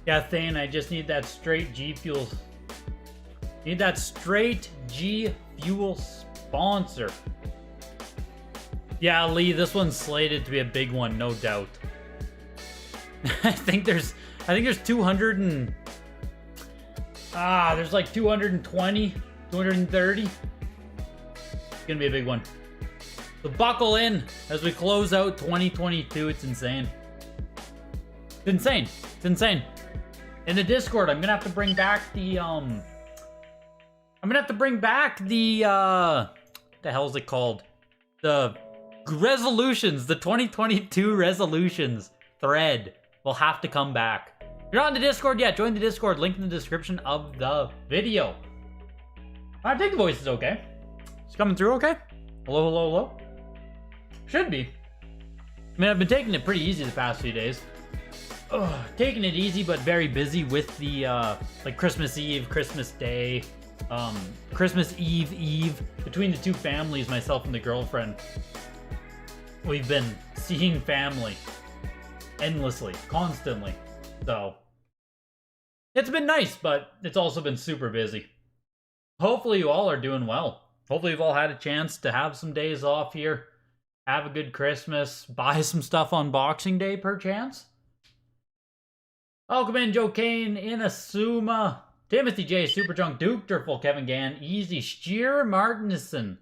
Yeah, Thane, I just need that straight G Fuel. Need that straight G Fuel sponsor. Yeah, Lee, this one's slated to be a big one, no doubt. I think there's 200 and there's like 220, 230. It's gonna be a big one. So buckle in as we close out 2022. It's insane. It's insane. It's insane. In the Discord, I'm gonna have to bring back the what the hell is it called? The resolutions, the 2022 resolutions thread will have to come back. If you're on the Discord yet, join the Discord, link in the description of the video. I think the voice is okay. It's coming through okay? Hello, hello, hello? Should be. I mean, I've been taking it pretty easy the past few days. Taking it easy, but very busy with the, like Christmas Eve, Christmas Day, Christmas Eve. Between the two families, myself and the girlfriend, we've been seeing family endlessly, constantly. So, it's been nice, but it's also been super busy. Hopefully you all are doing well. Hopefully you've all had a chance to have some days off here, have a good Christmas, buy some stuff on Boxing Day, perchance. Welcome in, Joe Kane, Inasuma, Timothy J, Super Drunk, Duke, Durful, Kevin Gann, Easy, Sheer Martinson,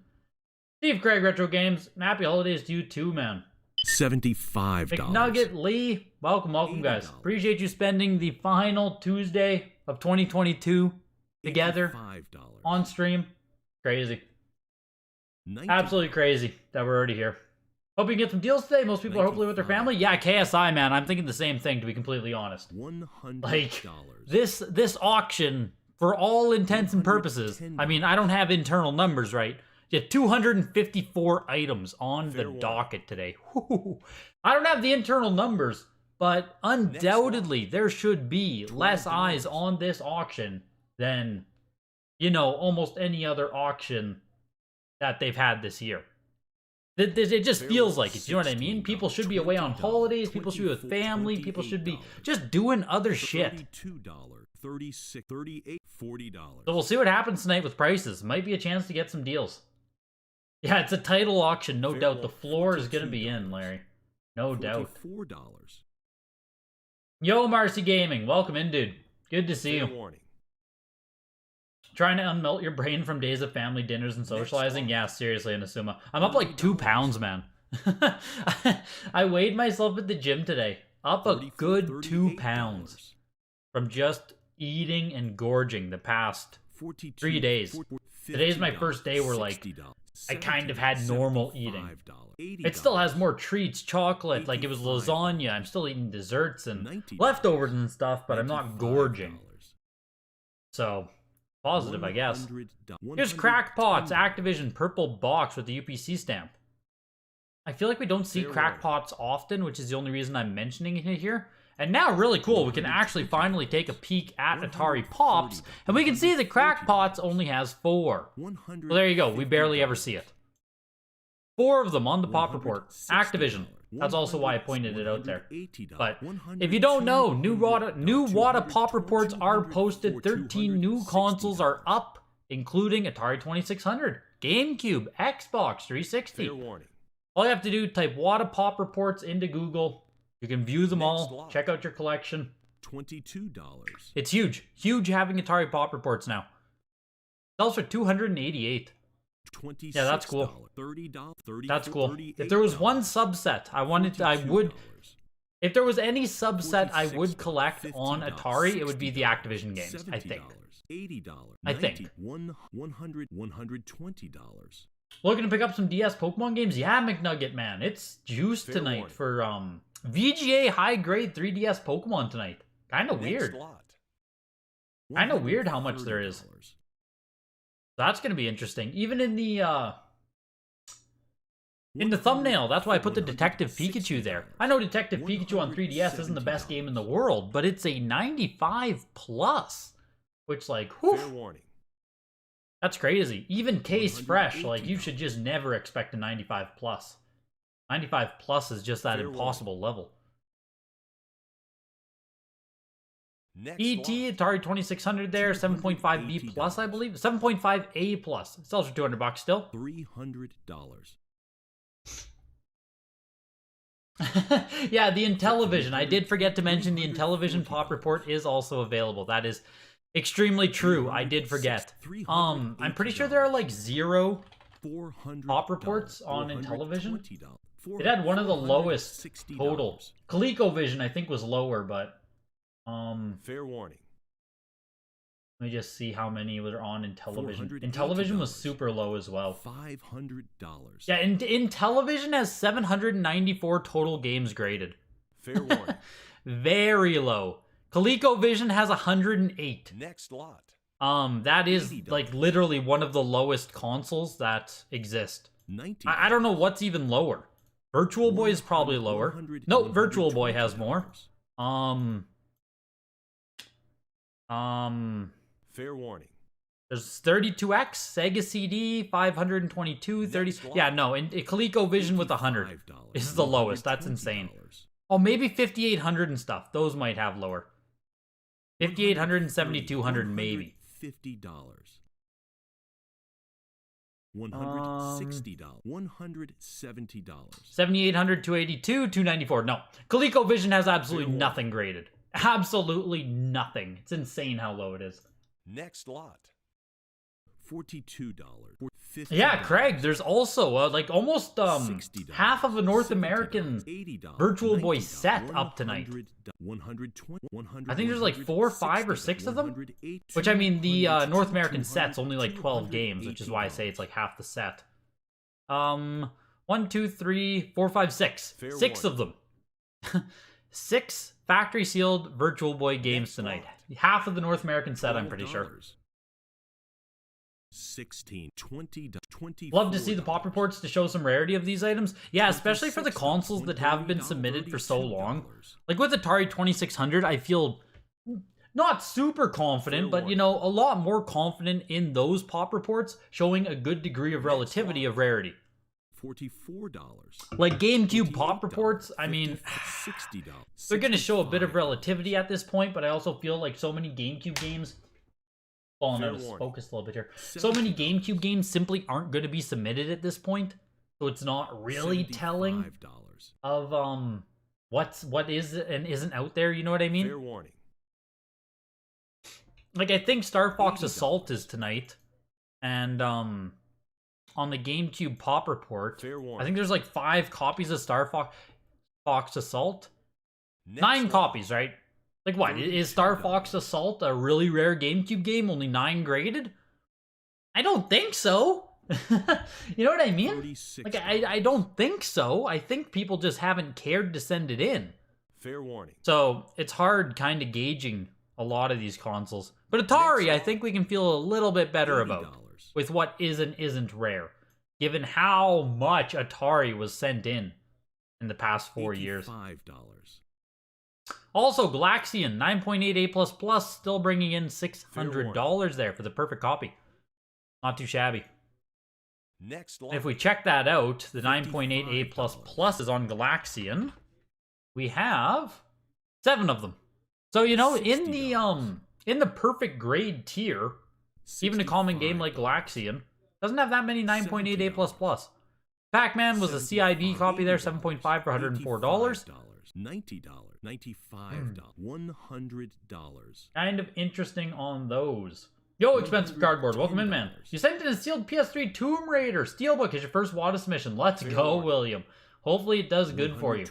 Steve Craig, Retro Games. Happy holidays to you too, man. $75. McNugget, Lee, welcome, guys. Appreciate you spending the final Tuesday of 2022 together on stream. Crazy. Absolutely crazy that we're already here. Hope you can get some deals today. Most people are hopefully with their family. Yeah, KSI, man. I'm thinking the same thing, to be completely honest. $100. Like, this auction, for all intents and purposes, I mean, I don't have internal numbers, right? You have 254 items on the docket today. Whew. I don't have the internal numbers, but undoubtedly there should be less eyes on this auction than, you know, almost any other auction that they've had this year. It just feels like it, you know what I mean? People should be away on holidays, people should be with family, people should be just doing other shit. $36, $38, $40. So we'll see what happens tonight with prices. Might be a chance to get some deals. Yeah, it's a title auction, no doubt. The floor is going to be in, Larry. No doubt. $4. Yo, Marcy Gaming. Welcome in, dude. Good to see you. Warning. Trying to unmelt your brain from days of family dinners and socializing? Yeah, seriously, Inasuma. I'm up like 2 pounds, man. I weighed myself at the gym today. Up a good 2 pounds. From just eating and gorging the past 3 days. Today's my first day where, like, I kind of had normal eating. It still has more treats, chocolate, like it was lasagna. I'm still eating desserts and leftovers and stuff, but I'm not gorging. So, positive, I guess. Here's Crackpots, Activision purple box with the UPC stamp. I feel like we don't see Crackpots often, which is the only reason I'm mentioning it here. And now, really cool, we can actually finally take a peek at Atari Pops, and we can see that Crackpots only has 4. Well, there you go, we barely ever see it. 4 of them on the Pop Report. Activision. That's also why I pointed it out there. But if you don't know, new WATA Pop Reports are posted. 13 new consoles are up, including Atari 2600, GameCube, Xbox 360. All you have to do, type WATA Pop Reports into Google. You can view them all. Check out your collection. $22. It's huge. Huge having Atari Pop Reports now. Sells for $288. Yeah, that's cool. That's cool. If there was one subset if there was any subset I would collect on Atari, it would be the Activision games, I think. $80. I think. $120. Looking to pick up some DS Pokemon games? Yeah, McNugget, man. It's juiced Fair tonight warning. for VGA high grade 3DS Pokemon tonight. Kind of Next weird. lot. Kind of weird how much there is. $130. That's going to be interesting. Even in the thumbnail, that's why I put the Detective Pikachu there. I know Detective Pikachu on 3DS isn't the best game in the world, but it's a 95 plus, which like, whew, Fair warning. that's crazy. Even case fresh, like you should just never expect a 95 plus. 95 plus is just that Fair impossible level. Next ET, lot. Atari 2600 there, 7.5B plus, I believe. 7.5A plus. It sells for $200 still. $300. Yeah, the Intellivision. I did forget to mention the Intellivision pop report is also available. That is extremely true. I did forget. I'm pretty sure there are like 0 pop reports on Intellivision. It had one of the lowest total. ColecoVision I think was lower, but Fair warning. let me just see how many were on Intellivision. Intellivision was super low as well. $500. Yeah, Intellivision has 794 total games graded. Fair warning. Very low. ColecoVision has 108. Next lot. That is $80. like literally one of the lowest consoles that exist. $90. I don't know what's even lower. Virtual Boy is probably lower. No, Virtual Boy has more. Fair warning. There's 32X, Sega CD, 522, 30. Yeah, no, and ColecoVision with 100 is the lowest. That's insane. Oh, maybe 5800 and stuff. Those might have lower. 5800 and 7200 maybe. $50. $160. $170. 7800, 282, 294. No, ColecoVision has absolutely nothing graded. Absolutely nothing. It's insane how low it is. Next lot. $42. $50. Yeah, Craig, there's also like almost $60. half of a North $70. American $80. Virtual Boy $90. set up tonight. $120. I think there's like 4, 5, or 6 of them. Which I mean, the North American set's only like 12 games, which is why I say it's like half the set. 1, 2, 3, 4, 5, 6. Fair 6 of them. 6 factory sealed Virtual Boy games tonight. Half of the North American set, I'm pretty sure. $16, $20, $24. Love to see the pop reports to show some rarity of these items. Yeah, especially for the consoles that have been submitted for so long. Like with Atari 2600, I feel not super confident, but you know, a lot more confident in those pop reports showing a good degree of relativity of rarity. $44. Like GameCube pop reports, I mean, $60. they're going to show a bit of relativity at this point, but I also feel like so many GameCube games, falling out of focus a little bit here, so many GameCube games simply aren't going to be submitted at this point, so it's not really telling of what is and isn't out there, you know what I mean? Fair warning. Like I think Star Fox Assault is tonight, and on the GameCube pop report, I think there's like 5 copies of Star Fox Assault. 9 copies, right? Like what? Is Star Fox Assault a really rare GameCube game? Only 9 graded? I don't think so. You know what I mean? Like I don't think so. I think people just haven't cared to send it in. Fair warning. So it's hard kind of gauging a lot of these consoles. But Atari, I think we can feel a little bit better about with what is and isn't rare, given how much Atari was sent in the past 4 years. $5. Also, Galaxian 9.8A++, still bringing in $600 there for the perfect copy. Not too shabby. Next If we check that out, the 9.8A++ is on Galaxian. We have 7 of them. So, you know, in the perfect grade tier, even a common game like Galaxian doesn't have that many 9.8A++. Pac-Man was a CIB copy there, 7.5 for $104. $90, $95, $100. Kind of interesting on those. Yo, expensive cardboard, welcome in, man. You sent in a sealed PS3 Tomb Raider Steelbook as your first WATA submission. Let's go, William. Hopefully it does good for you.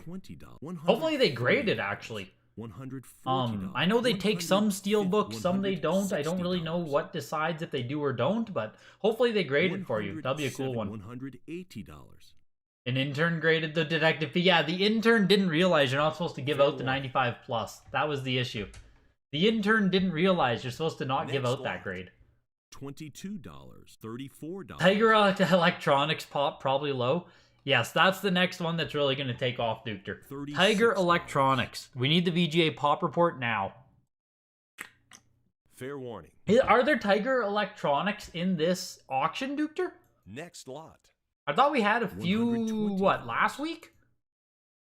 Hopefully they grade it, actually. $140. I know they take some steel books, some they don't. I don't really know what decides if they do or don't, but hopefully they grade it for you. That'll be a cool one. $180. An intern graded the detective fee. Yeah, the intern didn't realize you're not supposed to give out the 95 plus. That was the issue. The intern didn't realize you're supposed to not give out that grade. $22. $34. Tiger Electronics pop probably low. Yes, that's the next one that's really going to take off, Duker. Tiger Electronics. We need the VGA pop report now. Fair warning. Are there Tiger Electronics in this auction, Duker? Next lot. I thought we had a few, $120. what, last week?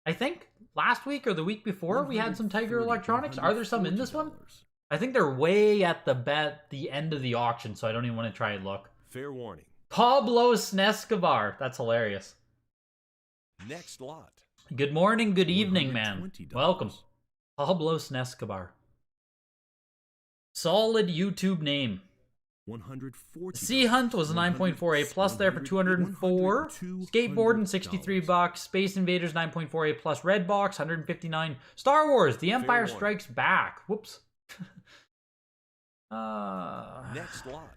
I think last week or the week before we had some Tiger Electronics. Are there some in this one? I think they're way at the end of the auction, so I don't even want to try and look. Fair warning. Pablo Snescobar. That's hilarious. Next lot. Good morning, good evening, man. $120. Welcome. Pablo Snescobar. Solid YouTube name. $140. Sea Hunt was a 9.4A plus there for 204. Skateboarding, 63 bucks. Space Invaders, 9.4A plus. Red Box, 159. Star Wars, The Empire Strikes Back. Whoops. Next lot.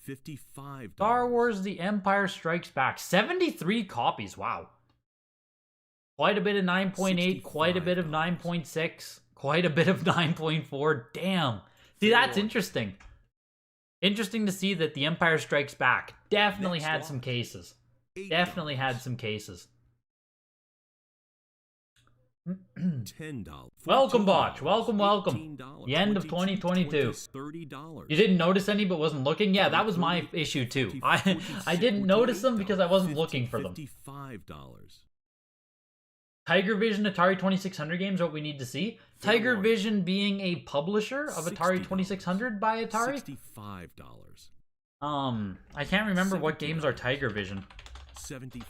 $55. Star Wars The Empire Strikes Back. 73 copies. Wow. Quite a bit of 9.8, quite a bit of 9.6, quite a bit of 9.4. Damn. See, that's interesting. Interesting to see that The Empire Strikes Back definitely had some cases. Definitely had some cases. $10. Welcome, Botch. Welcome, welcome. The end of 2022. $30. You didn't notice any but wasn't looking? Yeah, that was my issue too. I didn't notice them because I wasn't looking for them. $55. Tiger Vision Atari 2600 games are what we need to see. Tiger Vision being a publisher of Atari 2600 by Atari. $65. I can't remember what games are Tiger Vision. $75.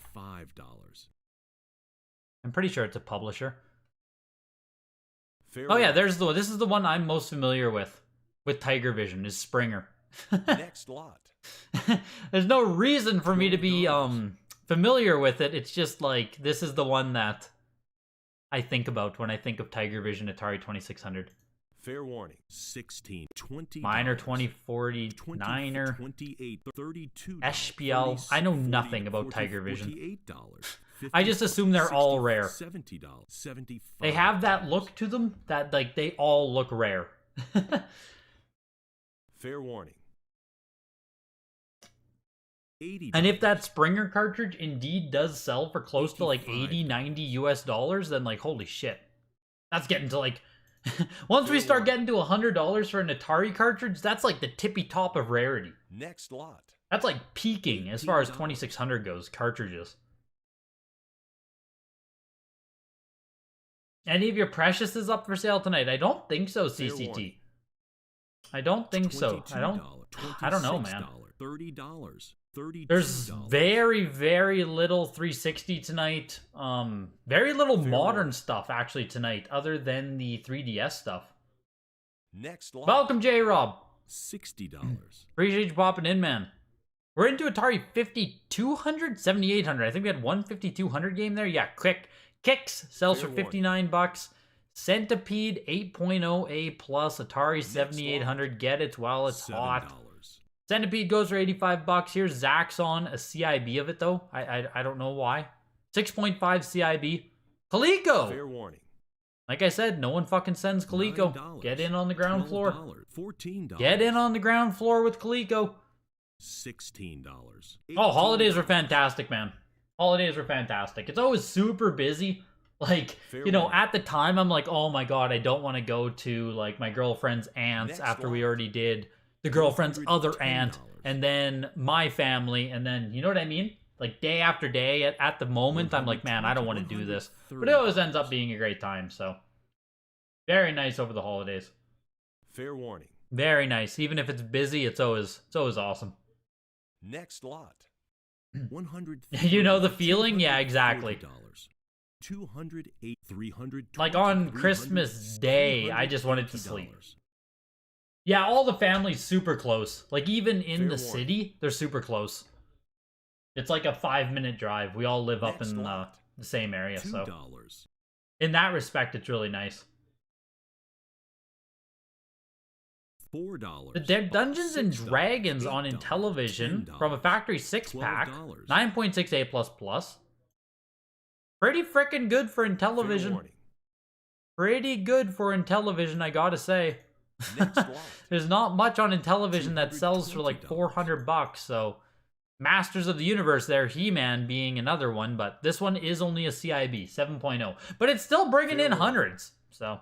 I'm pretty sure it's a publisher. Fair Oh yeah, warning. this is the one I'm most familiar with Tiger Vision is Springer. Next lot. There's no reason for me to be familiar with it. It's just like this is the one that I think about when I think of Tiger Vision Atari 2600. Fair warning. 16, 20. Miner 2040, 20, Niner, 28, 32. SPL. I know nothing about Tiger Vision. $48. I just assume they're all rare. $70. $75. They have that look to them that like they all look rare. Fair warning. $80. And if that Springer cartridge indeed does sell for close to like 80, 90 US dollars, then like holy shit. That's getting to like once we start getting to $100 for an Atari cartridge, that's like the tippy top of rarity. Next lot. That's like peaking as far as 2600 goes, cartridges. Any of your Preciouses up for sale tonight? I don't think so, CCT. I don't think so. I don't know, man. $30. There's very, very little 360 tonight. Very little modern stuff actually tonight, other than the 3DS stuff. Next lot. Welcome, J-Rob. $60. Appreciate you popping in, man. We're into Atari 5200, 7800. I think we had one 5200 game there. Yeah, quick. Kicks sells for 59 bucks. Centipede 8.0A plus Atari 7800. Get it while it's hot. Centipede goes for 85 bucks. Here's Zaxxon, a CIB of it though. I don't know why. 6.5 CIB. Coleco. Fair warning. Like I said, no one fucking sends Coleco. $9. Get in on the ground floor. $14. Get in on the ground floor with Coleco. $16. Oh, holidays were fantastic, man. Holidays were fantastic. It's always super busy. Like, you know, at the time, I'm like, oh my god, I don't want to go to, like, my girlfriend's aunt's after we already did the girlfriend's other aunt, and then my family, and then, you know what I mean? Like, day after day, at the moment, I'm like, man, I don't want to do this. But it always ends up being a great time, so. Very nice over the holidays. Fair warning. Very nice. Even if it's busy, it's always awesome. Next lot. $100. You know the feeling? Yeah, exactly. $208. $300. Like on Christmas Day, I just wanted to sleep. Yeah, all the family's super close. Like even in the city, they're super close. It's like a 5-minute drive. We all live up in the same area, so in that respect, it's really nice. $4. The Dungeons and $6, Dragons on $8, Intellivision from a $10, factory 6-pack, $12. 9.6A++. Pretty freaking good for Fair Intellivision. warning. Pretty good for Intellivision, I gotta say. Next lot. There's not much on Intellivision that sells for like $220. $400, so Masters of the Universe there, He-Man being another one, but this one is only a CIB 7.0, but it's still bringing Fair in warning. hundreds. So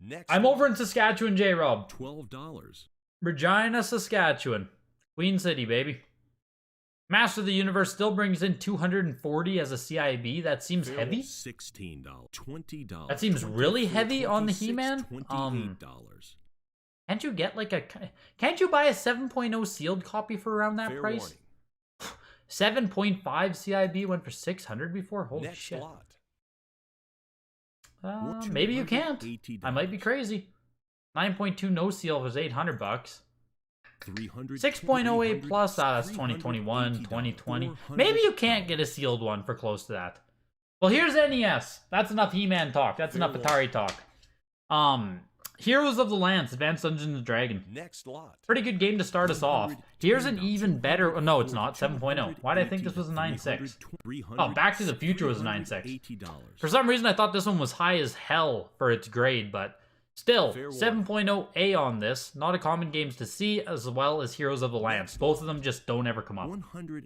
Next I'm lot. over in Saskatchewan, J-Rob. $12. Regina, Saskatchewan. Queen City, baby. Master of the Universe still brings in 240 as a CIB. That seems Fair heavy. $16. $20. That seems really heavy on the 26, He-Man. $28. Can't you get like a... Can't you buy a 7.0 sealed copy for around that Fair price? warning. 7.5 CIB went for 600 before? Holy Next shit. lot. Maybe you can't. $280. I might be crazy. 9.2 no seal was $800. 6.08 plus, that's 2021, 2020. Maybe you can't get a sealed one for close to that. Well, here's NES. That's enough He-Man talk. That's enough Atari talk. Heroes of the Lance, Advanced Dungeons and Dragons. Next lot. Pretty good game to start us off. Here's an even better... Oh, no, it's not. 7.0. Why did I think this was a 9.6? Oh, Back to the Future was a 9.6. For some reason, I thought this one was high as hell for its grade, but still, 7.0A on this. Not a common games to see, as well as Heroes of the Lance. Both of them just don't ever come up. $150.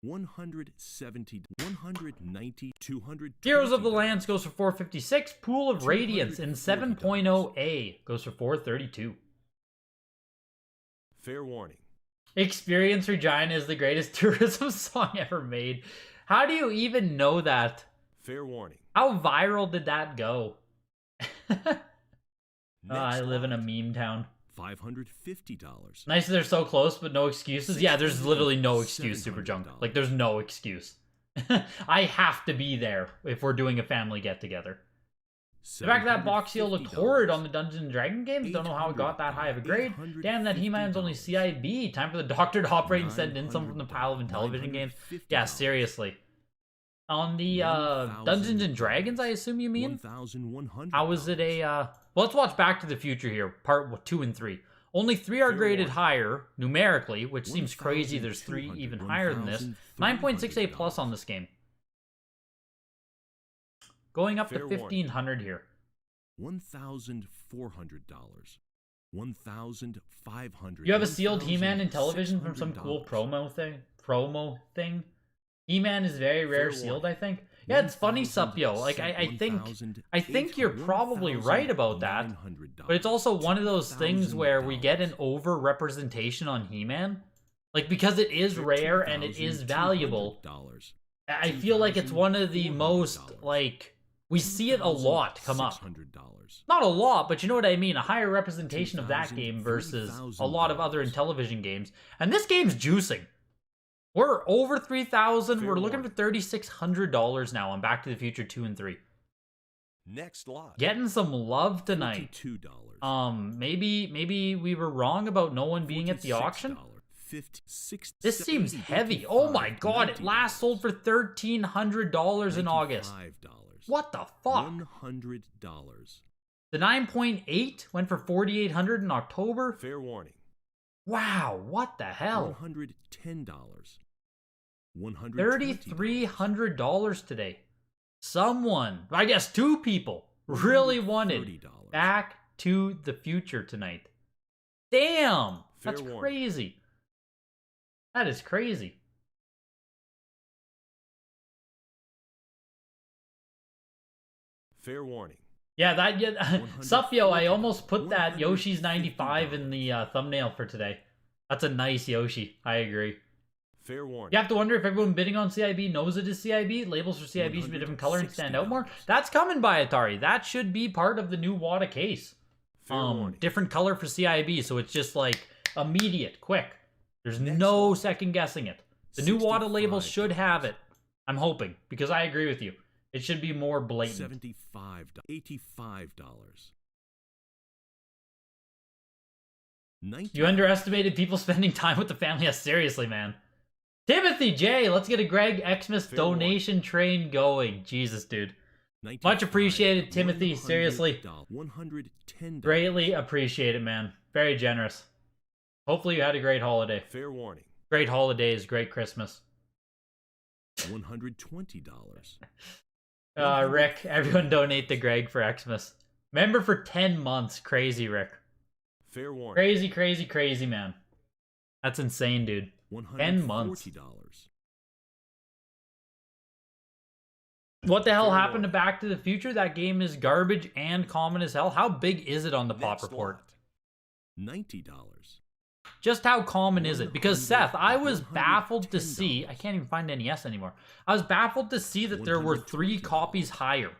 $170, $190, $200. Heroes of the Lance goes for 456. Pool of Radiance in 7.0A goes for 432. Fair warning. Experience Regina is the greatest tourism song ever made. How do you even know that? Fair warning. How viral did that go? I Next live in a lot. meme town. $550. Nice that they're so close, but no excuses. Yeah, there's literally no excuse, Super Junk. $700. Like, there's no excuse. I have to be there if we're doing a family get-together. The fact that box seal looked horrid on the Dungeons and Dragons games. Don't know how it got that high of a grade. Damn, that He-Man's only CIB. Time for the doctor to operate and send in some from the pile of Intellivision games. Yeah, seriously. On the Dungeons and Dragons, I assume you mean? How was it a... Well, let's watch Back to the Future here, part 2 and 3. Only 3 are graded higher, numerically, which seems crazy. There's 3 even higher than this. 9.68 plus on this game. Going up to 1,500 here. $1,400. $1,500. You have a sealed He-Man in television from some cool promo thing? He-Man is very rare sealed, I think. Yeah, it's funny, Supyo. Like, I think you're probably right about that. But it's also one of those things where we get an over-representation on He-Man. Like, because it is rare and it is valuable. I feel like it's one of the most, like... We see it a lot come up. Not a lot, but you know what I mean. A higher representation of that game versus a lot of other Intellivision games. And this game's juicing. We're over 3,000. We're looking for $3,600 now on Back to the Future 2 and 3. Next lot. Getting some love tonight. $42. Maybe we were wrong about no one being at the auction. $56. This seems heavy. Oh my god, it last sold for $1,300 in August. What the fuck? $100. The 9.8 went for $4,800 in October. Fair warning. Wow, what the hell? $110. $3,300 today. Someone, I guess 2 people, really wanted $30. Back to the Future tonight. Damn, Fair that's warning. crazy. That is crazy. Fair warning. Yeah, Supyo, I almost put that Yoshi's 95 in the thumbnail for today. That's a nice Yoshi. I agree. Fair warning. You have to wonder if everyone bidding on CIB knows it is CIB. Labels for CIB should be a different color and stand out more. That's coming by Atari. That should be part of the new WATA case. Fair warning. Different color for CIB, so it's just like immediate, quick. There's Next no one. second guessing it. The new WATA label should have it. I'm hoping, because I agree with you. It should be more blatant. $75. $85. You underestimated people spending time with the family. Yeah, seriously, man. Timothy J, let's get a Greg Xmas Fair donation train going. Jesus, dude. Much appreciated, Timothy. Seriously. $110. Greatly appreciate it, man. Very generous. Hopefully you had a great holiday. Fair warning. Great holidays, great Christmas. $120. Rick, everyone donate to Greg for Xmas. Member for 10 months. Crazy, Rick. Fair warning. Crazy, crazy, crazy, man. That's insane, dude. 10 months. $140. What the hell Fair happened to warning. Back to the Future? That game is garbage and common as hell. How big is it on the Pop Next Report? lot. $90. Just how common is it? Because Seth, I was baffled to see, I can't even find NES anymore. I was baffled to see that there were 3 copies higher.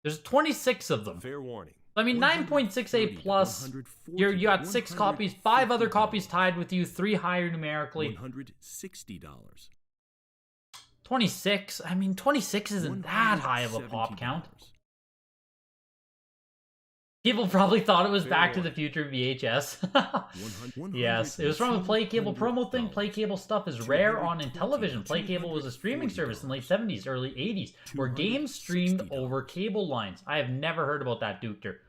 There's 26 of them. Fair warning. I mean, 9.68 plus, you got 6 copies, 5 other copies tied with you, 3 higher numerically. $160. 26, I mean, 26 isn't that high of a pop count. People probably thought it was Fair Back to the warning. Future VHS. Yes, it was from a Play Cable promo thing. Play Cable stuff is rare on Intellivision. Play Cable was a streaming service in the late 70s, early 80s, where games streamed over cable lines. I have never heard about that, Duker.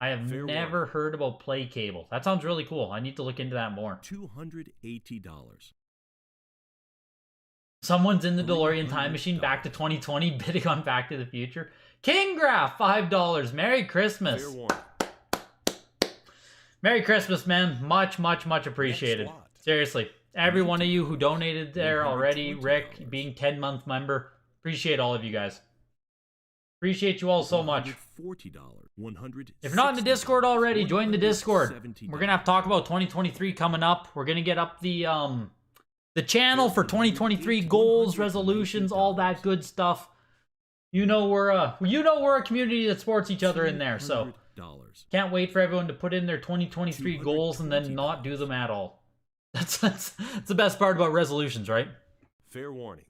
I have Fair never warning. heard about Play Cable. That sounds really cool. I need to look into that more. $280. Someone's in the DeLorean time machine back to 2020 bidding on Back to the Future. King Graph, $5. Merry Christmas. Fair warning. Merry Christmas, man. Much, much, much apprecited. Next lot. Seriously. Every one of you who donated there already, $120. Rick, being 10-month member, appreciate all of you guys. Appreciate you all so much. $140. If you're not in the Discord already, join the Discord. We're going to have to talk about 2023 coming up. We're going to get up the channel for 2023 goals, resolutions, all that good stuff. You know we're a community that supports each other in there, so can't wait for everyone to put in their 2023 goals and then not do them at all. That's the best part about resolutions, right? Fair warning.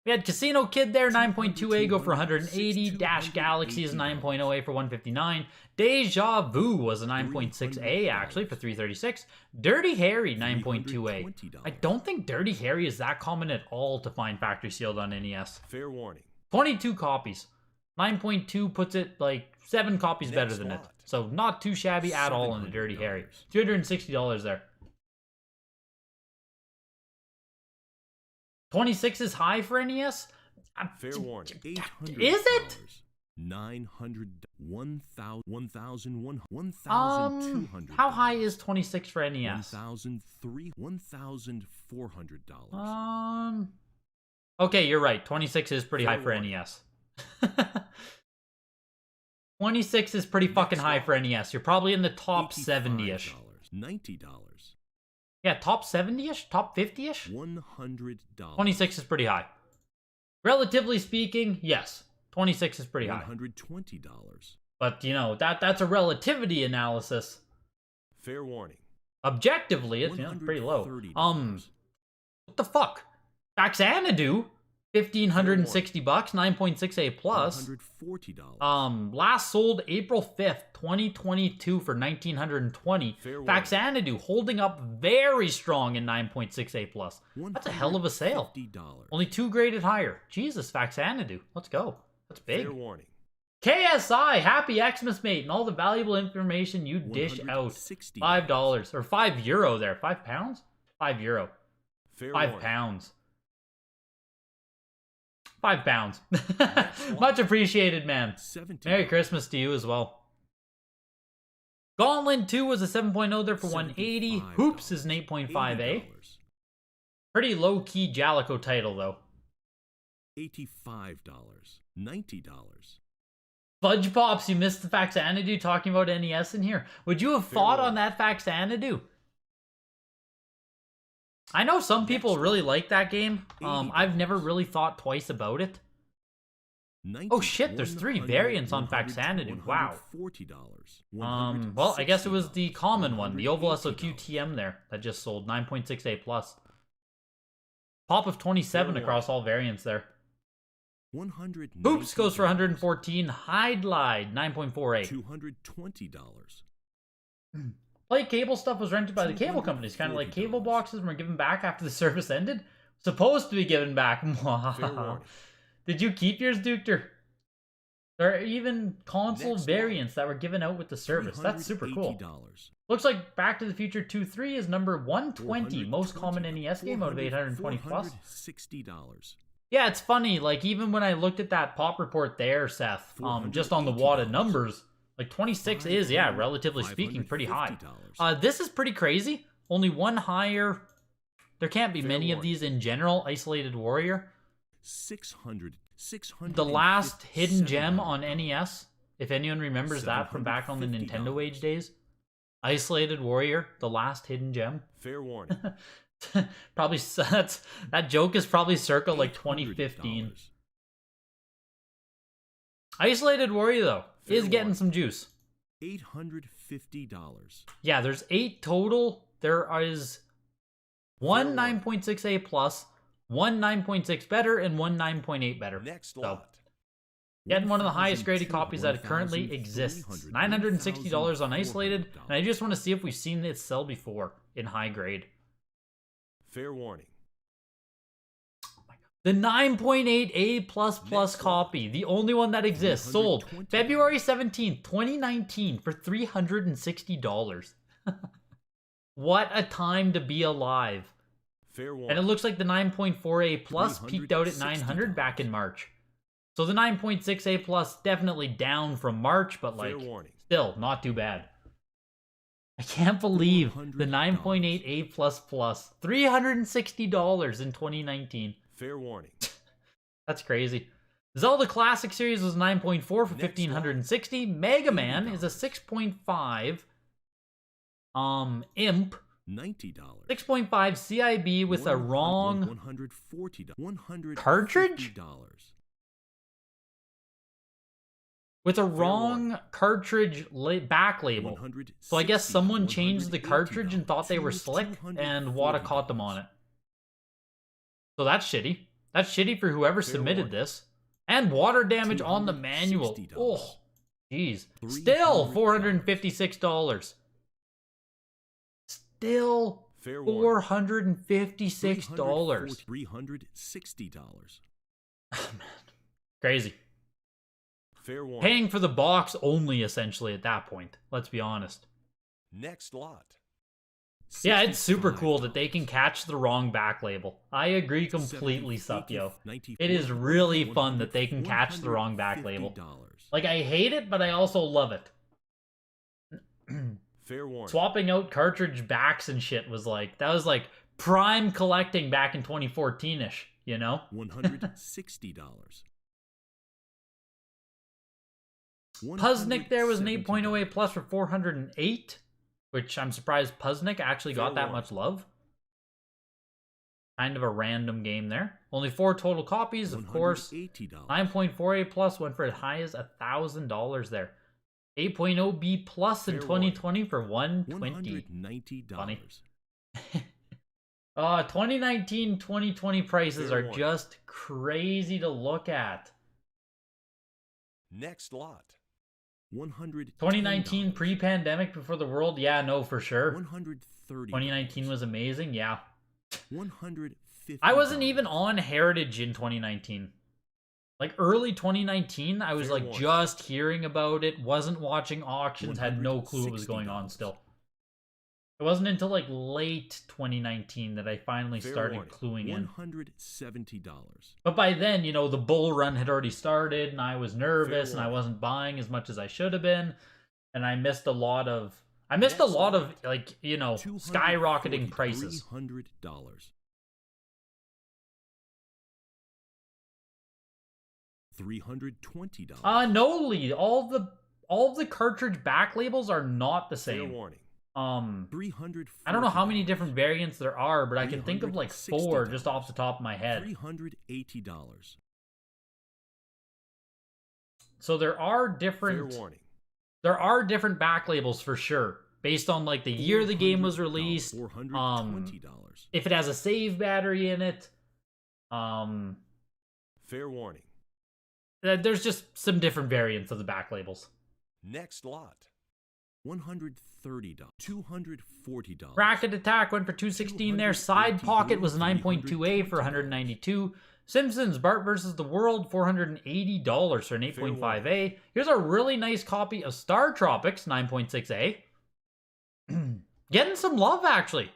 We had Casino Kid there, 9.2A go for 180. Dash Galaxy is 9.0A for 159. Deja Vu was a 9.6A actually for 336. Dirty Harry, 9.2A. I don't think Dirty Harry is that common at all to find factory sealed on NES. Fair warning. 22 copies. 9.2 puts it like 7 copies better than it. lot. So not too shabby at all in the Dirty Harry. $260 there. 26 is high for NES? Fair warning. $800. Is it? 900. 1,000. 1,200. How high is 26 for NES? $1,400. Okay, you're right. 26 is pretty Fair high for warning. NES. 26 is pretty fucking Next high lot. for NES. You're probably in the top 70-ish. $90. Yeah, top 70-ish? Top 50-ish? $100. 26 is pretty high. Relatively speaking, yes. 26 is pretty high. $120. But, you know, that's a relativity analysis. Fair warning. Objectively, it's pretty low. $130. What the fuck? Faxanadu? $1,560, 9.6A plus. $140. Last sold April 5th, 2022 for $1,920. Fair warning. Faxanadu holding up very strong in 9.6A plus. That's a hell of a sale. $150. Only 2 graded higher. Jesus, Faxanadu. Let's go. That's big. Fair warning. KSI, happy Xmas, mate, and all the valuable information you dish out. $160. $5 or €5 there. £5? €5. Fair £5. warning. £5. Much appreciated, man. $70. Merry Christmas to you as well. Gauntlet 2 was a 7.0 there for 180. $75. Hoops is an 8.5A. $80. Pretty low-key Jalico title, though. $85. $90. Fudge Pops, you missed the Faxanadu talking about NES in here. Would you have fought on that Faxanadu? I know some people really like that game. I've never really thought twice about it. Oh shit, there's 3 variants on Faxanadu. Wow. Well, I guess it was the common one, the Oval SOQTM there, that just sold 9.6A plus. Pop of 27 across all variants there. Hoops goes for 114. Hide Glide, 9.4A. $220. Play cable stuff was rented by the cable companies, kind of like cable boxes were given back after the service ended. Supposed to be given back. Fair warning. Did you keep yours, Duke? There are even console Next variants that were given out with the service. That's super cool. $380. Looks like Back to the Future 2-3 is number 120, most common NES game out of 820 plus. $460. Yeah, it's funny, like, even when I looked at that pop report there, Seth, just on the WATA numbers, like, 26 is, yeah, relatively speaking, pretty high. This is pretty crazy. Only one higher. There can't be many of these in general. Isolated Warrior. 600. The last hidden gem on NES, if anyone remembers that from back on the Nintendo Age days. Isolated Warrior, the last hidden gem. Fair warning. Probably that joke is probably circa like 2015. Isolated Warrior though is getting some juice. $850. Yeah, there's 8 total. There is one 9.6A plus, one 9.6 better, and one 9.8 better. Next so, lot. getting one of the highest graded copies that currently exists. $960 on Isolated, and I just want to see if we've seen it sell before in high grade. Fair warning. The 9.8A++ copy, the only one that exists, sold February 17th, 2019 for $360. What a time to be alive. Fair warning. And it looks like the 9.4A+ peaked out at $900 back in March. So the 9.6A+ definitely down from March, but like still not too bad. I can't believe the 9.8A++, $360 in 2019. Fair warning. That's crazy. Zelda Classic Series was 9.4 for $1,560. Mega Man is a 6.5 imp. $90. 6.5 CIB with a wrong cartridge? With a wrong cartridge back label. So I guess someone changed the cartridge and thought they were slick, and WATA caught them on it. So that's shitty. That's shitty for whoever submitted this. And water damage on the manual. Oh, jeez. Still $456. Still $456. $360. Oh, man. Crazy. Fair warning. Paying for the box only, essentially, at that point. Let's be honest. Next lot. Yeah, it's super cool that they can catch the wrong back label. I agree completely, Supyo. It is really fun that they can catch the wrong back label. Like, I hate it, but I also love it. Fair warning. Swapping out cartridge backs and shit was like, that was like prime collecting back in 2014-ish, you know? $160. Puznik there was an 8.08 plus for 408, which I'm surprised Puznik actually got that much love. Kind of a random game there. Only 4 total copies, of course. 9.48 plus went for as high as $1,000 there. 8.0 B plus in 2020 for $120. Funny. 2019-2020 prices are just crazy to look at. Next lot. 2019 pre-pandemic before the world, yeah, no, for sure. 2019 was amazing, yeah. 150. I wasn't even on Heritage in 2019. Like early 2019, I was like just hearing about it, wasn't watching auctions, had no clue what was going on still. It wasn't until like late 2019 that I finally started cluing in. $170. But by then, you know, the bull run had already started, and I was nervous, and I wasn't buying as much as I should have been, and I missed a lot of, like, you know, skyrocketing prices. $300. $320. No, Lee. All of the cartridge back labels are not the same. Fair warning. I don't know how many different variants there are, but I can think of like 4 just off the top of my head. $380. So there are different back labels for sure, based on like the year the game was released. If it has a save battery in it. Fair warning. There's just some different variants of the back labels. Next lot. $130. $240. Racket Attack went for 216 there. Side Pocket was 9.2A for 192. Simpsons Bart vs. the World, $480 for an 8.5A. Here's a really nice copy of Star Tropics, 9.6A. Getting some love, actually.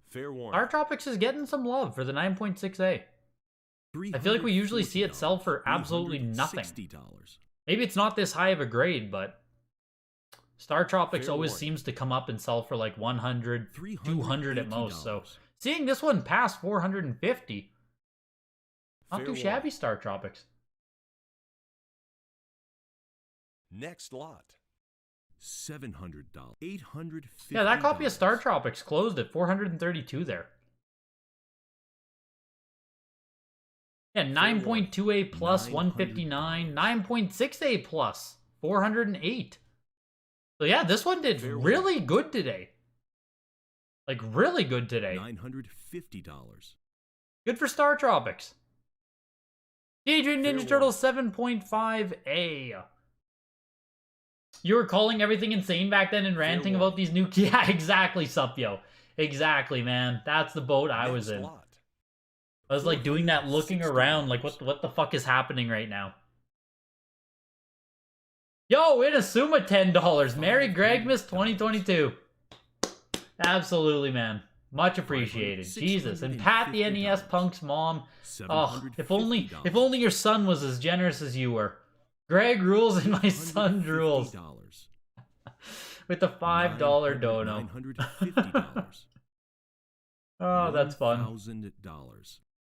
Fair warning. Star Tropics is getting some love for the 9.6A. I feel like we usually see it sell for absolutely nothing. Maybe it's not this high of a grade, but Star Tropics always seems to come up and sell for like 100, 200 at most. So seeing this one pass 450, not too shabby, Star Tropics. Next lot. $700. $850. Yeah, that copy of Star Tropics closed at 432 there. Yeah, 9.2A plus 159, 9.6A plus 408. So yeah, this one did really good today. Like really good today. $950. Good for Star Tropics. Teenage Mutant Ninja Turtles 7.5A. You were calling everything insane back then and ranting about these new... Yeah, exactly, Supyo. Exactly, man. That's the boat I was in. I was like doing that, looking around, like what the fuck is happening right now? Yo, Inazuma $10. Merry Gregmas 2022. Absolutely, man. Much appreciated. Jesus. And Pat the NES Punk's mom. Oh, if only your son was as generous as you were. Greg rules and my son drools. With the $5 dono. Oh, that's fun.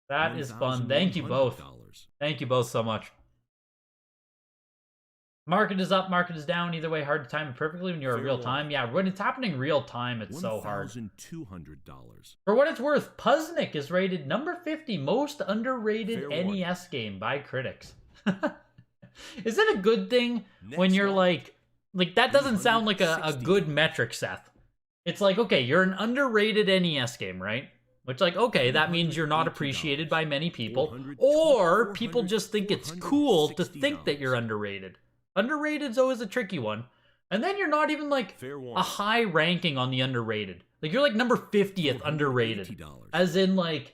That is fun. Thank you both. Thank you both so much. Market is up, market is down. Either way, hard to time it perfectly when you're in real time. Yeah, when it's happening real time, it's so hard. $1,200. For what it's worth, Puzznick is rated number 50 most underrated NES game by critics. Is it a good thing when you're like that doesn't sound like a good metric, Seth. It's like, okay, you're an underrated NES game, right? Which, like, okay, that means you're not appreciated by many people, or people just think it's cool to think that you're underrated. Underrated's always a tricky one. And then you're not even, like, a high ranking on the underrated. Like, you're, like, number 50th underrated. As in, like,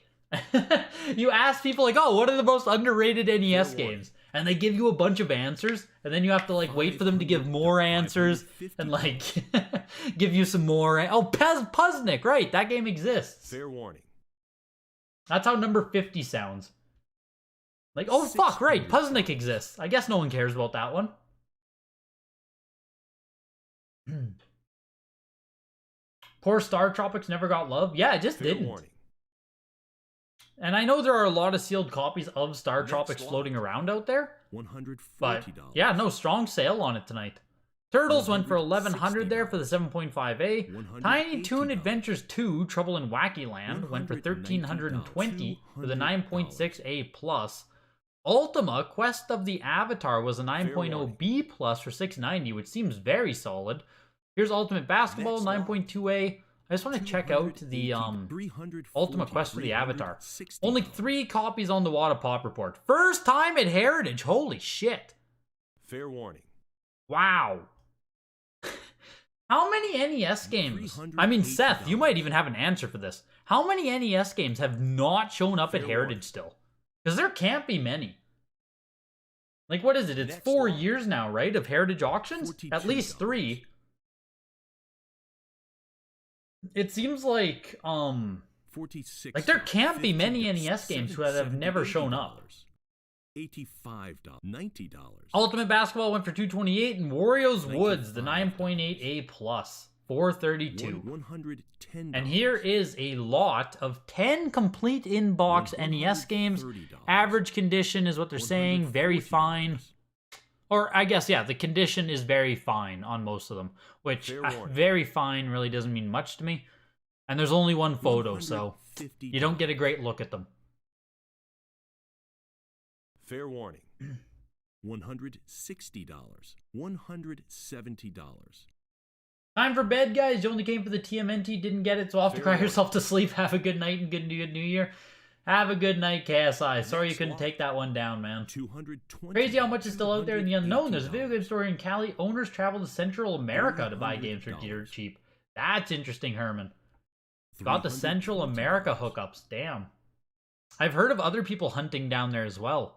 you ask people, like, oh, what are the most underrated NES games? And they give you a bunch of answers, and then you have to, like, wait for them to give more answers, and, like, give you some more. Oh, Puzznick, right, that game exists. Fair warning. That's how number 50 sounds. Like, oh, fuck, right, Puzznick exists. I guess no one cares about that one. Poor Star Tropics never got love. Yeah, it just didn't. Warning. And I know there are a lot of sealed copies of Star Tropics floating around out there. $140. But yeah, no, strong sale on it tonight. Turtles went for $1,100 there for the 7.5A. Tiny Toon Adventures 2 Trouble in Wacky Land went for $1,320 for the 9.6A plus. Ultima Quest of the Avatar was a 9.0B plus for $690, which seems very solid. Here's Ultimate Basketball 9.2A. I just want to check out the Ultima Quest for the Avatar. Only 3 copies on the WATA Pop Report. First time at Heritage. Holy shit. Fair warning. Wow. How many NES games? I mean, Seth, you might even have an answer for this. How many NES games have not shown up at Heritage still? Because there can't be many. Like, what is it? It's 4 years now, right, of Heritage auctions? At least 3. It seems like there can't be many NES games that have never shown up. $85, $90. Ultimate Basketball went for $228, and Wario's Woods, the 9.8A plus, $432. $110. And here is a lot of 10 complete in-box NES games. Average condition is what they're saying, very fine. Or, I guess, yeah, the condition is very fine on most of them, which very fine really doesn't mean much to me. And there's only one photo, so you don't get a great look at them. Fair warning. $160. $170. Time for bed, guys. You only came for the TMNT, didn't get it, so off to cry yourself to sleep. Have a good night and good New Year. Have a good night, KSI. Sorry you couldn't take that one down, man. $220. Crazy how much is still out there in the unknown. There's a video game store in Cali. Owners travel to Central America to buy games for dirt cheap. That's interesting, Herman. Got the Central America hookups. Damn. I've heard of other people hunting down there as well.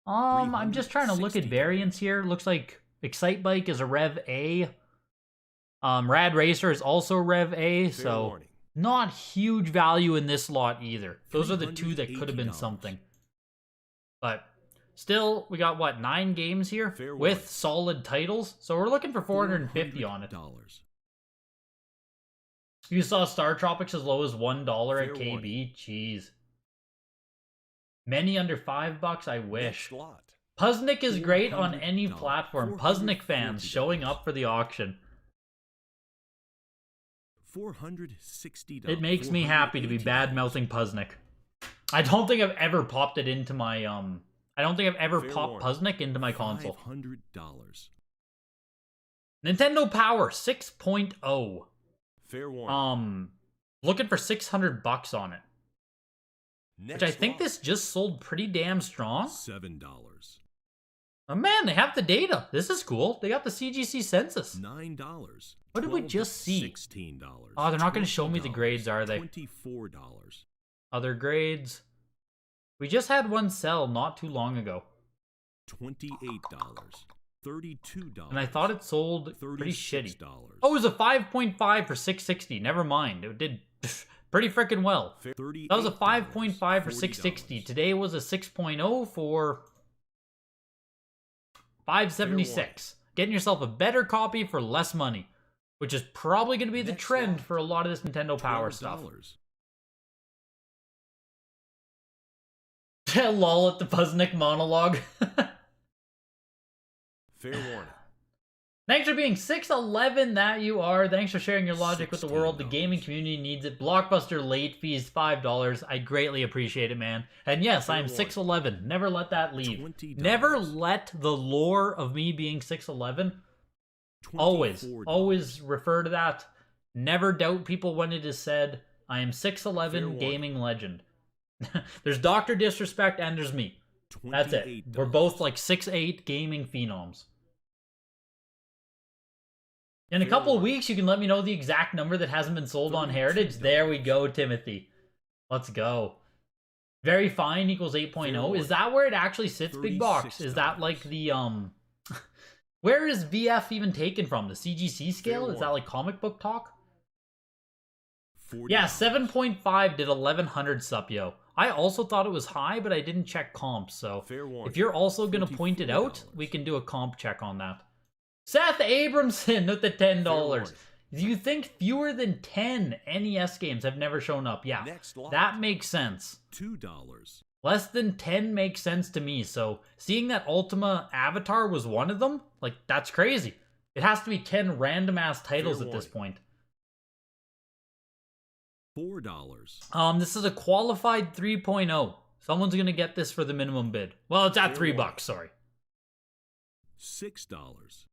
I'm just trying to look at variants here. Looks like Excite Bike is a Rev A. Rad Racer is also Rev A, so not huge value in this lot either. Those are the two that could have been something. But still, we got, what, 9 games here with solid titles? So we're looking for $450 on it. You saw Star Tropics as low as $1 at KB? Jeez. Many under $5, I wish. Puznik is great on any platform. Puznik fans showing up for the auction. $460. It makes me happy to be bad-mouthing Puznik. I don't think I've ever popped it into my, I don't think I've ever popped Puznik into my console. $500. Nintendo Power 6.0. Fair warning. Looking for $600 on it. Which I think this just sold pretty damn strong. $7. Oh man, they have the data. This is cool. They got the CGC census. $9. What did we just see? $16. Oh, they're not going to show me the grades, are they? $24. Other grades. We just had one sell not too long ago. $28. $32. And I thought it sold pretty shitty. $36. Oh, it was a 5.5 for $660. Never mind. It did pretty freaking well. That was a 5.5 for $660. Today was a 6.0 for $576. Getting yourself a better copy for less money. Which is probably going to be the trend for a lot of this Nintendo Power stuff. Lol at the Puznik monologue. Fair warning. Thanks for being 6'11", that you are. Thanks for sharing your logic with the world. The gaming community needs it. Blockbuster late fees, $5. I greatly appreciate it, man. And yes, I am 6'11". Never let that leave. $20. Never let the lore of me being 6'11". Always refer to that. Never doubt people when it is said. I am 6'11", gaming legend. There's Dr. Disrespect and there's me. That's it. We're both like 6'8" gaming phenoms. In a couple of weeks, you can let me know the exact number that hasn't been sold on Heritage. There we go, Timothy. Let's go. Very fine equals 8.0. Is that where it actually sits, Big Box? Is that like the, where is VF even taken from? The CGC scale? Is that like comic book talk? Yeah, 7.5 did 1100 sup, yo. I also thought it was high, but I didn't check comps, so if you're also going to point it out, we can do a comp check on that. Seth Abramson with the $10. Do you think fewer than 10 NES games have never shown up? Yeah, that makes sense. $2. Less than 10 makes sense to me, so seeing that Ultima Avatar was one of them, like, that's crazy. It has to be 10 random-ass titles at this point. $4. This is a qualified 3.0. Someone's gonna get this for the minimum bid. Well, it's at $3, sorry. $6.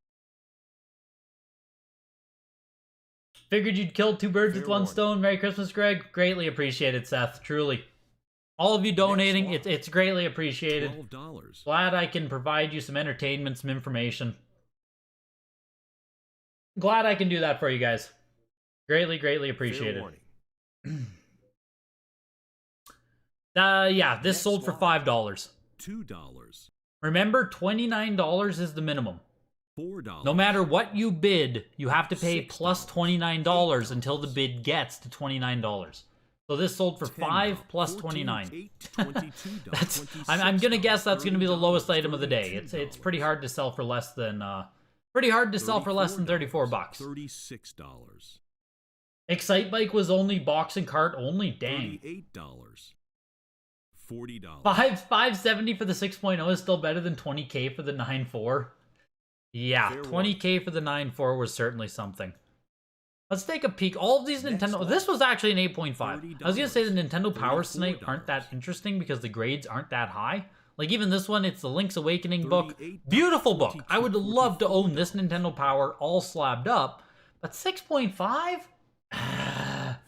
Figured you'd kill two birds with one stone. Merry Christmas, Greg. Greatly appreciated, Seth. Truly. All of you donating, it's greatly appreciated. $12. Glad I can provide you some entertainment, some information. Glad I can do that for you guys. Greatly appreciated. Yeah, this sold for $5. $2. Remember, $29 is the minimum. $4. No matter what you bid, you have to pay plus $29 until the bid gets to $29. So this sold for $5 plus $29. That's, I'm gonna guess that's gonna be the lowest item of the day. It's pretty hard to sell for less than $34. $36. Excite Bike was only box and cart only. Dang. $38. $40. $570 for the 6.0 is still better than $20K for the 9.4. Yeah, $20K for the 9.4 was certainly something. Let's take a peek. All of these Nintendo... This was actually an 8.5. I was going to say the Nintendo Powers tonight aren't that interesting because the grades aren't that high. Like, even this one, it's the Link's Awakening book. Beautiful book. I would love to own this Nintendo Power all slabbed up. But 6.5?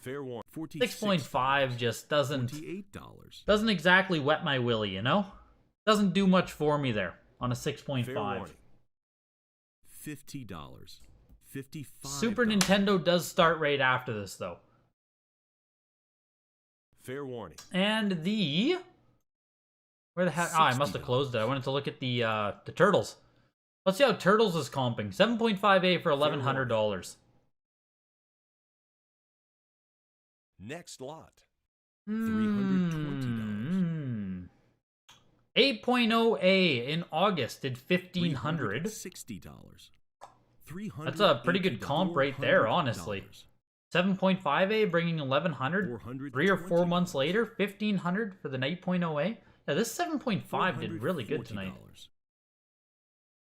Fair warning. 6.5 just doesn't $28. exactly wet my willy, you know? Doesn't do much for me there on a Fair 6.5. warning. $50. $55. Super Nintendo does start right after this, though. Fair warning. And the... Where the heck? Ah, I must have closed it. I wanted to look at the Turtles. Let's see how Turtles is comping. 7.5A for $1,100. Next lot. $320. 8.0A in August did $1,500. $60. That's a pretty good comp right there, honestly. 7.5A bringing $1,100. 3 or 4 months later, $1,500 for the 8.0A. Yeah, this 7.5 did really good tonight.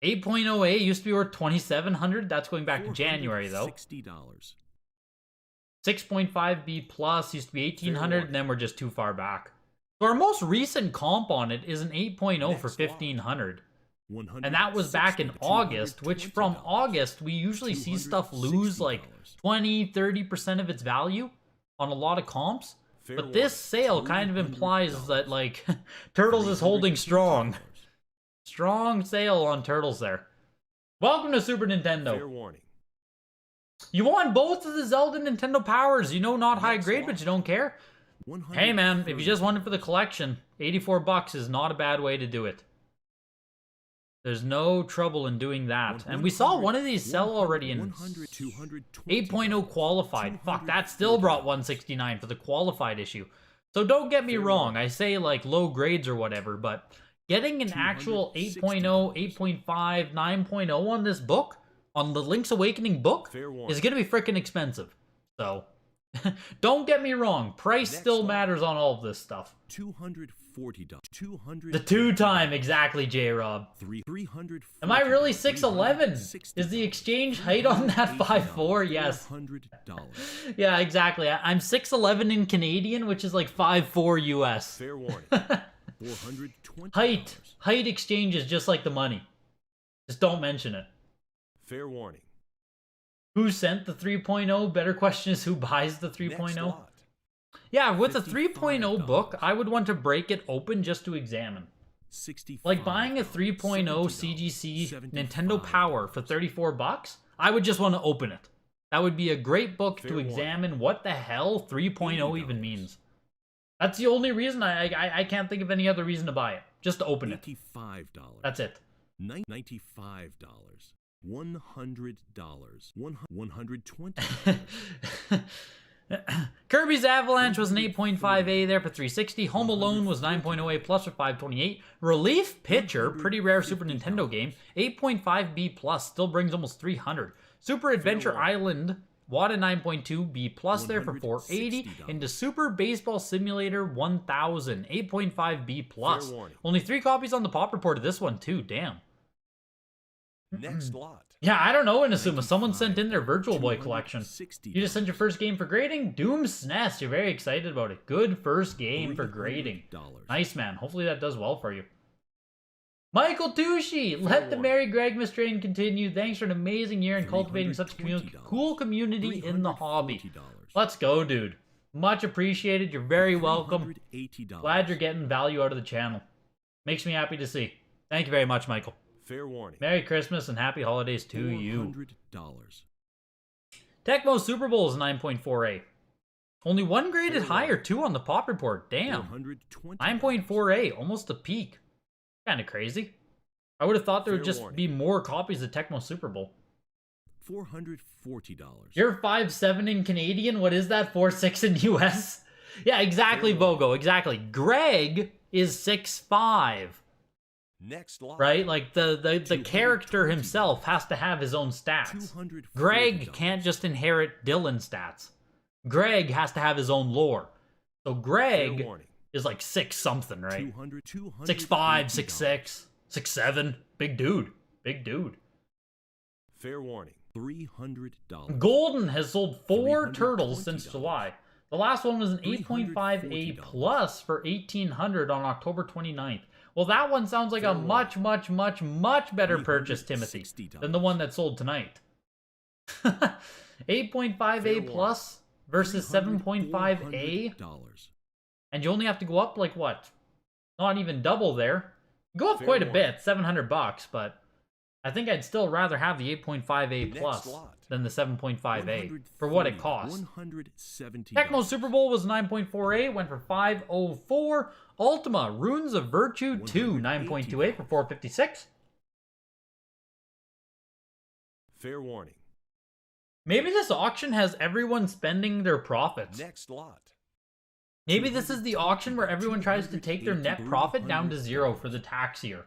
8.0A used to be worth $2,700. That's going back to January, though. $60. 6.5B plus used to be $1,800, and then we're just too far back. So our most recent comp on it is an 8.0 for $1,500. And that was back in August, which from August, we usually see stuff lose like 20, 30% of its value on a lot of comps. But this sale kind of implies that, like, Turtles is holding strong. Strong sale on Turtles there. Welcome to Super Nintendo. Fair warning. You won both of the Zelda Nintendo Powers. You know, not high grade, but you don't care. Hey, man, if you just want it for the collection, $84 is not a bad way to do it. There's no trouble in doing that. And we saw one of these sell already in 8.0 qualified. Fuck, that still brought $169 for the qualified issue. So don't get me wrong, I say like low grades or whatever, but getting an actual 8.0, 8.5, 9.0 on this book, on the Link's Awakening book, is going to be freaking expensive. So, don't get me wrong, price still matters on all of this stuff. $240. The 2-time, exactly, J-Rob. Am I really 6'11"? Is the exchange height on that 5'4"? Yes. Yeah, exactly. I'm 6'11" in Canadian, which is like 5'4" US. Fair warning. Height exchange is just like the money. Just don't mention it. Fair warning. Who sent the 3.0? Better question is who buys the 3.0? Yeah, with a 3.0 book, I would want to break it open just to examine. Like buying a 3.0 CGC Nintendo Power for $34, I would just want to open it. That would be a great book to examine what the hell 3.0 even means. That's the only reason. I can't think of any other reason to buy it. Just to open it. $85. That's it. $95. $100. $120. Kirby's Avalanche was an 8.5A there for $360. Home Alone was 9.0A plus for $528. Relief Pitcher, pretty rare Super Nintendo game, 8.5B plus, still brings almost $300. Super Adventure Island, WATA 9.2B plus there for $480. Into Super Baseball Simulator 1000, 8.5B plus. Only 3 copies on the pop report of this one too, damn. Next lot. Yeah, I don't know, Inazuma. Someone sent in their Virtual Boy collection. You just sent your first game for grading? Doom SNES. You're very excited about it. Good first game for grading. Nice, man. Hopefully that does well for you. Michael Tucci, let the Merry Gregmas train continue. Thanks for an amazing year and cultivating such a cool community in the hobby. Let's go, dude. Much appreciated. You're very welcome. Glad you're getting value out of the channel. Makes me happy to see. Thank you very much, Michael. Fair warning. Merry Christmas and happy holidays to you. $400. Tecmo Super Bowl is 9.4A. Only one graded higher, too, on the pop report. Damn. 9.4A, almost a peak. Kind of crazy. I would have thought there would just be more copies of Tecmo Super Bowl. $440. You're 5'7" in Canadian? What is that? 4'6" in US? Yeah, exactly, Bogo. Exactly. Greg is 6'5". Next lot. Right? Like, the character himself has to have his own stats. Greg can't just inherit Dylan's stats. Greg has to have his own lore. So Greg is like 6-something, right? 6'5", 6'6", 6'7". Big dude. Big dude. Fair warning. $300. Golden has sold 4 turtles since July. The last one was an 8.5A plus for $1,800 on October 29th. Well, that one sounds like a much better purchase, Timothy, than the one that sold tonight. 8.5A plus versus 7.5A. $400. And you only have to go up like what? Not even double there. Go up quite a bit, $700, but I think I'd still rather have the 8.5A plus than the 7.5A for what it costs. Tecmo Super Bowl was 9.4A, went for 504. Ultima Runes of Virtue 2, 9.2A for 456. Fair warning. Maybe this auction has everyone spending their profits. Next lot. Maybe this is the auction where everyone tries to take their net profit down to zero for the tax year.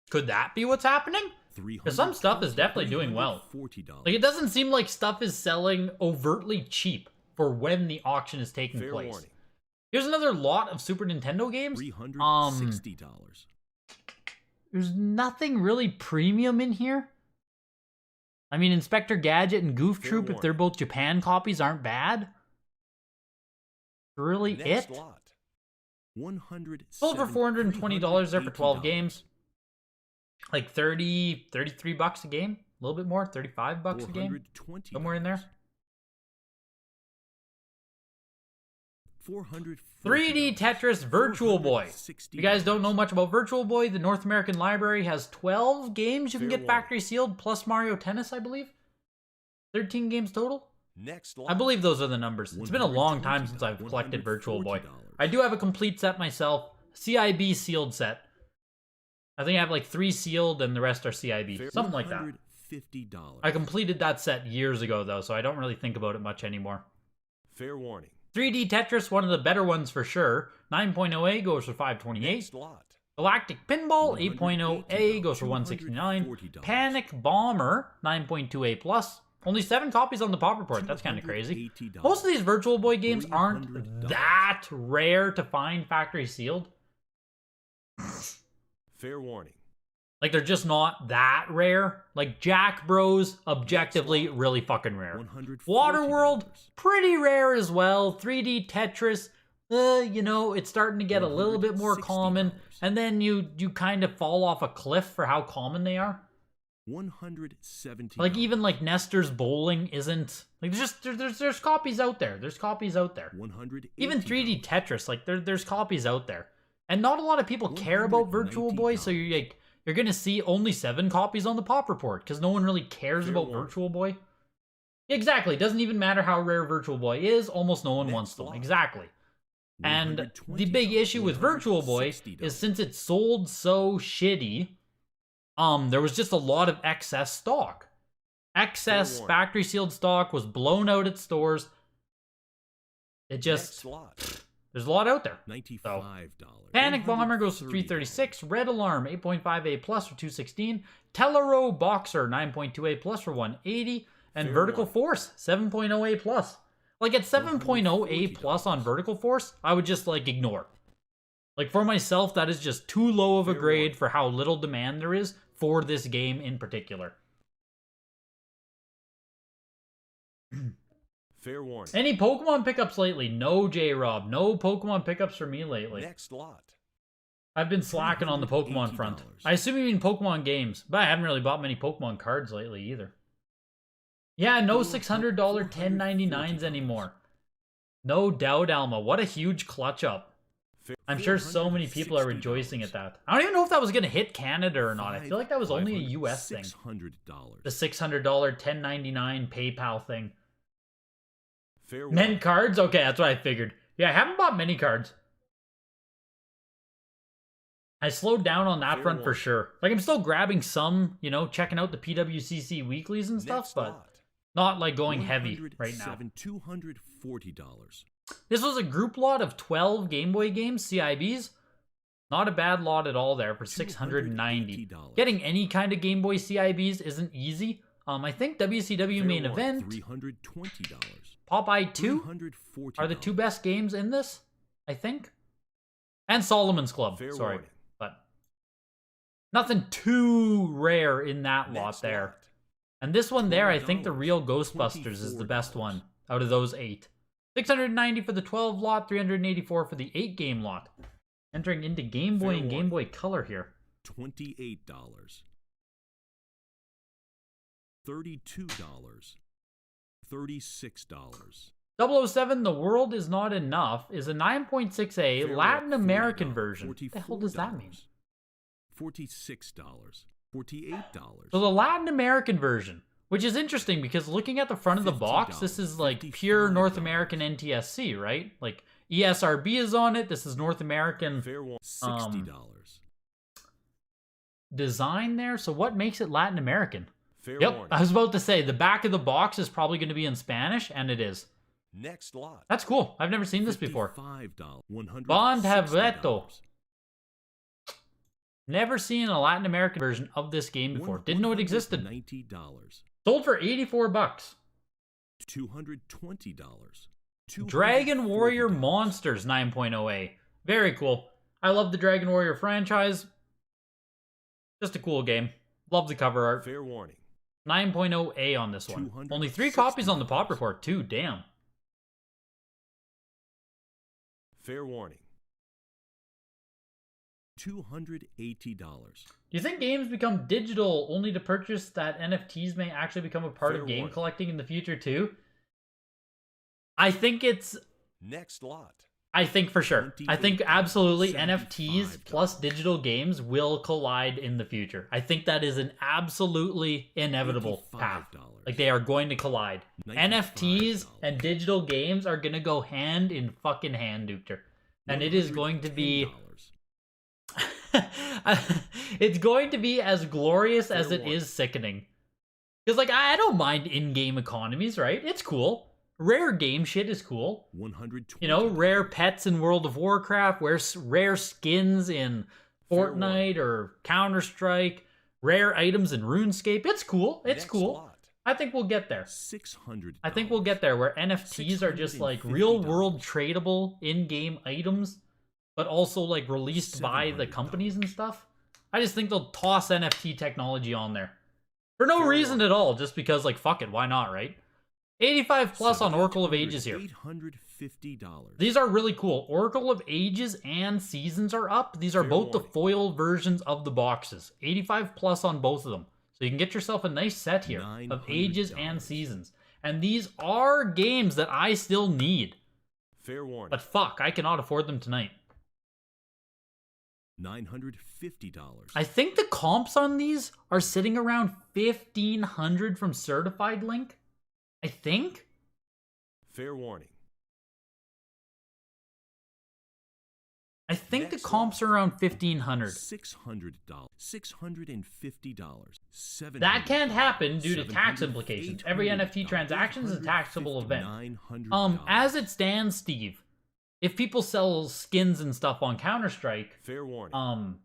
Could that be what's happening? Because some stuff is definitely doing well. Like, it doesn't seem like stuff is selling overtly cheap for when the auction is taking place. Warning. Here's another lot of Super Nintendo games. $360. There's nothing really premium in here. I mean, Inspector Gadget and Goof Troop, if they're both Japan copies, aren't bad. Really Next it? Lot. $170. Sold for $420 there for 12 games. Like 33 bucks a game, a little bit more, 35 bucks a game, somewhere in there. 3D Tetris Virtual Boy. If you guys don't know much about Virtual Boy, the North American library has 12 games you can get factory sealed, plus Mario Tennis, I believe. 13 games total. I believe those are the numbers. It's been a long time since I've collected Virtual Boy. I do have a complete set myself, CIB sealed set. I think I have like 3 sealed and the rest are CIB. Something like that. I completed that set years ago though, so I don't really think about it much anymore. Fair warning. 3D Tetris, one of the better ones for sure. 9.0A goes for 528. Galactic Pinball, 8.0A goes for 169. Panic Bomber, 9.2A plus. Only 7 copies on the pop report. That's kind of crazy. Most of these Virtual Boy games aren't that rare to find factory sealed. Fair warning. Like, they're just not that rare. Like, Jack Bros, objectively, really fucking rare. Waterworld, pretty rare as well. 3D Tetris, you know, it's starting to get a little bit more common. And then you kind of fall off a cliff for how common they are. $170. Like, even like Nestor's Bowling isn't... Like, there's copies out there. There's copies out there. Even 3D Tetris, like, there's copies out there. And not a lot of people care about Virtual Boy, so you're gonna see only 7 copies on the pop report, because no one really cares about Virtual Boy. Exactly, it doesn't even matter how rare Virtual Boy is, almost no one wants them. Exactly. And the big issue with Virtual Boy is since it sold so shitty, there was just a lot of excess stock. Excess factory sealed stock was blown out at stores. It just... There's a lot out there. So, Panic Bomber goes for 336. Red Alarm 8.5A plus for 216. Telero Boxer 9.2A plus for 180. And Vertical Force 7.0A plus. Like at 7.0A plus on Vertical Force, I would just like ignore. Like for myself, that is just too low of a grade for how little demand there is for this game in particular. Fair warning. Any Pokemon pickups lately? No, J-Rob. No Pokemon pickups for me lately. Next lot. I've been slacking on the Pokemon front. I assume you mean Pokemon games, but I haven't really bought many Pokemon cards lately either. Yeah, no $600 1099s anymore. No doubt, Alma. What a huge clutch up. I'm sure so many people are rejoicing at that. I don't even know if that was going to hit Canada or not. I feel like that was only a US thing. The $600 1099 PayPal thing. Men cards? Okay, that's what I figured. Yeah, I haven't bought many cards. I slowed down on that front for sure. Like, I'm still grabbing some, you know, checking out the PWCC weeklies and stuff, but not like going heavy right now. $240. This was a group lot of 12 Game Boy games, CIBs. Not a bad lot at all there for $690. Getting any kind of Game Boy CIBs isn't easy. I think WCW Main Event, $320. Popeye 2 are the 2 best games in this, I think. And Solomon's Club, sorry. But nothing too rare in that lot there. And this one there, I think the real Ghostbusters is the best one out of those 8. $690 for the 12 lot, $384 for the 8 game lot. Entering into Game Boy and Game Boy Color here. $28. $32. $36. 007 The World Is Not Enough is a 9.6A Fair Latin $40, American version. What the hell does that mean? $46, $48. So the Latin American version, which is interesting because looking at the front of the box, this is like pure North American NTSC, right? Like ESRB is on it. This is North American Fair $60. design there. So what makes it Latin American? Fair Yep, warning. I was about to say the back of the box is probably going to be in Spanish, and it is. Next lot. That's cool. I've never seen this before. $55. $160. Bond Haveto. Never seen a Latin American version of this game before. Didn't know it existed. $90. Sold for $84. $220. Dragon Warrior $240. Monsters 9.0A. Very cool. I love the Dragon Warrior franchise. Just a cool game. Love the cover art. Fair warning. 9.0A on this one. Only 3 copies on the pop report too. Damn. Fair warning. $280. Do you think games become digital only to purchase that NFTs may actually become a part Fair of game warning. collecting in the future too? I think it's... Next lot. I think for sure. I think absolutely NFTs $75. plus digital games will collide in the future. I think that is an absolutely inevitable path. $85. Like they are going to collide. NFTs and digital games are going to go hand in fucking hand, Duker. And it is going to be... $110. It's going to be as glorious as Fair it warning. is sickening. Because, like, I don't mind in-game economies, right? It's cool. Rare game shit is cool. $120. You know, rare pets in World of Warcraft, rare skins in Fair Fortnite or Counter-Strike, rare items in RuneScape. It's cool. It's Next cool. lot. I think we'll get there. $600. I think we'll get there where NFTs are just like $650. real-world tradable in-game items, but also like released by the $700. companies and stuff. I just think they'll toss NFT technology on there. For no Fair reason warning. at all, just because like fuck it, why not, right? 85 plus on Oracle of Ages here. $850. These are really cool. Oracle of Ages and Seasons are up. These are Fair both the warning. foil versions of the boxes. 85 plus on both of them. So you can get yourself a nice set here of Ages and $900. Seasons. And these are games that I still need. Fair warning. But fuck, I cannot afford them tonight. $950. I think the comps on these are sitting around 1,500 from Certified Link. I think. Fair warning. I think the Next comps are around 1,500. $600. $650. $700. That can't happen due to tax $700, implications. Every NFT transaction is a taxable event. $900. As it stands, Steve, if people sell skins and stuff on Counter-Strike, Fair warning.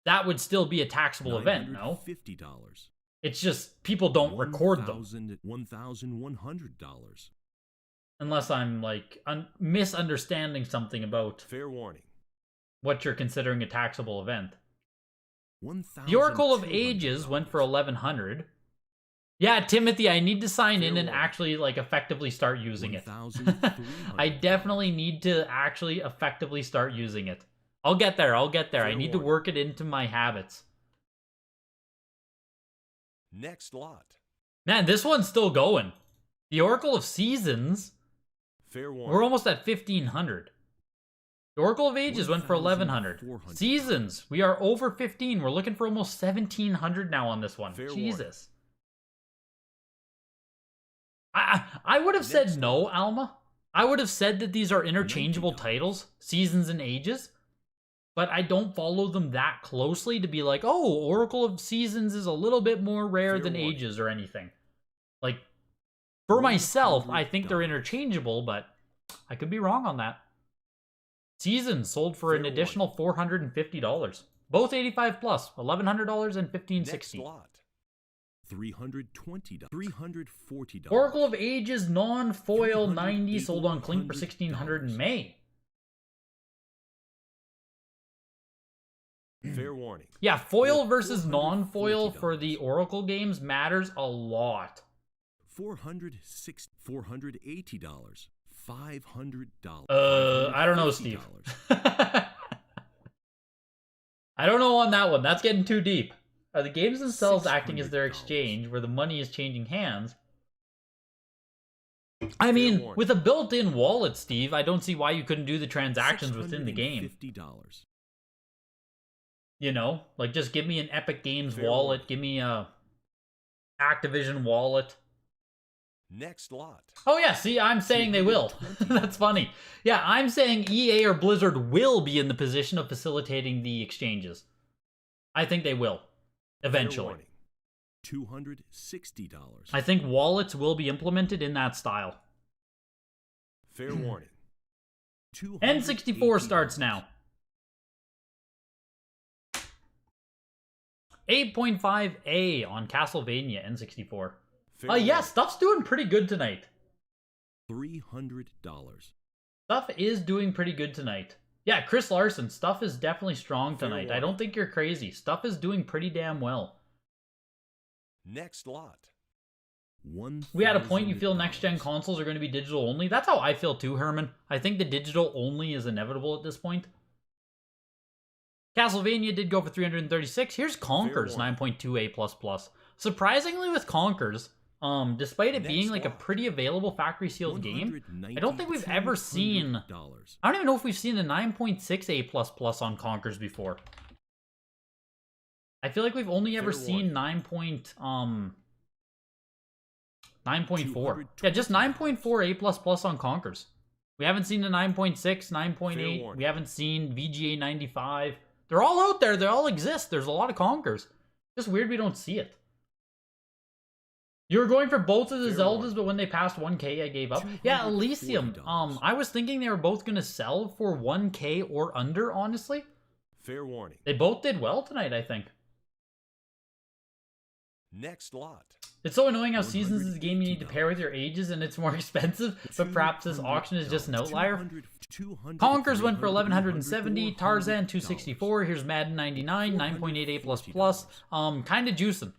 that would still be a taxable event, no? $950. It's just people don't record them. $1,100. Unless I'm like misunderstanding something about Fair warning. what you're considering a taxable event. $1,200. The Oracle of Ages went for 1,100. Yeah, Timothy, I need to sign in and actually like effectively start using it. I definitely need to actually effectively start using it. I'll get there. I Fair need to warning. work it into my habits. Next lot. Man, this one's still going. The Oracle of Seasons, Fair warning. we're almost at 1,500. The Oracle of Ages went for 1,100. 1,400. Seasons, we are over 15. We're looking for almost 1,700 now on this one. Fair Jesus. I would have said Next no, Alma. I would have said that these are interchangeable $90. titles, Seasons and Ages. But I don't follow them that closely to be like, oh, Oracle of Seasons is a little bit more rare Fair than warning. Ages or anything. Like, for myself, I think they're $100. interchangeable, but I could be wrong on that. Seasons sold for an Fair additional $450. Both 85 plus, $1,100 and Next $1,560. lot. $320. $340. Oracle of Ages non-foil 90 $300, sold on Clink for $1,600 in May. Fair warning. Yeah, foil Well, versus non-foil $440. for the Oracle games matters a lot. $480. $500. I don't know, Steve. I don't know on that one. That's getting too deep. Are the games themselves acting as their $600. exchange where the money is changing hands? I Fair mean, warning. with a built-in wallet, Steve, I don't see why you couldn't do the transactions within the game. $650. You know, like just give me an Epic Games Fair wallet, warning. give me a Activision wallet. Next lot. Oh yeah, see, I'm saying they will. That's funny. Yeah, I'm saying EA or Blizzard will be in the position of facilitating the exchanges. I think they will, eventually. $260. I think wallets will be implemented in that style. Fair warning. N64 starts now. 8.5A on Castlevania N64. Yeah, stuff's doing pretty good tonight. $300. Stuff is doing pretty good tonight. Yeah, Chris Larson, stuff is definitely strong Fair tonight. I warning. don't think you're crazy. Stuff is doing pretty damn well. Next lot. We had a point you feel next-gen consoles are going to be digital only. That's how I feel too, Herman. I think the digital only is inevitable at this point. Castlevania did go for 336. Here's Conker's 9.2A++. Surprisingly with Conker's, despite it being like a pretty available factory sealed game, I don't think we've ever seen... I don't even know if we've seen a 9.6A++ on Conker's before. I feel like we've only ever seen 9.4. Yeah, just 9.4A++ on Conker's. We haven't seen a 9.6, 9.8. We haven't seen VGA 95. They're all out there. They all exist. There's a lot of Conkers. Just weird we don't see it. You were going for both of the Zeldas, but when they passed 1K, I gave up. Yeah, Elysium. I was thinking they were both going to sell for 1K or under, honestly. Fair warning. They both did well tonight, I think. Next lot. It's so annoying how Seasons is a game you need to pair with your ages and it's more expensive, but perhaps this auction is just an outlier. Conkers went for 1170, Tarzan 264, here's Madden 99, 9.8A++, kinda juicing.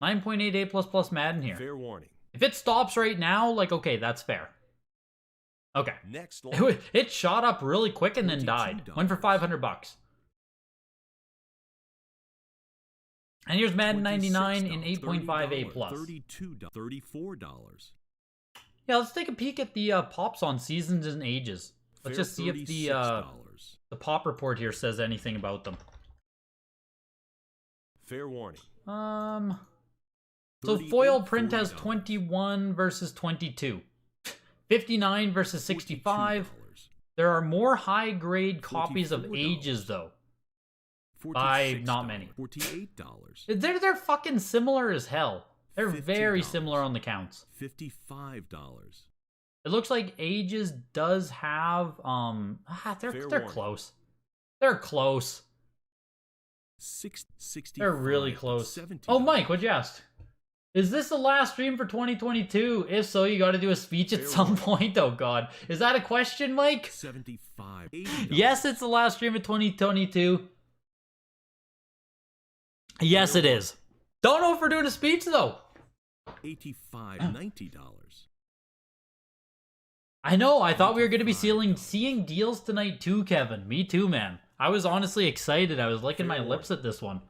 9.8A++ Madden here. Fair warning. If it stops right now, like, okay, that's fair. Okay. Next lot. It shot up really quick and then died. Went for 500 bucks. And here's Madden 99 in 8.5A+. $34. Yeah, let's take a peek at the pops on seasons and ages. Let's just see if the pop report here says anything about them. Fair warning. So foil print has 21 versus 22. 59 versus 65. There are more high-grade copies of ages, though. By not many. $48. They're fucking similar as hell. They're very similar on the counts. $55. It looks like ages does have they're close. They're close. They're really close. Oh, Mike, what'd you ask? Is this the last stream for 2022? If so, you got to do a speech at some point. Oh God, is that a question, Mike? $75. Yes, it's the last stream of 2022. Yes, it is. Don't know if we're doing a speech though. $85. $90. I know. I thought we were going to be seeing deals tonight too, Kevin. Me too, man. I was honestly excited. I was licking my lips at this one.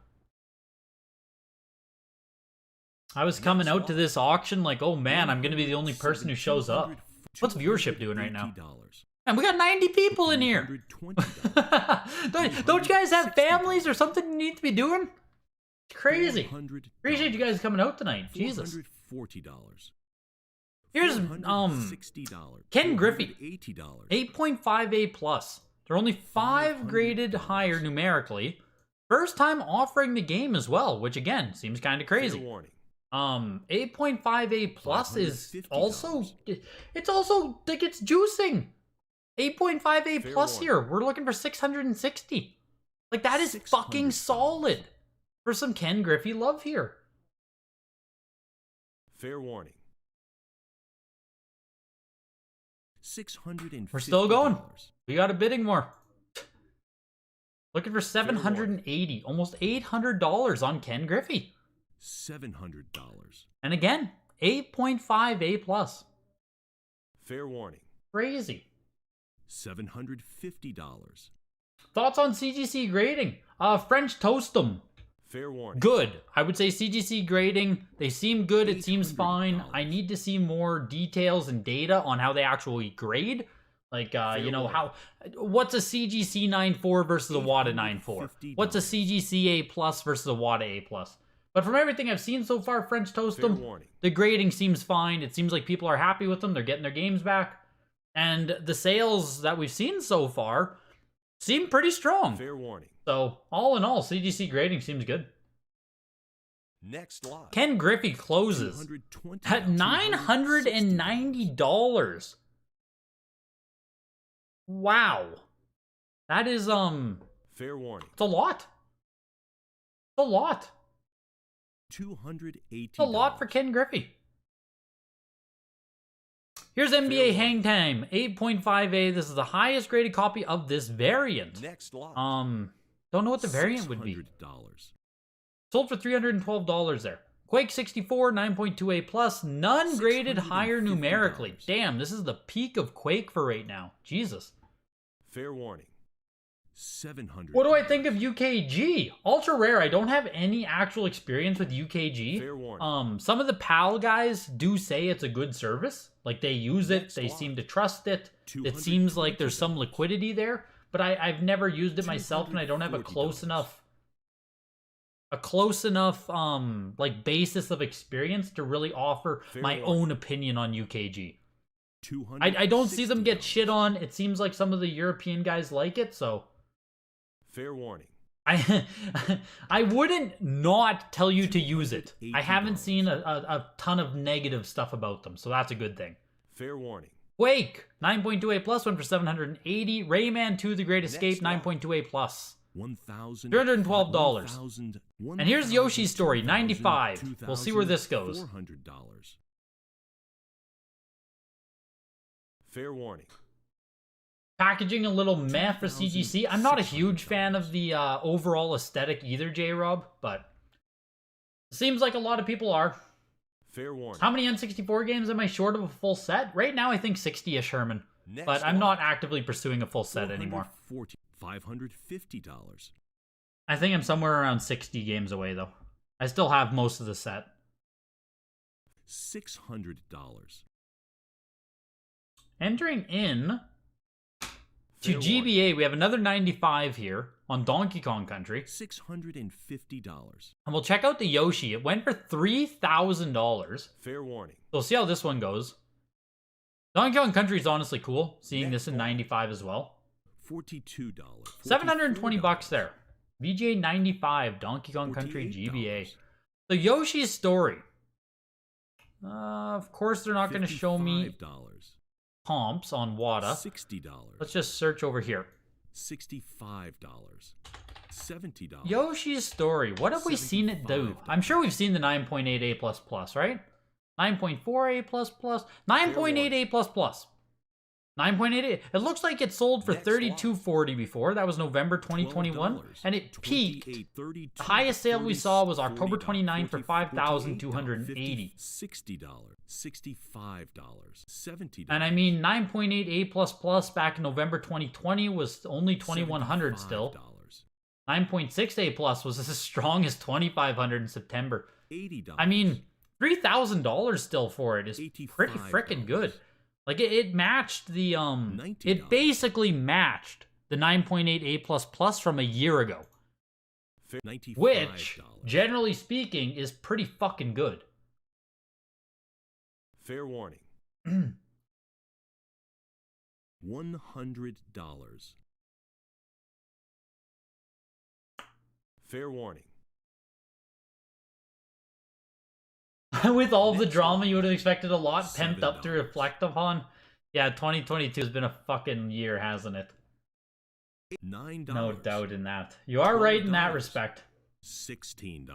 I was coming out to this auction like, oh man, I'm going to be the only person who shows up. What's viewership doing right now? And we got 90 people in here. Don't you guys have families or something you need to be doing? It's crazy. Appreciate you guys coming out tonight. Jesus. Here's Ken Griffey. 8.5A+. They're only 5 graded higher numerically. First time offering the game as well, which again seems kind of crazy. 8.5A+ is also, it's also like it's juicing. 8.5A+ here. We're looking for 660. Like that is fucking solid for some Ken Griffey love here. Fair warning. $650. We're still going. We got a bidding more. Looking for 780, almost $800 on Ken Griffey. $700. And again, 8.5A+. Fair warning. Crazy. $750. Thoughts on CGC grading? French Toastum. Fair warning. good. I would say CGC grading, they seem good. It seems fine. $800. I need to see more details and data on how they actually grade. Like, you know, what's a CGC 9.4 versus a WATA 9.4? What's a CGC A plus versus a WATA A plus? But from everything I've seen so far, French Toast them, the grading seems fine. It seems like people are happy with them. They're getting their games back. And the sales that we've seen so far seem pretty strong. Fair warning. So, all in all, CGC grading seems good. Next lot. Ken Griffey closes at $990. Wow. That is, Fair warning. it's a lot. It's a lot. $280. It's a lot for Ken Griffey. Here's NBA Hang Time, 8.5A. This is the highest graded copy of this variant. Next lot. Don't know what the variant would be. $600. Sold for $312 there. Quake 64, 9.2A plus, none graded higher numerically. Damn, this is the peak of Quake for right now. Jesus. Fair warning. $700. What do I think of UKG? Ultra rare. I don't have any actual experience with UKG. Fair warning. Some of the PAL guys do say it's a good service. Like, they use it. They seem to trust it. It seems like there's some liquidity there. But I've never used it myself, and I don't have a close enough like basis of experience to really offer my own opinion on UKG. I don't see them get shit on. It seems like some of the European guys like it, so fair warning. I wouldn't not tell you to use it. I haven't seen a ton of negative stuff about them, so that's a good thing. Fair warning. Quake 9.2A plus went for $780. Rayman 2: The Great Escape 9.2A plus. $312. And here's Yoshi's Story, 95. We'll see where this goes. $400. Fair warning. Packaging a little meh for CGC. I'm not a huge fan of the overall aesthetic either, J-Rob, but it seems like a lot of people are. Fair warning. How many N64 games am I short of a full set? Right now, I think 60-ish, Herman. But I'm not actively pursuing a full set anymore. $550. I think I'm somewhere around 60 games away, though. I still have most of the set. $600. Entering in to GBA, we have another 95 here on Donkey Kong Country. $650. And we'll check out the Yoshi. It went for $3,000. Fair warning. So we'll see how this one goes. Donkey Kong Country is honestly cool. Seeing this in 95 as well. $42. $720 there. VGA 95, Donkey Kong Country GBA. The Yoshi's Story. Of course, they're not going to show me comps on WATA. $60. Let's just search over here. $65. $70. Yoshi's Story. What have we seen it do? I'm sure we've seen the 9.8A++, right? 9.4A++. 9.8A++. 9.88. It looks like it sold for $32.40 before. That was November 2021. And it peaked. The highest sale we saw was October 29 for $5,280. $60. $65. $70. And I mean, 9.8A++ back in November 2020 was only $2,100 still. 9.6A+ was as strong as $2,500 in September. $80. I mean, $3,000 still for it is pretty freaking good. Like, it matched the, it basically matched the 9.8A++ from a year ago. Which, generally speaking, is pretty fucking good. Fair warning. $100. Fair warning. With all the drama, you would have expected a lot pent up to reflect upon. Yeah, 2022 has been a fucking year, hasn't it? $9. No doubt in that. You are right in that respect. $16.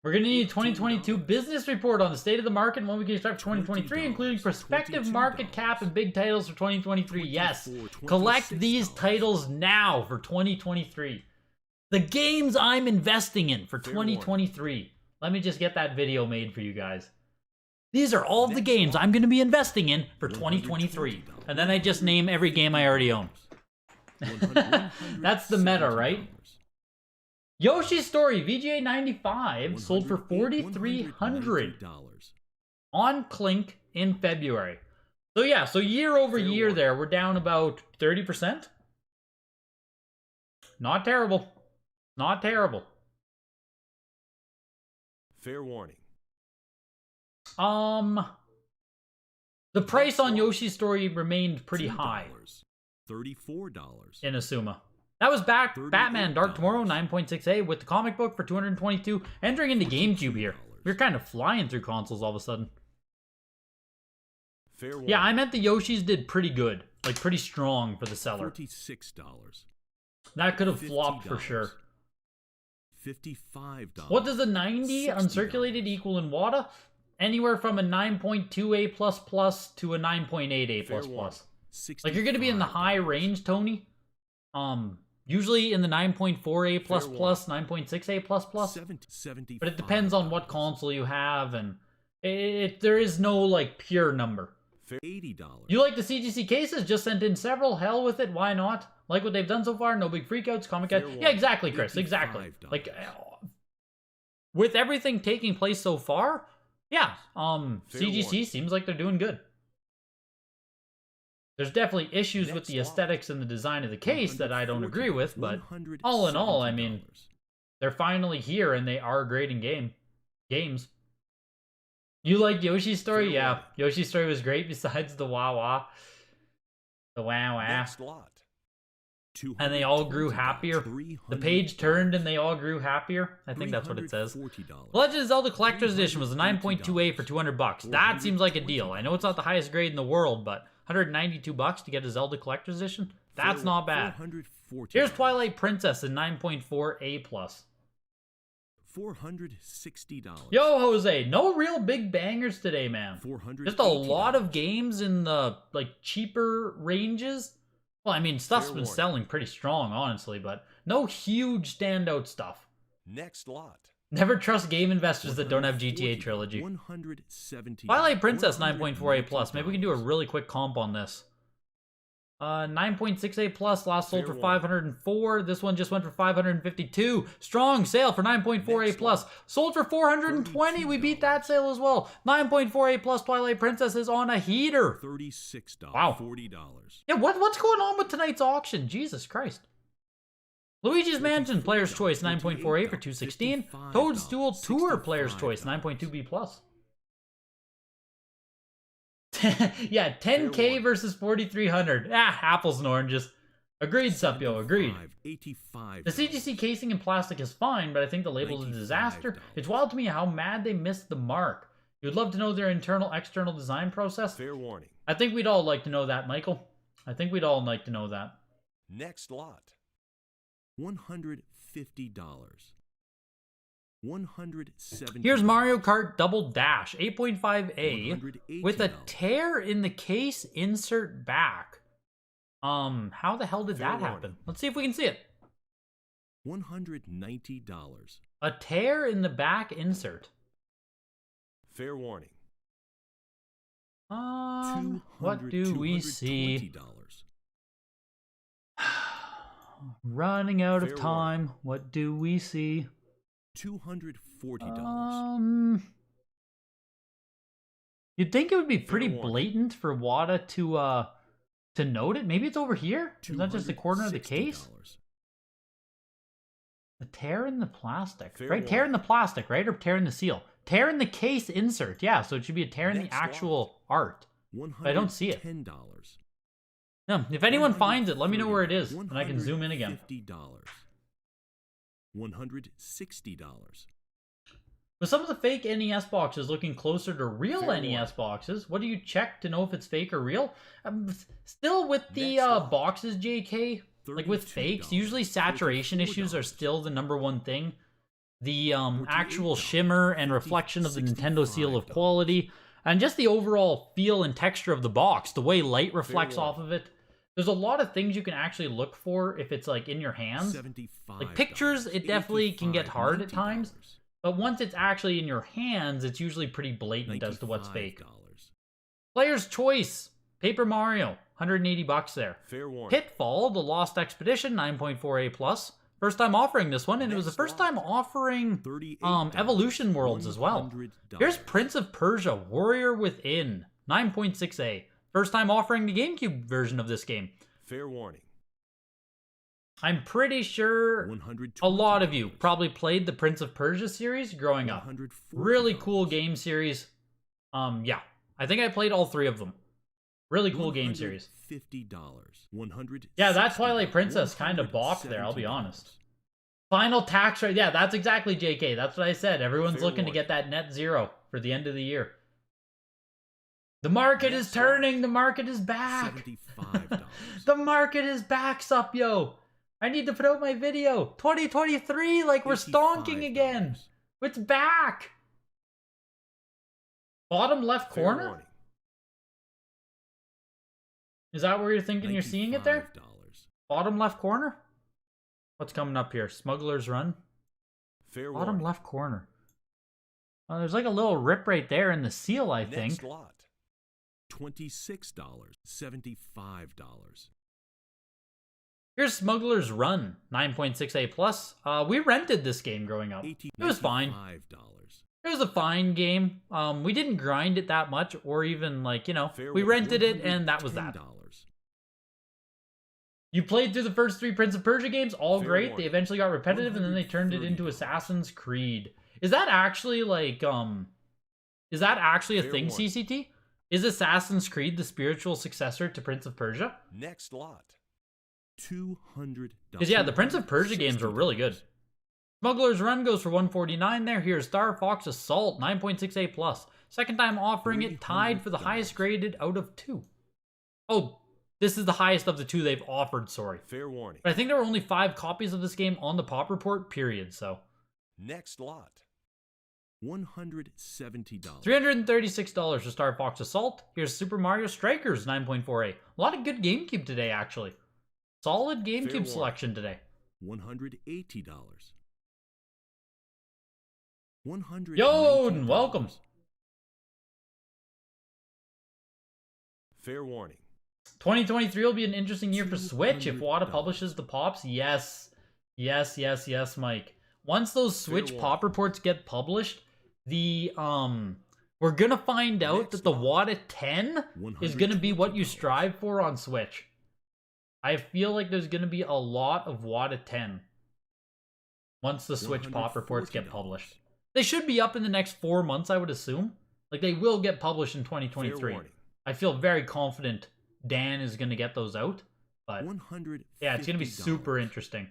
We're going to need a 2022 business report on the state of the market and when we can expect 2023, including prospective market cap and big titles for 2023. Yes, collect these titles now for 2023. The games I'm investing in for 2023. Let me just get that video made for you guys. These are all the games I'm going to be investing in for 2023. And then I just name every game I already own. That's the meta, right? Yoshi's Story VGA 95 sold for $4,300 on Clink in February. So yeah, so year over year there, we're down about 30%. Not terrible. Not terrible. Fair warning. The price on Yoshi's Story remained pretty high. $34. In Asuma. That was Batman Dark Tomorrow 9.6A with the comic book for $222, entering into GameCube here. We're kind of flying through consoles all of a sudden. Yeah, I meant the Yoshis did pretty good. Like, pretty strong for the seller. $46. That could have flopped for sure. $55. What does a 90 uncirculated equal in WATA? Anywhere from a 9.2A++ to a 9.8A++. Like, you're going to be in the high range, Tony. Usually in the 9.4A++, 9.6A++. But it depends on what console you have, and there is no, like, pure number. $80. You like the CGC cases? Just sent in several. Hell with it. Why not? Like what they've done so far. No big freakouts. Comic Guy. Yeah, exactly, Chris. Exactly. Like, with everything taking place so far, yeah. CGC seems like they're doing good. There's definitely issues with the aesthetics and the design of the case that I don't agree with, but all in all, I mean, they're finally here and they are great in games. You like Yoshi's Story? Yeah, Yoshi's Story was great besides the wah-wah. The wah-wah. And they all grew happier. The page turned and they all grew happier. I think that's what it says. Legend of Zelda Collector's Edition was a 9.2A for $200. That seems like a deal. I know it's not the highest grade in the world, but $192 to get a Zelda Collector's Edition? That's not bad. Here's Twilight Princess in 9.4A+. $460. Yo, Jose, no real big bangers today, man. Just a lot of games in the, like, cheaper ranges. Well, I mean, stuff's been selling pretty strong, honestly, but no huge standout stuff. Next lot. Never trust game investors that don't have GTA Trilogy. Twilight Princess 9.4A+. Maybe we can do a really quick comp on this. 9.6A+, last sold for $504. This one just went for $552. Strong sale for 9.4A+. Sold for $420. We beat that sale as well. 9.4A+ Twilight Princess is on a heater. $36. Wow. $40. Yeah, what's going on with tonight's auction? Jesus Christ. Luigi's Mansion Player's Choice 9.4A for $216. Toadstool Tour Player's Choice 9.2B+. Yeah, 10K versus 4,300. Apples and oranges. Agreed, Supio, agreed. The CGC casing in plastic is fine, but I think the label is a disaster. It's wild to me how mad they missed the mark. You'd love to know their internal-external design process. Fair warning. I think we'd all like to know that, Michael. I think we'd all like to know that. Next lot. $150. $170. Here's Mario Kart Double Dash 8.5A with a tear in the case insert back. How the hell did that happen? Let's see if we can see it. $190. A tear in the back insert. Fair warning. What do we see? Running out of time. What do we see? $240. You'd think it would be pretty blatant for WATA to note it. Maybe it's over here. Is that just the corner of the case? A tear in the plastic, right? Tear in the plastic, right? Or tear in the seal? Tear in the case insert. Yeah, so it should be a tear in the actual art. But I don't see it. No, if anyone finds it, let me know where it is, and I can zoom in again. $160. With some of the fake NES boxes looking closer to real NES boxes, what do you check to know if it's fake or real? Still with the boxes, JK, like with fakes, usually saturation issues are still the #1 thing. The actual shimmer and reflection of the Nintendo seal of quality, and just the overall feel and texture of the box, the way light reflects off of it. There's a lot of things you can actually look for if it's like in your hands. Like pictures, it definitely can get hard at times. But once it's actually in your hands, it's usually pretty blatant as to what's fake. Player's Choice, Paper Mario, $180 there. Pitfall, The Lost Expedition, 9.4A+. First time offering this one, and it was the first time offering Evolution Worlds as well. Here's Prince of Persia, Warrior Within, 9.6A. First time offering the GameCube version of this game. Fair warning. I'm pretty sure a lot of you probably played the Prince of Persia series growing up. Really cool game series. Yeah, I think I played all 3 of them. Really cool game series. $50. Yeah, that Twilight Princess kind of bopped there, I'll be honest. Final tax rate. Yeah, that's exactly JK. That's what I said. Everyone's looking to get that net zero for the end of the year. The market is turning. The market is back. $75. The market is back, sup, yo. I need to put out my video. 2023, like we're stonking again. It's back. Bottom left corner? Is that where you're thinking you're seeing it there? Bottom left corner? What's coming up here? Smuggler's Run? Bottom left corner. Oh, there's like a little rip right there in the seal, I think. Next lot. $26. $75. Here's Smuggler's Run, 9.6A plus. We rented this game growing up. It was fine. It was a fine game. We didn't grind it that much, or even like, you know, we rented it and that was that. You played through the first 3 Prince of Persia games, all great. They eventually got repetitive and then they turned it into Assassin's Creed. Is that actually like, is that actually a thing, CCT? Is Assassin's Creed the spiritual successor to Prince of Persia? Next lot. $200. Because yeah, the Prince of Persia games were really good. Smuggler's Run goes for $149 there. Here's Star Fox Assault, 9.6A plus. Second time offering it, tied for the highest graded out of 2. Oh, this is the highest of the 2 they've offered, sorry. Fair warning. But I think there were only 5 copies of this game on the Pop Report, period, so. Next lot. $170. $336 for Star Fox Assault. Here's Super Mario Strikers, 9.4A. A lot of good GameCube today, actually. Solid GameCube selection today. $180. Yo, welcome. Fair warning. 2023 will be an interesting year for Switch if WATA publishes the pops. Yes. Yes, yes, yes, Mike. Once those Switch pop reports get published, the we're gonna find out that the WATA 10 is gonna be what you strive for on Switch. I feel like there's gonna be a lot of WATA 10 once the Switch pop reports get published. They should be up in the next 4 months, I would assume. Like, they will get published in 2023. I feel very confident Dan is going to get those out. But, yeah, it's going to be super interesting.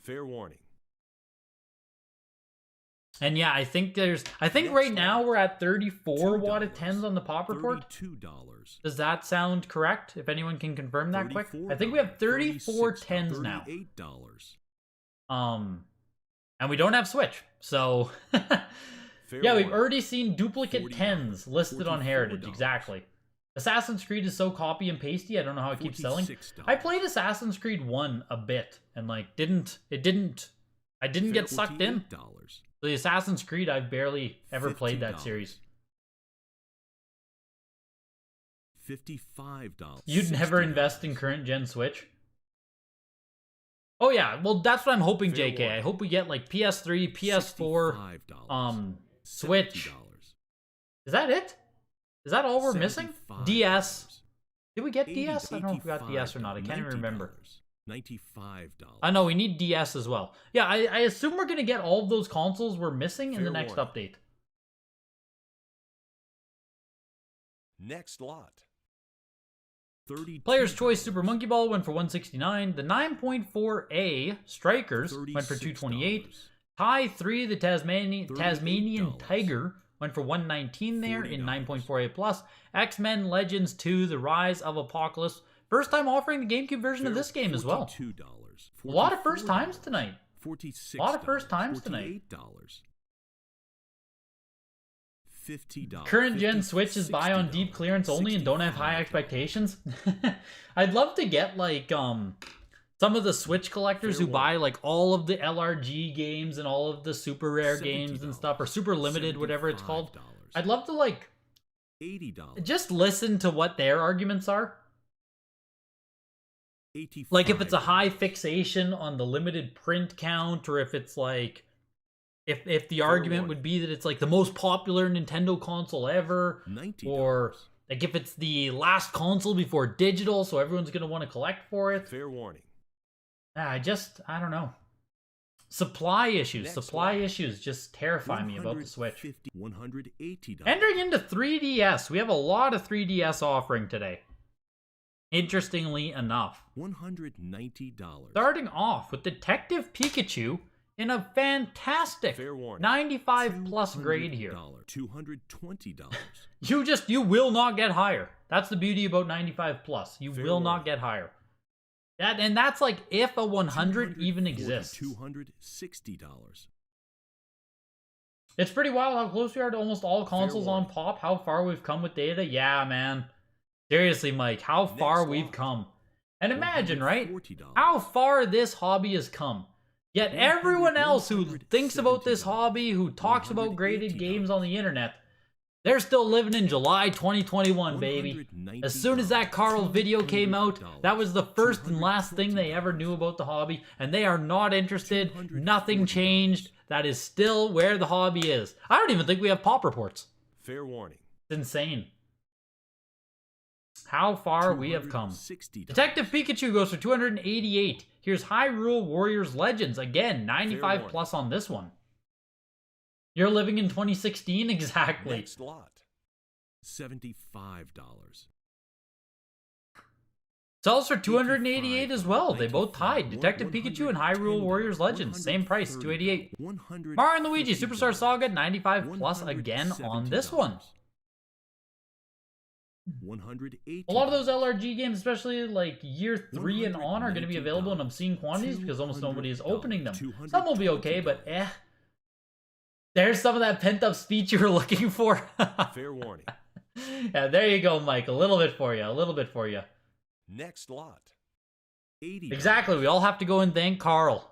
Fair warning. And yeah, I think right now we're at 34 WATA 10s on the pop report. Does that sound correct? If anyone can confirm that quick. I think we have 34 10s now. And we don't have Switch, so yeah, we've already seen duplicate 10s listed on Heritage. Exactly. Assassin's Creed is so copy and pasty. I don't know how it keeps selling. I played Assassin's Creed 1 a bit and like I didn't get sucked in. So the Assassin's Creed, I've barely ever played that series. $55. You'd never invest in current gen Switch? Oh yeah, well that's what I'm hoping, JK. I hope we get like PS3, PS4, Switch. Is that it? Is that all we're missing? DS. Did we get DS? I don't know if we got DS or not. I can't even remember. $95. I know we need DS as well. Yeah, I assume we're gonna get all of those consoles we're missing in the next update. Next lot. Player's Choice Super Monkey Ball went for $169. The 9.4A Strikers went for $228. Tie 3, the Tasmanian Tiger went for $119 there in 9.4A plus. X-Men Legends 2, The Rise of Apocalypse. First time offering the GameCube version of this game as well. A lot of first times tonight. A lot of first times tonight. $50. Current gen Switch is buy on deep clearance only and don't have high expectations. I'd love to get like some of the Switch collectors who buy like all of the LRG games and all of the super rare games and stuff, or super limited, whatever it's called. I'd love to like $80. just listen to what their arguments are. $85. Like if it's a high fixation on the limited print count, or if it's like if the argument would be that it's like the most popular Nintendo console ever, $90. or like if it's the last console before digital, so everyone's gonna want to collect for it. Fair warning. I don't know. Supply issues. Next Supply lot. issues just terrify me about the Switch. $180. Entering into 3DS, we have a lot of 3DS offering today. Interestingly enough. $190. Starting off with Detective Pikachu in a fantastic Fair warning. 95 plus grade here. $220. You will not get higher. That's the beauty about 95 plus. You Fair will not warning. get higher. And that's like if a 100 even exists. $260. It's pretty wild how close we are to almost all consoles on pop. How far we've come with data. Yeah, man. Seriously, Mike, how far we've come. And imagine, right? $140. How far this hobby has come. Yet everyone else who thinks about this hobby, who talks about graded games on the internet, they're still living in July 2021, baby. As soon as that Carl video came out, that was the first and last thing they ever knew about the hobby, and they are not interested. Nothing changed. That is still where the hobby is. I don't even think we have pop reports. Fair warning. It's insane. How far we have come. $260. Detective Pikachu goes for 288. Here's Hyrule Warriors Legends. Again, 95 plus on this one. You're living in 2016? Exactly. Next lot. $75. Sells for 288 as well. They both tied. Detective Pikachu and Hyrule Warriors Legends. Same price, 288. Mario and Luigi Superstar Saga, 95 plus again on this one. $180. A lot of those LRG games, especially like year 3 and on, are going to be available in obscene quantities because almost nobody is opening them. Some will be okay, but there's some of that pent-up speech you were looking for. Fair warning. Yeah, there you go, Mike. A little bit for you. A little bit for you. Next lot. $80. Exactly. We all have to go and thank Carl.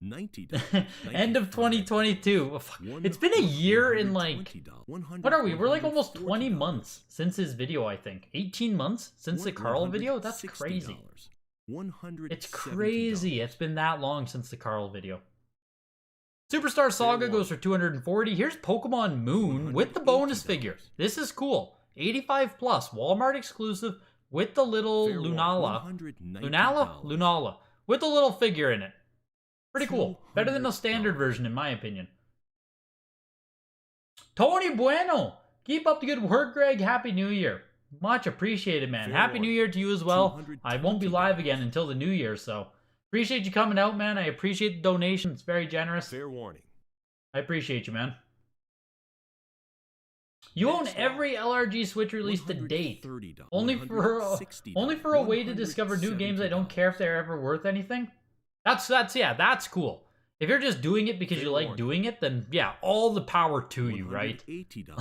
$90. End of 2022. It's been a year in like... What are we? We're like almost 20 months since his video, I think. 18 months since the Carl video? That's crazy. It's crazy. It's been that long since the Carl video. Superstar Saga goes for 240. Here's Pokemon Moon with the bonus figure. This is cool. 85 plus, Walmart exclusive with the little Lunala. Lunala. With the little figure in it. Pretty cool. Better than the standard version, in my opinion. Tony Bueno! Keep up the good work, Greg. Happy New Year. Much appreciated, man. Happy New Year to you as well. I won't be live again until the New Year, so... Appreciate you coming out, man. I appreciate the donation. It's very generous. Fair warning. I appreciate you, man. You own every LRG Switch release to date. Only for a way to discover new games I don't care if they're ever worth anything? That's cool. If you're just doing it because you like doing it, then yeah, all the power to you, right?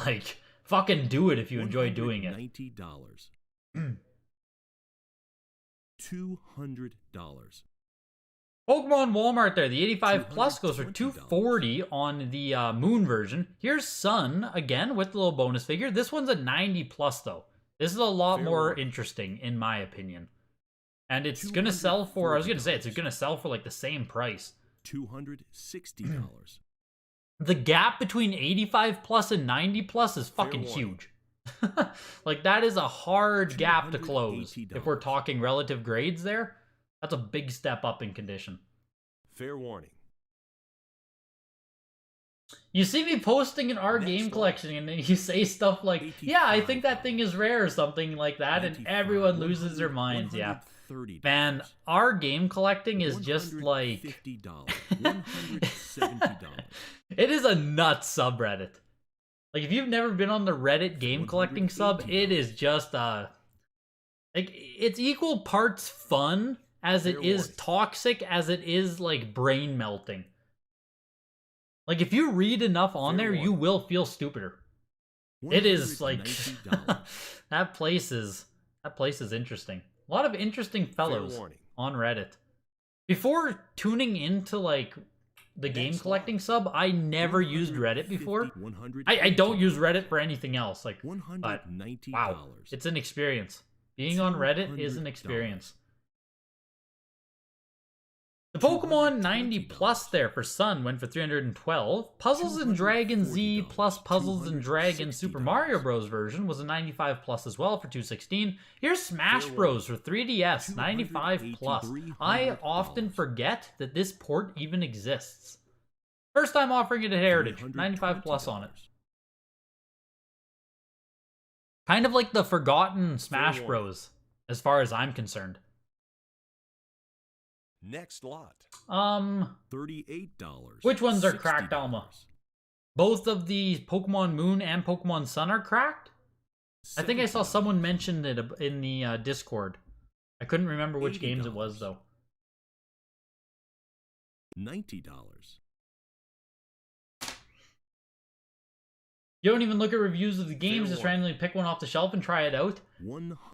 Like, fucking do it if you enjoy doing it. $90. $200. Pokemon Walmart there. The 85 plus goes for 240 on the Moon version. Here's Sun, again, with the little bonus figure. This one's a 90 plus, though. This is a lot more interesting, in my opinion. And it's going to sell for, I was going to say, it's going to sell for like the same price. $260. The gap between 85 plus and 90 plus is fucking huge. Like, that is a hard gap to close. If we're talking relative grades there, that's a big step up in condition. Fair warning. You see me posting in our game collection and then you say stuff like, yeah, I think that thing is rare or something like that, and everyone loses their minds, yeah. Man, our game collecting is just like... $170. It is a nuts subreddit. Like, if you've never been on the Reddit game collecting sub, it is just, like, it's equal parts fun as it is toxic as it is, like, brain melting. Like, if you read enough on there, you will feel stupider. It is, like, that place is interesting. A lot of interesting fellows on Reddit. Before tuning into, like, the game collecting sub, I never used Reddit before. I don't use Reddit for anything else. Like, but, wow, it's an experience. Being on Reddit is an experience. The Pokemon 90 Plus there for Sun went for $312. Puzzles and Dragon Z plus Puzzles and Dragon Super Mario Bros. Version was a 95 plus as well for $216. Here's Smash Bros. For 3DS, 95 plus. I often forget that this port even exists. First time offering it at Heritage, 95 plus on it. Kind of like the forgotten Smash Bros. As far as I'm concerned. Next lot. $38. $38. Which ones are cracked, Alma? Both of the Pokemon Moon and Pokemon Sun are cracked? I think I saw someone mention it in the Discord. I couldn't remember which games it was, though. $90. You don't even look at reviews of the games, just randomly pick one off the shelf and try it out?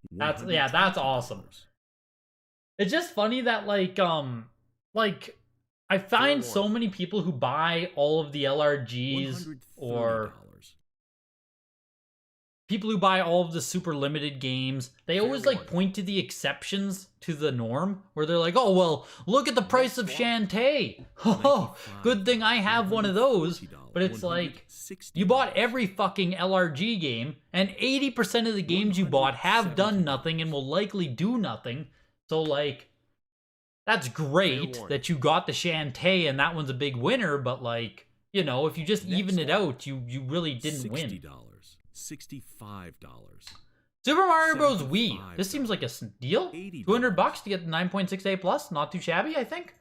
That's awesome. It's just funny that, like, I find so many people who buy all of the LRGs or people who buy all of the super limited games, they always, like, point to the exceptions to the norm, where they're like, oh, well, look at the price of Shantae. Oh, good thing I have one of those. But it's like, you bought every fucking LRG game, and 80% of the games you bought have done nothing and will likely do nothing. So, like, that's great that you got the Shantae and that one's a big winner, but, like, you know, if you just even it out, you really didn't win. $65. Super Mario Bros. Wii. This seems like a deal. $200 to get the 9.68 plus. Not too shabby, I think.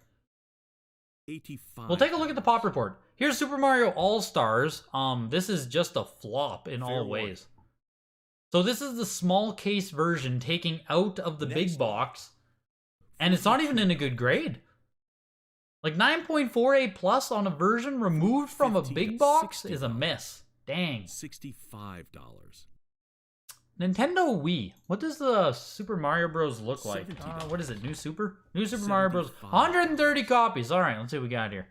We'll take a look at the pop report. Here's Super Mario All-Stars. This is just a flop in all ways. So this is the small case version taking out of the big box. And it's not even in a good grade. Like 9.48 plus on a version removed from a big box is a miss. Dang. $65. Nintendo Wii. What does the Super Mario Bros. Look like? What is it? New Super Mario Bros. 130 copies. All right, let's see what we got here.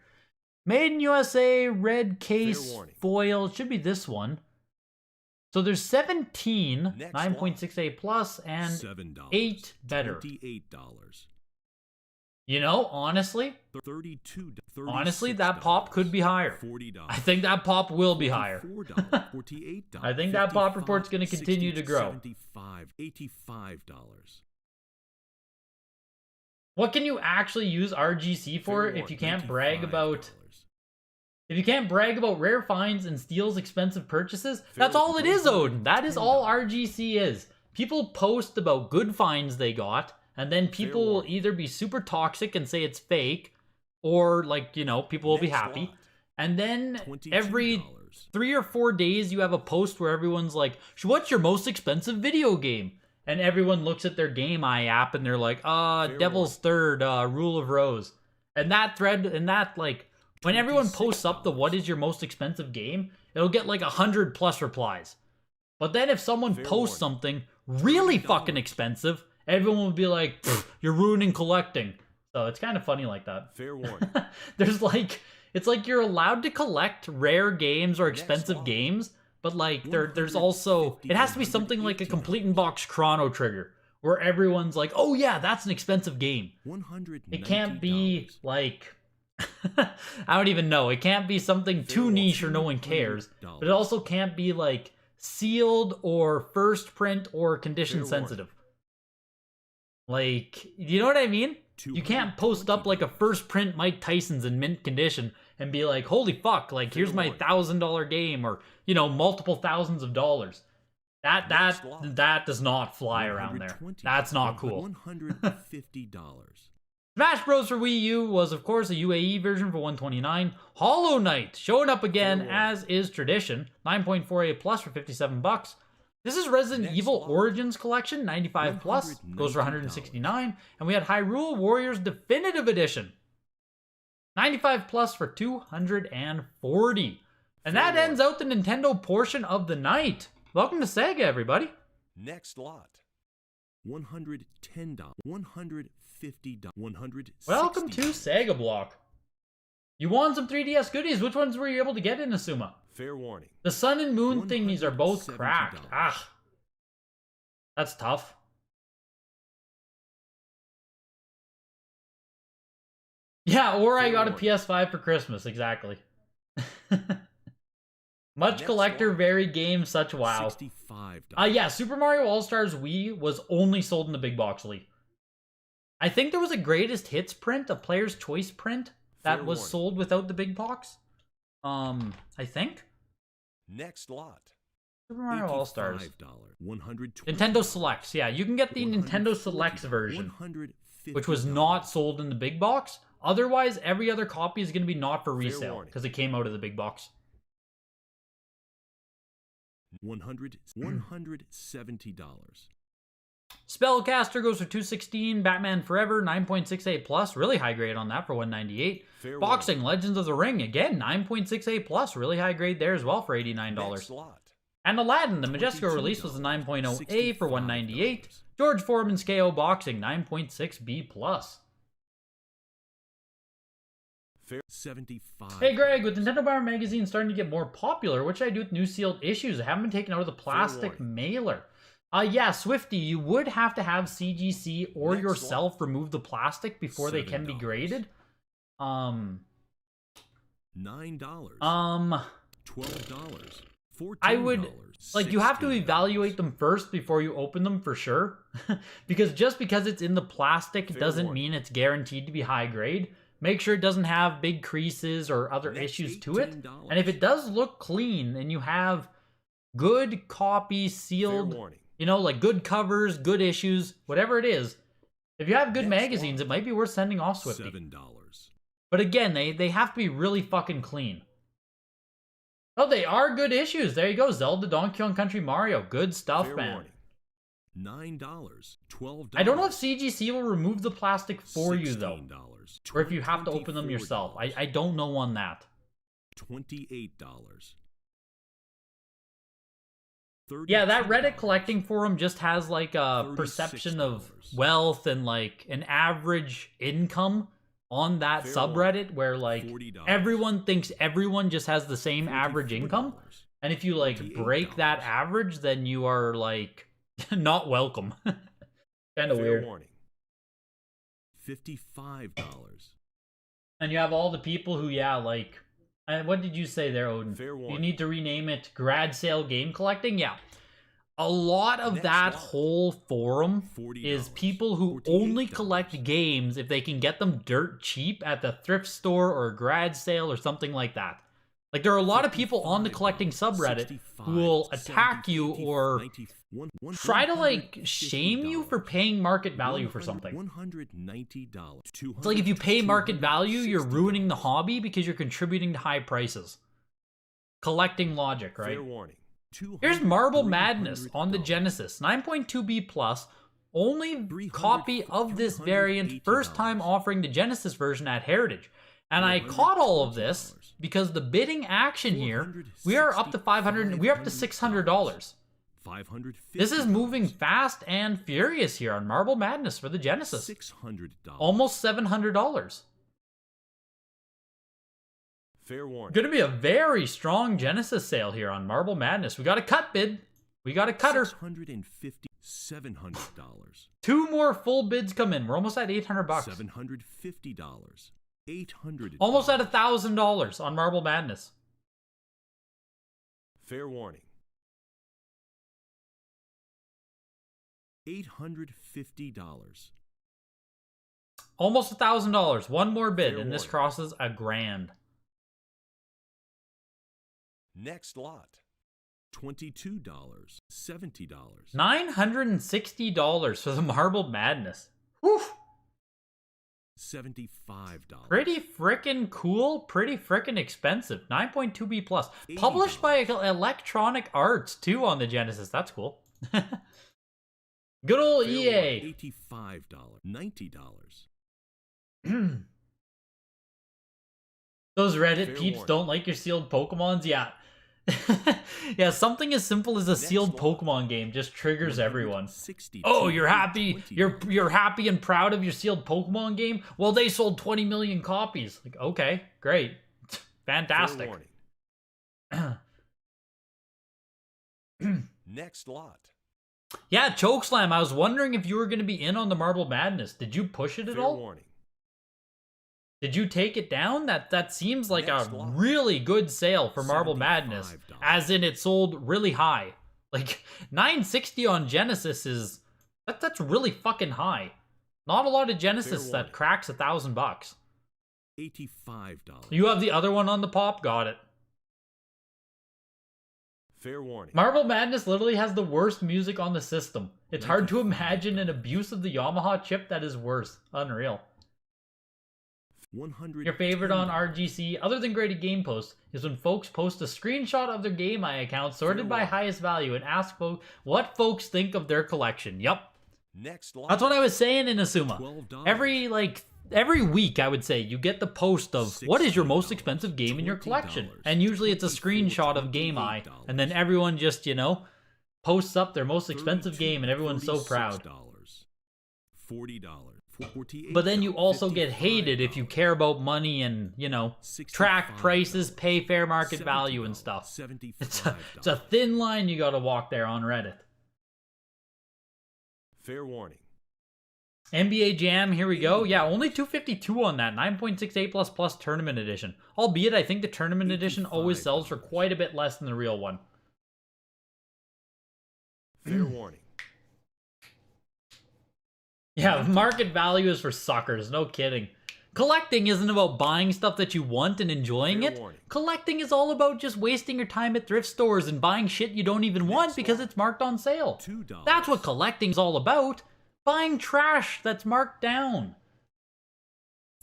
Made in USA, red case, foil. It should be this one. So there's 17, 9.68 plus, and 8 better. $28. You know, honestly, that pop could be higher. I think that pop will be higher. I think that pop report's going to continue to grow. $85. What can you actually use RGC for if you can't brag about... If you can't brag about rare finds and steals expensive purchases? That's all it is, Odin. That is all RGC is. People post about good finds they got, and then people will either be super toxic and say it's fake, or, like, you know, people will be happy. And then every 3 or 4 days you have a post where everyone's like, what's your most expensive video game? And everyone looks at their Game Eye app and they're like, Devil's Third, Rule of Rose. And that thread, and that, like, when everyone posts up the what is your most expensive game, it'll get like 100 plus replies. But then if someone posts something really fucking expensive, everyone will be like, you're ruining collecting. So it's kind of funny like that. Fair warning. There's like, it's like you're allowed to collect rare games or expensive games, but like there's also, it has to be something like a complete in box Chrono Trigger, where everyone's like, oh yeah, that's an expensive game. It can't be like, I don't even know. It can't be something too niche or no one cares. But it also can't be like sealed or first print or condition sensitive. Like, you know what I mean? You can't post up like a first print Mike Tyson's in mint condition and be like, holy fuck, like here's my $1,000 game, or, you know, multiple thousands of dollars. That does not fly around there. That's not cool. $150. Smash Bros. For Wii U was, of course, a UAE version for $129. Hollow Knight showing up again, as is tradition. 9.48 plus for $57. This is Resident Evil Origins Collection, 95 plus, goes for $169. And we had Hyrule Warriors Definitive Edition, 95 plus for $240. And that ends out the Nintendo portion of the night. Welcome to Sega, everybody. Next lot. $110. $150. $160. Welcome to Sega Block. You won some 3DS goodies. Which ones were you able to get in Asuma? Fair warning. The Sun and Moon thingies are both cracked. Ah, that's tough. Yeah, or I Fair got a warning. PS5 for Christmas, exactly. Much Next collector, lot. very game, such wow. $65. Yeah, Super Mario All-Stars Wii was only sold in the big box Lee. I think there was a greatest hits print, a player's choice print, that Fair was warning. sold without the big box. I think. Next lot. Super Mario All-Stars. $120. Nintendo Selects, yeah, you can get the Nintendo Selects version, which was not sold in the big box. Otherwise, every other copy is going to be not for resale warning. because it came out of the big box. $170. Spellcaster goes for $216. Batman Forever 9.68 plus, really high grade on that for $198. Fair Boxing Legends of the Ring again 9.68 plus, really high grade there as well for $89. Next lot. And Aladdin, the Majesco release was a 9.0A for $198. George Foreman's KO Boxing 9.6B plus. Fair 75. Hey Greg, with Nintendo Power Magazine starting to get more popular, what should I do with new sealed issues? I haven't been taken out of the plastic mailer. Yeah, Swifty, you would have to have CGC or Next yourself remove the plastic before they can be $7. graded. $9. $12. $14. I would, like, you have to $16. evaluate them first before you open them for sure. Because just because it's in the plastic Fair doesn't warning. mean it's guaranteed to be high grade. Make sure it doesn't have big creases or other Next issues to it. $18. And if it does look clean and you have good copy Fair sealed, warning. you know, like good covers, good issues, whatever it is, if you have good Next magazines, one. it might be worth sending off Swifty. $7. But again, they have to be really fucking clean. Oh, they are good issues. There you go. Zelda, Donkey Kong Country, Mario. Good stuff, Fair man. warning. $9. $12. I don't know if CGC will remove the plastic for you, though. $16. Or if you have to open them yourself. I don't know on that. $28. Yeah, that $32. Reddit collecting forum just has like a perception of $36. wealth and like an average income on that Fair subreddit where like $40. everyone thinks everyone just has the same average income. $44. And if you like break that $28. average, then you are like not welcome. Kind of Fair weird. warning. $55. And you have all the people who, yeah, like, what did you say there, Odin? Fair You warning. need to rename it Grad Sale Game Collecting? Yeah. A lot of Next that lot. whole forum $40. is people who $48. only collect games if they can get them dirt cheap at the thrift store or a grad sale or something like that. Like, there are a lot of people on the collecting subreddit who will attack you or try to, like, shame you for paying market value for something. $190. It's like if you pay market value, you're ruining the hobby because you're contributing to high prices. Collecting logic, right? Fair warning. Here's Marble Madness on the Genesis. 9.2B plus. Only copy of this variant. First time offering the Genesis version at Heritage. And I caught all of this because the bidding action here, we are up to $500, we're up to $600. $550. This is moving fast and furious here on Marble Madness for the Genesis. $600. Almost $700. Fair warning. Going to be a very strong Genesis sale here on Marble Madness. We got a cut bid. We got a cutter. $650. $700. Two more full bids come in. We're almost at $800. $750. $800. Almost at $1,000 on Marble Madness. Fair warning. $850. Almost $1,000. One more bid, Fair and this warning. crosses $1,000. Next lot. $22. $70. $960 for the Marble Madness. Whew. $75. Pretty frickin' cool, pretty frickin' expensive. 9.2B plus. Published by Electronic Arts, too, on the Genesis. That's cool. Good old Fair EA. warning. $85. $90. Those Reddit Fair peeps warning. don't like your sealed Pokemons? Yeah. Yeah, something as simple as a sealed lot. Pokemon game just triggers everyone. $60. Oh, you're happy. You're happy and proud of your sealed Pokemon game? Well, they sold 20 million copies. Like, okay, great. Fantastic. Next lot. Yeah, Chokeslam, I was wondering if you were going to be in on the Marble Madness. Did you push it at Fair all? warning. Did you take it down? That seems like Next a lot. really good sale for Marble Madness, $75. as in it sold really high. Like 960 on Genesis is that's really fucking high. Not a lot of Genesis that cracks $1,000. $85. You have the other one on the pop? Got it. Fair warning. Marble Madness literally has the worst music on the system. It's hard to imagine an abuse of the Yamaha chip that is worse. Unreal. 100. Your favorite on RGC, other than graded game posts, is when folks post a screenshot of their Game Eye account sorted by highest value and ask folks what folks think of their collection. Yup. Next lot. That's what I was saying in Asuma. $12. Every week, I would say, you get the post of what is your most expensive game in your collection? And usually it's a screenshot of Game Eye, and then everyone just, posts up their most expensive game, and everyone's so proud. $40. But then you also get hated if you care about money and, track prices, pay fair market value and stuff. It's a thin line you gotta walk there on Reddit. Fair warning. NBA Jam, here we go. Yeah, only 252 on that. 9.68++ Tournament Edition. Albeit, I think the Tournament Edition always sells for quite a bit less than the real one. Fair warning. Yeah, market value is for suckers, no kidding. Collecting isn't about buying stuff that you want and enjoying it. Collecting is all about just wasting your time at thrift stores and buying shit you don't even want because it's marked on sale. $2. That's what collecting's all about. Buying trash that's marked down.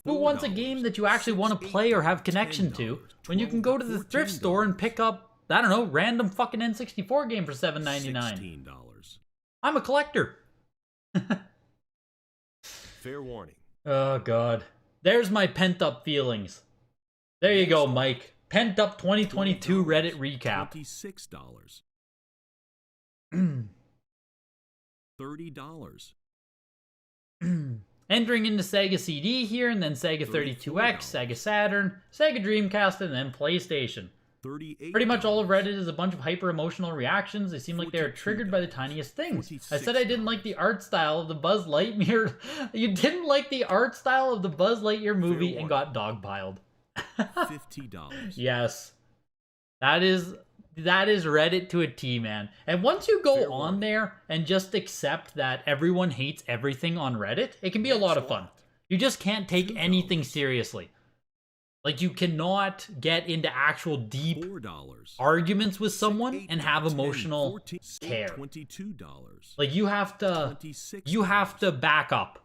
Who wants a game that you actually want to play or have connection to when you can go to the thrift store and pick up, I don't know, random fucking N64 game for $7.99? $16. I'm a collector. Fair warning. Oh, God. There's my pent-up feelings. There you go, Mike. Pent-up 2022 Reddit recap. $26. $30. Entering into Sega CD here, and then Sega 32X, Sega Saturn, Sega Dreamcast, and then PlayStation. $38. Pretty much all of Reddit is a bunch of hyper-emotional reactions. They seem like they are triggered by the tiniest things. I said I didn't like the art style of the Buzz Lightyear. You didn't like the art style of the Buzz Lightyear movie and got dogpiled. $50. Yes. That is Reddit to a T, man. And once you go on there and just accept that everyone hates everything on Reddit, it can be a lot of fun. You just can't take anything seriously. Like, you cannot get into actual deep arguments with someone and have emotional care. Like, you have to back up.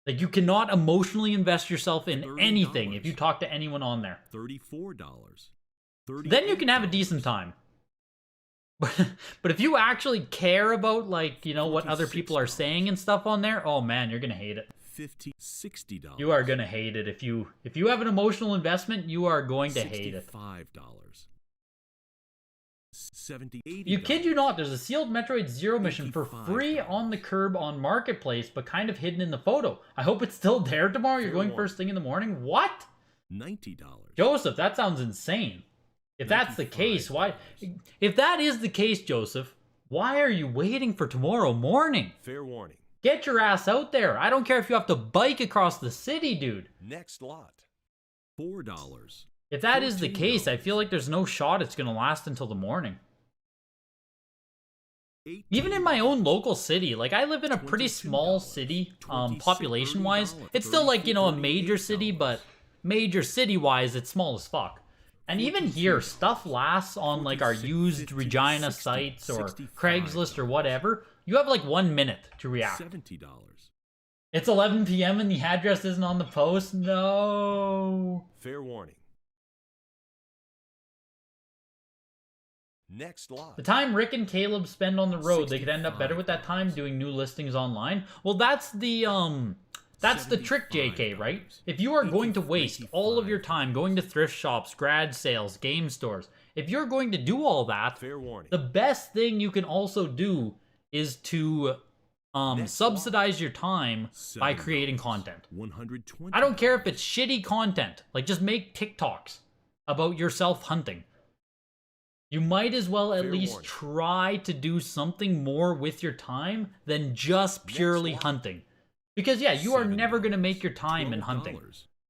Like, you cannot emotionally invest yourself in anything if you talk to anyone on there. $34. Then you can have a decent time. But if you actually care about, like, what other people are saying and stuff on there, oh man, you're gonna hate it. $50, $60. You are gonna hate it. If you have an emotional investment, you are going to hate it. $65. $70, $80. You kid you not, there's a sealed Metroid Zero mission for free on the curb on Marketplace, but kind of hidden in the photo. I hope it's still there tomorrow. You're going first thing in the morning? What? $90. Joseph, that sounds insane. If that's the case, why? If that is the case, Joseph, why are you waiting for tomorrow morning? Fair warning. Get your ass out there. I don't care if you have to bike across the city, dude. Next lot. $4. If that is the case, I feel like there's no shot it's going to last until the morning. Even in my own local city, like, I live in a pretty small city, population-wise. It's still like, a major city, but major city-wise, it's small as fuck. And even here, stuff lasts on, like, our used Regina sites or Craigslist or whatever. You have, like, 1 minute to react. $70. It's 11 p.m. and the address isn't on the post? No. Fair warning. Next lot. The time Rick and Caleb spend on the road, they could end up better with that time doing new listings online. Well, that's the trick, JK, right? If you are going to waste all of your time going to thrift shops, garage sales, game stores, if you're going to do all that, Fair warning. the best thing you can also do is to subsidize your time by creating content. $120. I don't care if it's shitty content. Like, just make TikToks about yourself hunting. You might as well at least try to do something more with your time than just purely hunting. Because, yeah, you are never going to make your time in hunting.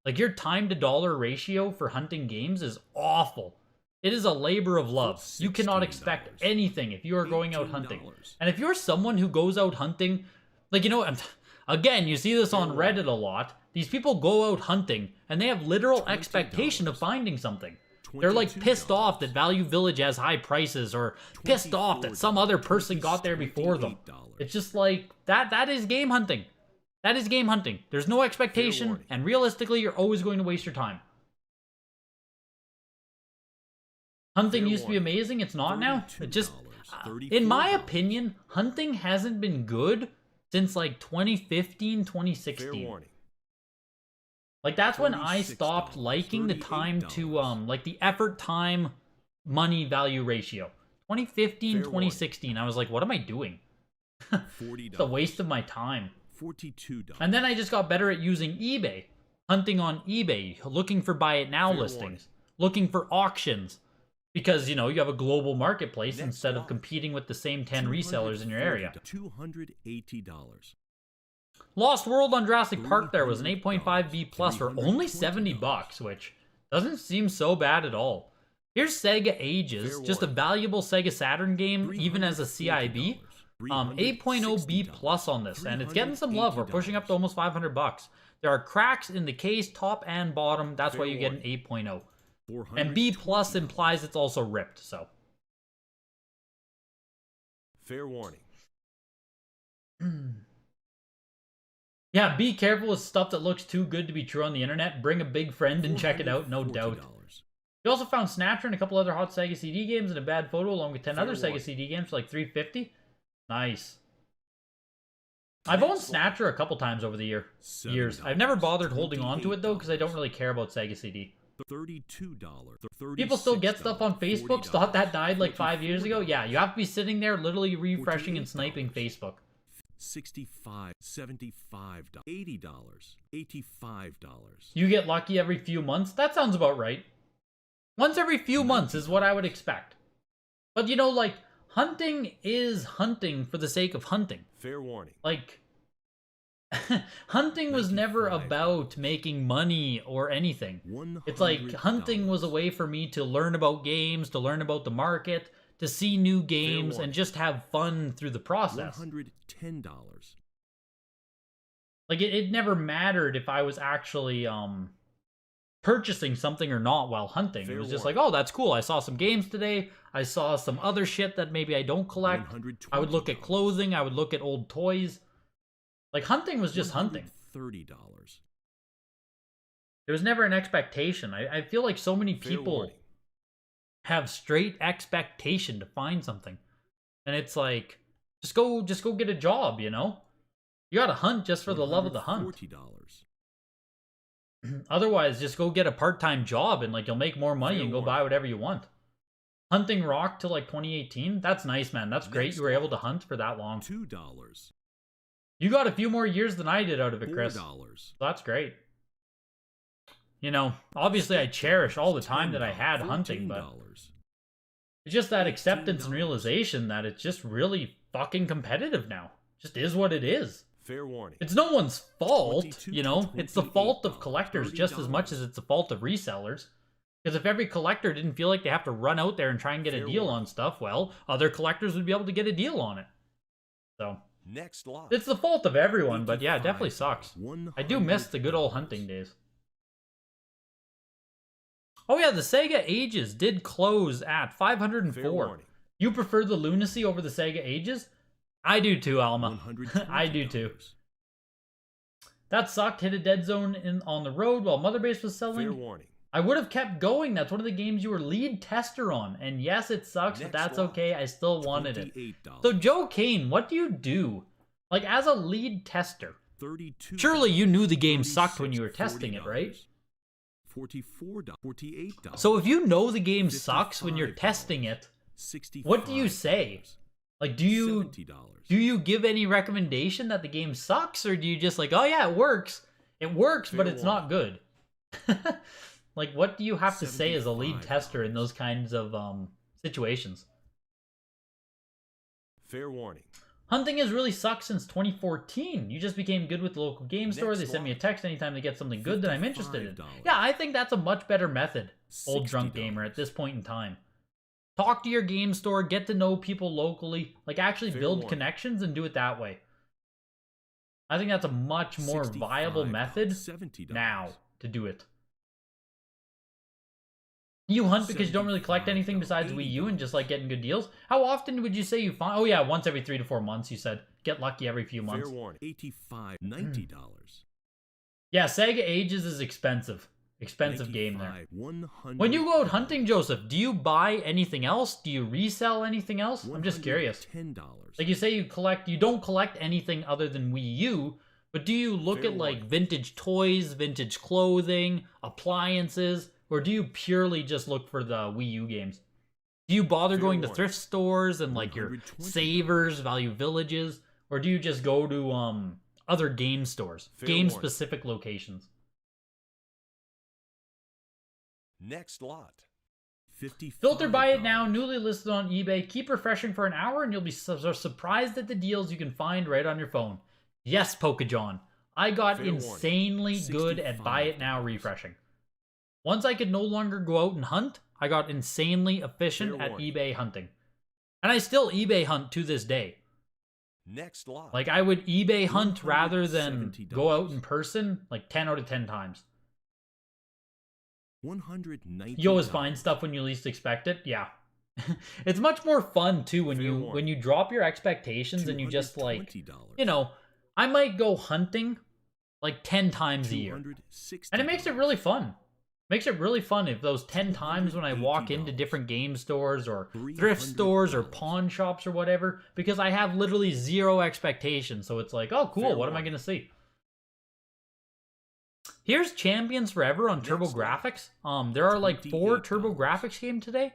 Like, your time to dollar ratio for hunting games is awful. It is a labor of love. You cannot expect anything if you are going out hunting. And if you're someone who goes out hunting, like, you know, again, you see this on Reddit a lot. These people go out hunting, and they have literal expectation of finding something. They're like pissed off that Value Village has high prices, or pissed off that some other person got there before them. It's just like, that is game hunting. That is game hunting. There's no expectation, and realistically, you're always going to waste your time. Hunting used to be amazing. It's not now. It just, in my opinion, hunting hasn't been good since like 2015, 2016. Like, that's when I stopped liking the time to, like, the effort, time, money value ratio. 2015, 2016, I was like, what am I doing? It's a waste of my time. And then I just got better at using eBay. Hunting on eBay, looking for buy it now listings, looking for auctions. Because, you know, you have a global marketplace instead of competing with the same 10 resellers in your area. $280. Lost World on Jurassic Park there was an 8.5B plus for only $70, which doesn't seem so bad at all. Here's Sega Ages, just a valuable Sega Saturn game, even as a CIB. 8.0B plus on this, and it's getting some love. We're pushing up to almost $500. There are cracks in the case, top and bottom. That's why you get an 8.0. And B plus implies it's also ripped, so. Fair warning. Yeah, be careful with stuff that looks too good to be true on the internet. Bring a big friend and check it out, no doubt. You also found Snatcher and a couple other hot Sega CD games and a bad photo along with 10 other Sega CD games for like $350. Nice. I've owned Snatcher a couple times over the years. I've never bothered holding on to it though because I don't really care about Sega CD. $32. People still get stuff on Facebook. Thought that died like 5 years ago. Yeah, you have to be sitting there literally refreshing and sniping Facebook. $65, $75, $80, $85. You get lucky every few months? That sounds about right. Once every few months is what I would expect. But you know, like, hunting is hunting for the sake of hunting. Fair warning. Like, hunting was never about making money or anything. It's like, hunting was a way for me to learn about games, to learn about the market, to see new games, and just have fun through the process. $110. Like, it never mattered if I was actually purchasing something or not while hunting. It was just like, oh, that's cool. I saw some games today. I saw some other shit that maybe I don't collect. I would look at clothing. I would look at old toys. Like, hunting was just hunting. $30. There was never an expectation. I feel like so many people have straight expectation to find something. And it's like, just go get a job, you know? You gotta hunt just for the love of the hunt. Otherwise, just go get a part-time job and, like, you'll make more money and go buy whatever you want. Hunting rocked till, like, 2018. That's nice, man. That's great you were able to hunt for that long. $2. You got a few more years than I did out of it, Chris. So that's great. You know, obviously I cherish all the time that I had hunting, but it's just that acceptance and realization that it's just really fucking competitive now. Just is what it is. Fair warning. It's no one's fault, you know? It's the fault of collectors just as much as it's the fault of resellers. Because if every collector didn't feel like they have to run out there and try and get a deal on stuff, well, other collectors would be able to get a deal on it. So, it's the fault of everyone, but yeah, it definitely sucks. I do miss the good old hunting days. Oh yeah, the Sega Ages did close at 504. You prefer the lunacy over the Sega Ages? I do too, Alma. I do too. That sucked. Hit a dead zone on the road while Mother Base was selling. I would have kept going. That's one of the games you were lead tester on. And yes, it sucks, but that's okay. I still wanted it. So Joe Kane, what do you do? Like, as a lead tester, surely you knew the game sucked when you were testing it, right? $48. So if you know the game sucks when you're testing it, what do you say? Like, do you give any recommendation that the game sucks, or do you just like, oh yeah, it works, but it's not good? Like, what do you have to say as a lead tester in those kinds of situations? Fair warning. Hunting has really sucked since 2014. You just became good with the local game store. They send me a lot. text anytime they get something good that I'm interested in. $55. Yeah, I think that's a much better method, old drunk gamer, at this point in time. Talk to your game store, get to know people locally, like actually build connections and do it that way. I think that's a much more viable method $70. now to do it. You hunt because you don't really collect anything besides Wii U and just like getting good deals? How often would you say you find? Oh yeah, once every 3 to 4 months, you said. Get lucky every few months. Fair warning. $90. Yeah, Sega Ages is expensive. Expensive game there. When you go out hunting, Joseph, do you buy anything else? Do you resell anything else? I'm just curious. $10. Like you say you don't collect anything other than Wii U, but do you look at like vintage toys, vintage clothing, appliances, or do you purely just look for the Wii U games? Do you bother going to thrift stores and like your Savers, Value Villages, or do you just go to other game stores, game-specific locations? Next lot. $55. Filter buy it now, newly listed on eBay. Keep refreshing for an hour and you'll be surprised at the deals you can find right on your phone. Yes, Pokejohn. I got insanely good at buy it now refreshing. Once I could no longer go out and hunt, I got insanely efficient at eBay hunting. And I still eBay hunt to this day. Next lot. Like I would eBay hunt rather than go out in person like 10 out of 10 times. $190. You always find stuff when you least expect it. Yeah. It's much more fun too when you drop your expectations and you just like, you know, I might go hunting like 10 times a year. And it makes it really fun. Makes it really fun if those 10 times when I walk into different game stores or thrift stores or pawn shops or whatever, because I have literally zero expectations. So it's like, oh, cool. What am I going to see? Here's Champions Forever on TurboGrafx. There are like 4 TurboGrafx games today.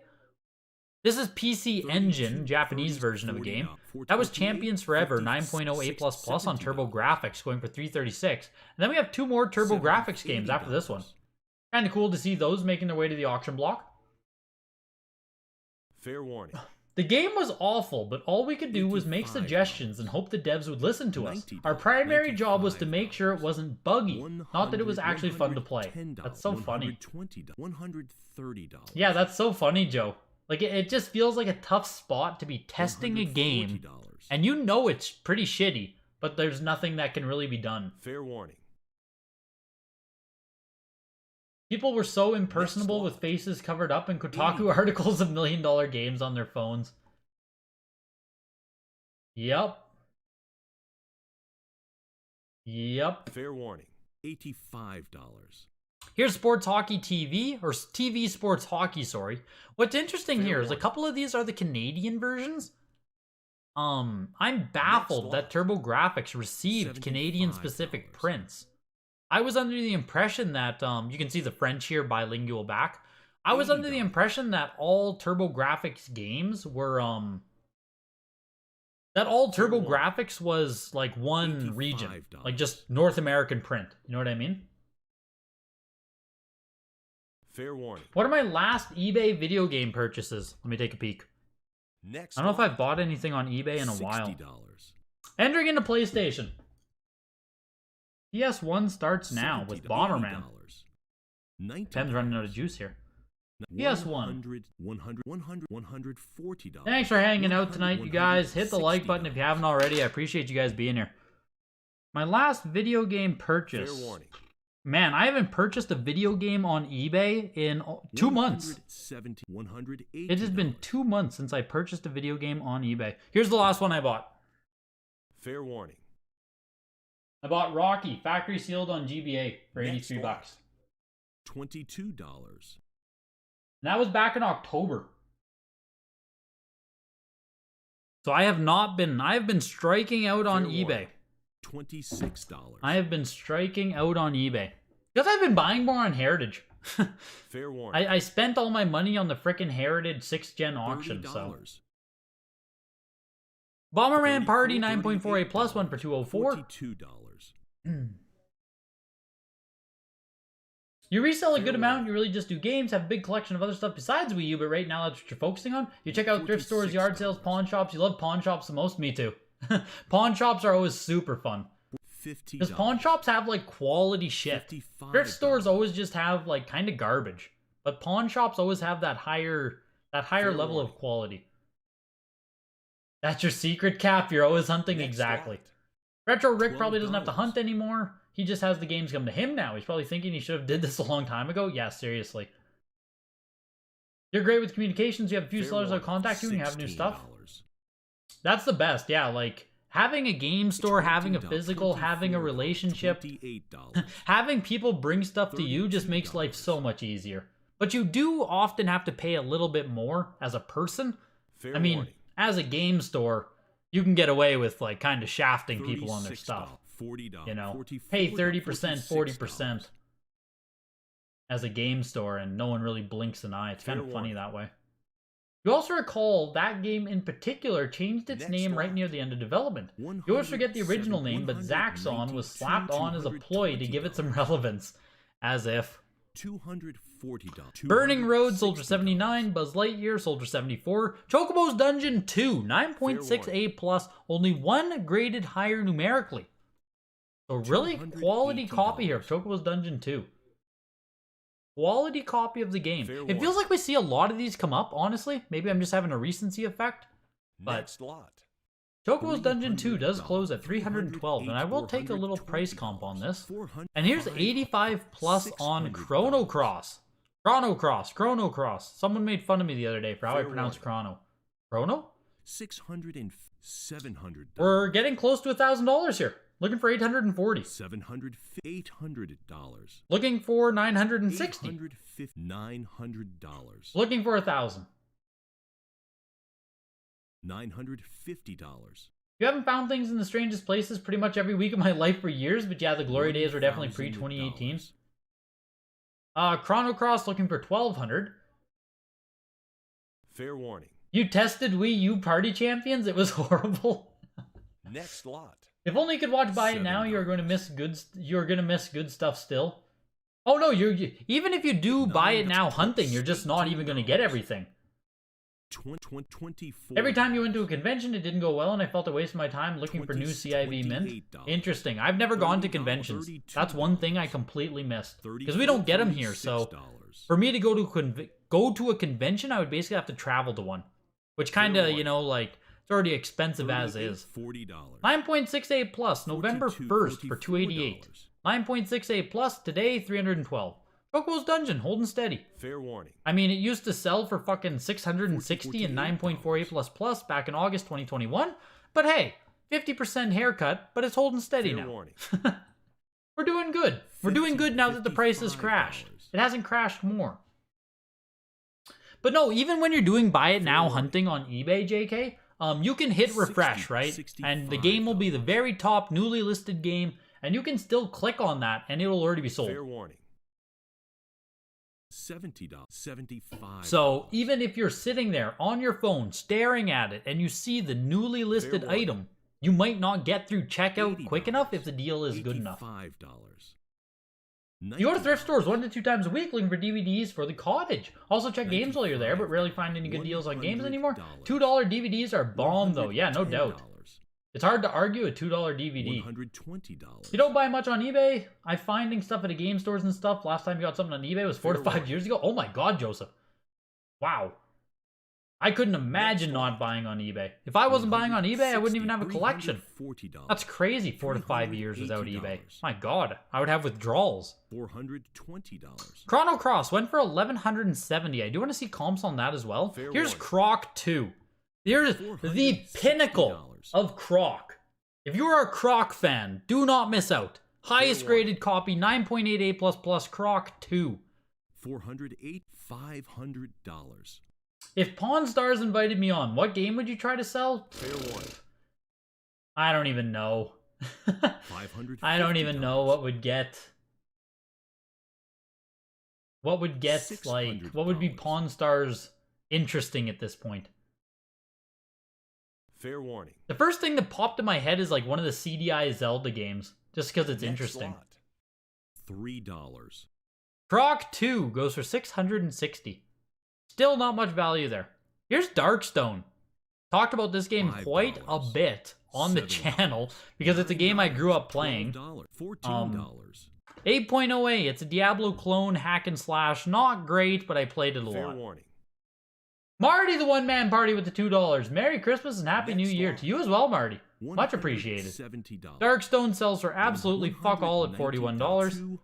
This is PC Engine, Japanese version of a game. That was Champions Forever 9.0 A++ on TurboGrafx, going for $336. And then we have 2 more TurboGrafx games after this one. Kind of cool to see those making their way to the auction block. Fair warning. The game was awful, but all we could do was make suggestions and hope the devs would listen to us. Our primary job was to make sure it wasn't buggy, not that it was actually fun to play. That's so funny. $130. Yeah, that's so funny, Joe. Like, it just feels like a tough spot to be testing a game, and you know it's pretty shitty, but there's nothing that can really be done. Fair warning. People were so impersonable with faces covered up in Kotaku articles of $1 million games on their phones. Yep. Fair warning. $85. Here's Sports Hockey TV, or TV Sports Hockey, sorry. What's interesting here is a couple of these are the Canadian versions. I'm baffled that TurboGrafx received Canadian-specific prints. I was under the impression that, you can see the French here, bilingual back. I was under the impression that all TurboGrafx games were, that all TurboGrafx was, like, one region. Like, just North American print. You know what I mean? Fair warning. What are my last eBay video game purchases? Let me take a peek. I don't know if I've bought anything on eBay in a while. $60. Entering into PlayStation. PS1 starts now with Bomberman. Pen's running out of juice here. PS1. $140. Thanks for hanging out tonight, you guys. Hit the like button if you haven't already. I appreciate you guys being here. My last video game purchase. Fair warning. Man, I haven't purchased a video game on eBay in 2 months. It has been 2 months since I purchased a video game on eBay. Here's the last one I bought. Fair warning. I bought Rocky, factory sealed on GBA for $83. $22. And that was back in October. So I have been striking out on eBay. $26. I have been striking out on eBay. Because I've been buying more on Heritage. Fair warning. I spent all my money on the frickin' Heritage 6th Gen auction, so. Bomberman Party 9.48 plus one for $204. $42. You resell a good amount, you really just do games, have a big collection of other stuff besides Wii U, but right now that's what you're focusing on. You check out thrift stores, yard sales, pawn shops. You love pawn shops the most? Me too. Pawn shops are always super fun. $50. Because pawn shops have like quality shit. $55. Thrift stores always just have like kind of garbage. But pawn shops always have that higher level of quality. That's your secret, Cap. You're always hunting. Next exactly. lot. Retro Rick probably doesn't have to $12. hunt anymore. He just has the games come to him now. He's probably thinking he should have did this a long time ago. Yeah, seriously. You're great with communications. You have a few sellers that'll contact you and you have new stuff. That's the best. Yeah, like having a game store, having a physical, having a relationship, having people bring stuff to you just makes life so much easier. But you do often have to pay a little bit more as a person. I mean, as a game store, you can get away with like kind of shafting people on their stuff. You know, pay 30%, 40% as a game store, and no one really blinks an eye. It's kind of funny that way. You also recall that game in particular changed its name right near the end of development. You always forget the original name, but Zaxxon was slapped on as a ploy to give it some relevance. As if. $240. Burning Road sold for $79, Buzz Lightyear sold for $74, Chocobo's Dungeon 2, 9.6A+, only one graded higher numerically. So really quality copy here of Chocobo's Dungeon 2. Quality copy of the game. It feels like we see a lot of these come up, honestly. Maybe I'm just having a recency effect. But Chocobo's Dungeon 2 does close at $312, and I will take a little price comp on this. And here's 85 plus on Chrono Cross. Chrono Cross. Someone made fun of me the other day for how I pronounce Chrono. Chrono? $600 and $700. We're getting close to $1,000 here. Looking for 840. $700, $800. Looking for 960. $900. Looking for 1,000. $950. You haven't found things in the strangest places pretty much every week of my life for years, but yeah, the glory days were definitely pre-2018. Chrono Cross looking for 1,200. Fair warning. You tested Wii U Party Champions? It was horrible. Next lot. If only you could watch Buy It Now, you're going to miss good. You're going to miss good stuff still. Oh no, even if you do Buy It Now hunting, you're just not even going to get everything. 24. Every time you went to a convention, it didn't go well, and I felt a waste of my time looking for new CIV mint. Interesting. I've never gone to conventions. That's one thing I completely missed because we don't get them here. So for me to go to a convention, I would basically have to travel to one, which kind of, you know, like it's already expensive as is. 9.68 plus November 1st for $288. 9.68 plus today $312. Chocobo's Dungeon, holding steady. Fair warning. I mean, it used to sell for fucking $660 and 9.48++ back in August 2021. But hey, 50% haircut, but it's holding steady Fair now. warning. We're doing good. We're doing good now that the prices crashed. It hasn't crashed more. But no, even when you're doing Buy It Now hunting on eBay, JK, you can hit refresh, right? And the game will be the very top newly listed game, and you can still click on that, and it'll already be sold. Fair warning. $70, $75. So even if you're sitting there on your phone staring at it and you see the newly listed item, you might not get through checkout quick enough if the deal is good enough. You go to thrift stores 1 to 2 times a week looking for DVDs for the cottage. Also check games while you're there, but rarely find any good deals on games anymore. $2 DVDs are bomb though, yeah, no doubt. It's hard to argue a $2 DVD. $120. You don't buy much on eBay? I'm finding stuff at the game stores and stuff. Last time you got something on eBay was 4 to 5 years ago. Oh my god, Joseph. Wow. I couldn't imagine not buying on eBay. If I wasn't buying on eBay, I wouldn't even have a collection. That's crazy, 4 to 5 years without eBay. My god, I would have withdrawals. $420. Chrono Cross went for $1,170. I do want to see comps on that as well. Here's Croc 2. Here's the pinnacle of Croc. If you are a Croc fan, do not miss out. Highest graded copy, 9.88++ Croc 2. $408, $500. If Pawn Stars invited me on, what game would you try to sell? Fair one. I don't even know. I don't even know what would get. What would get, like, what would be Pawn Stars interesting at this point? Fair warning. The first thing that popped in my head is like one of the CDI Zelda games, just because it's interesting. $3. Croc 2 goes for $660. Still not much value there. Here's Darkstone. Talked about this game quite a $5, bit on the $7, channel because it's a game I grew up playing. $12, $14. 8.0A, it's a Diablo clone hack and slash. Not great, but I played it a Fair lot. warning. Marty, the one-man party with the $2. Merry Christmas and Happy New Year to you as well, Marty. Much appreciated. $170. Darkstone sells for absolutely fuck all at $41.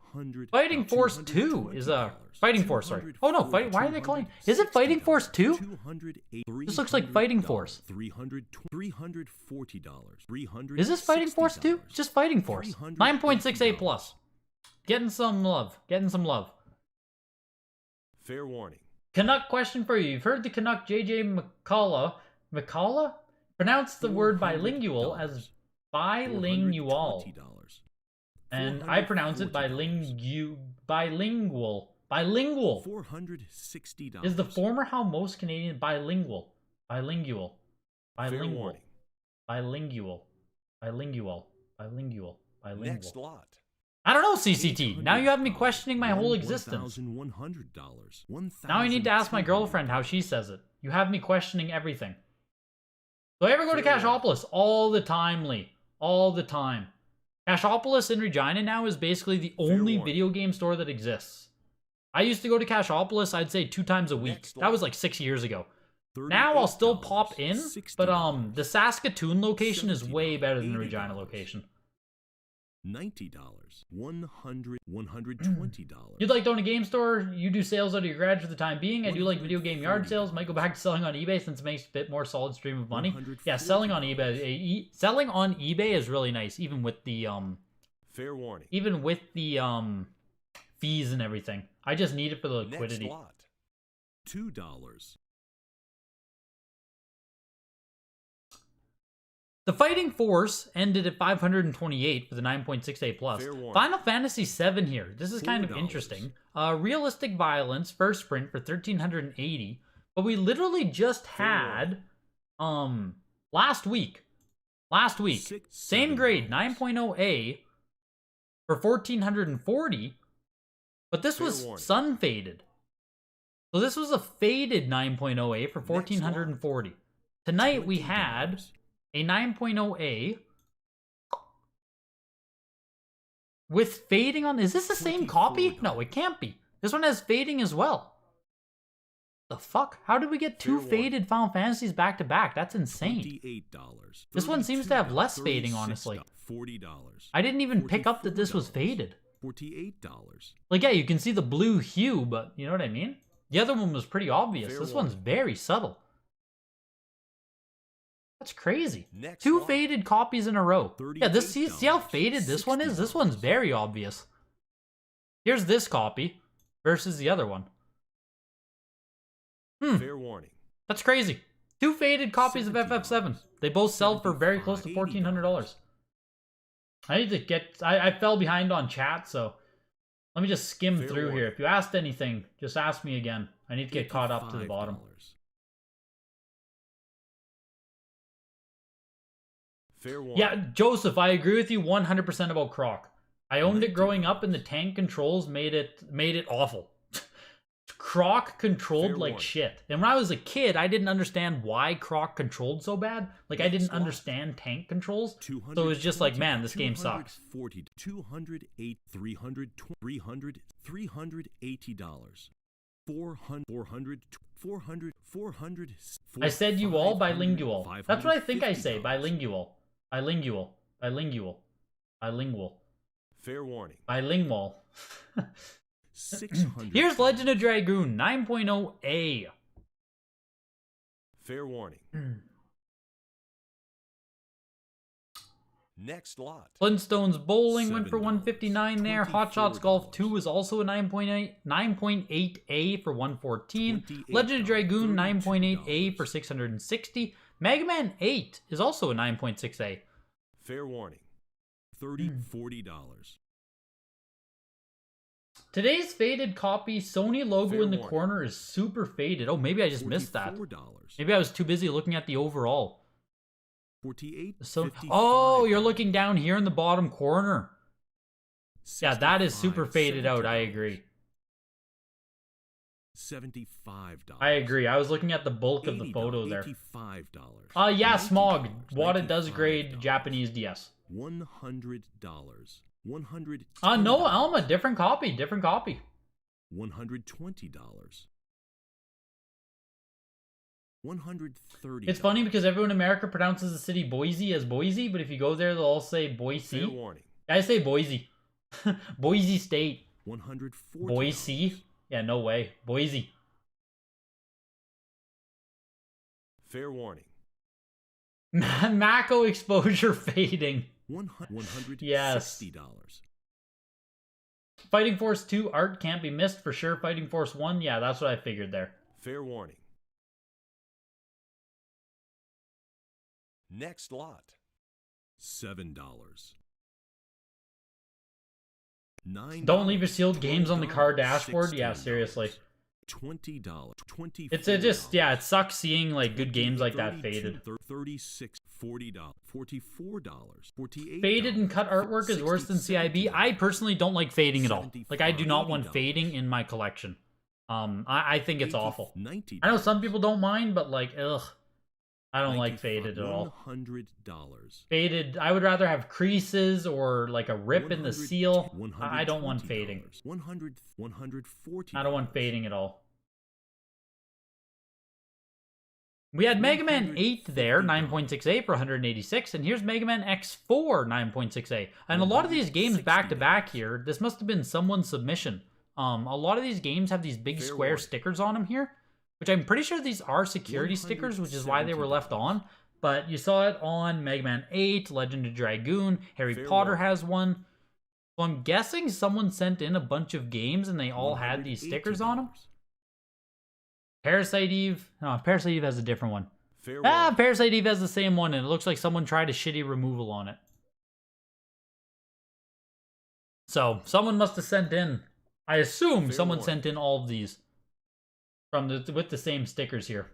Fighting Force 2 is a... Fighting Force, sorry. Oh no, why are they calling... Is it Fighting Force 2? This looks like Fighting Force. $340. Is this Fighting Force 2? It's just Fighting Force. 9.68 plus. Getting some love. Getting some love. Fair warning. Canuck question for you. You've heard the Canuck JJ McCullough pronounce the word bilingual as bilingual. And I pronounce it bilingual. Bilingual. $460. Is the former how most Canadian bilingual? Bilingual. Fair Bilingual. warning. Bilingual. Bilingual. Bilingual. Bilingual. Next lot. I don't know, CCT. Now you have me questioning my whole existence. $1,100. Now I need to ask my girlfriend how she says it. You have me questioning everything. Do I ever go to Cashopolis? All the time, Lee. All the time. Cashopolis in Regina now is basically the only video game store that exists. I used to go to Cashopolis, I'd say 2 times a week. That was like 6 years ago. Now I'll still pop in, but the Saskatoon location is way better than the Regina location. $90. $120. You'd like to own a game store? You do sales out of your garage for the time being. I do like video game yard sales. Might go back to selling on eBay since it makes a bit more solid stream of money. Yeah, selling on eBay. Selling on eBay is really nice, even with the fair warning. Even with the fees and everything. I just need it for the liquidity. Next lot. $2. The Fighting Force ended at 528 for the 9.68 plus. Final Fantasy VII here. This is kind of interesting. Realistic violence, first sprint for 1380. But we literally just had last week. Same grade, 9.0A for 1440. But this was sun faded. So this was a faded 9.0A for 1440. Tonight we had a 9.0A with fading on... Is this the same copy? No, it can't be. This one has fading as well. The fuck? How did we get 2 faded Final Fantasies back to back? That's insane. This one seems to have less fading, honestly. $40. I didn't even pick up that this was faded. $48. Like, yeah, you can see the blue hue, but you know what I mean? The other one was pretty obvious. This one's very subtle. That's crazy. 2 faded copies in a row. Yeah, this see how faded this one is? This one's very obvious. Here's this copy versus the other one. Fair warning. That's crazy. 2 faded copies of FF7. They both sell for very close to $1,400. I need to get... I fell behind on chat, so let me just skim through here. If you asked anything, just ask me again. I need to get caught up to the bottom. Yeah, Joseph, I agree with you 100% about Croc. I owned it growing up, and the tank controls made it awful. Croc controlled like shit. And when I was a kid, I didn't understand why Croc controlled so bad. Like, I didn't understand tank controls. So it was just like, man, this game sucks. $280. $480. $400. I said you all bilingual. That's what I think I say. Bilingual. Bilingual. Bilingual. Bilingual. Fair warning. Bilingual. $600. Here's Legend of Dragoon 9.0A. Fair warning. Next lot. Flintstones Bowling went for 159 there. Hot Shots Golf 2 is also a 9.8A for 114. Legend of Dragoon 9.8A for 660. Mega Man 8 is also a 9.6A. Fair warning. $40. Today's faded copy, Sony logo in the corner is super faded. Oh, maybe I just missed that. Maybe I was too busy looking at the overall. Oh, you're looking down here in the bottom corner. Yeah, that is super faded out. I agree. $75. I agree. I was looking at the bulk of the photo there. $85. Yeah, Smog. $90, WATA does grade $95. Japanese DS. $100. $110. No, Alma, different copy. $120. $130. It's funny because everyone in America pronounces the city Boise as Boise, but if you go there, they'll all say Boise. Fair warning. I say Boise. Boise State. $140. Boise? Yeah, no way. Boise. Fair warning. Mako exposure fading. $160. Yes. Fighting Force 2 art can't be missed for sure. Fighting Force 1, yeah, that's what I figured there. Fair warning. Next lot. $7. $9. Don't leave your sealed games on the car dashboard. Yeah, seriously. $20. $24. It's just, yeah, it sucks seeing like good games like that faded. $36. $40. $44. $48. Faded and cut artwork is worse than CIB. I personally don't like fading at all. Like, I do not want fading in my collection. I think it's awful. I know some people don't mind, but like, ugh. I don't like faded at all. $100. Faded, I would rather have creases or like a rip in the seal. I don't want fading. $140. I don't want fading at all. We had Mega Man 8 there, 9.68 for 186, and here's Mega Man X4, 9.68. And a lot of these games back to back here, this must have been someone's submission. A lot of these games have these big square stickers on them here, which I'm pretty sure these are security stickers, which is why they were left on. But you saw it on Mega Man 8, Legend of Dragoon, Harry Potter has one. So I'm guessing someone sent in a bunch of games and they all had these stickers on them. Parasite Eve. No, Parasite Eve has a different one. Parasite Eve has the same one, and it looks like someone tried a shitty removal on it. So, someone must have sent in. I assume someone sent in all of these from with the same stickers here.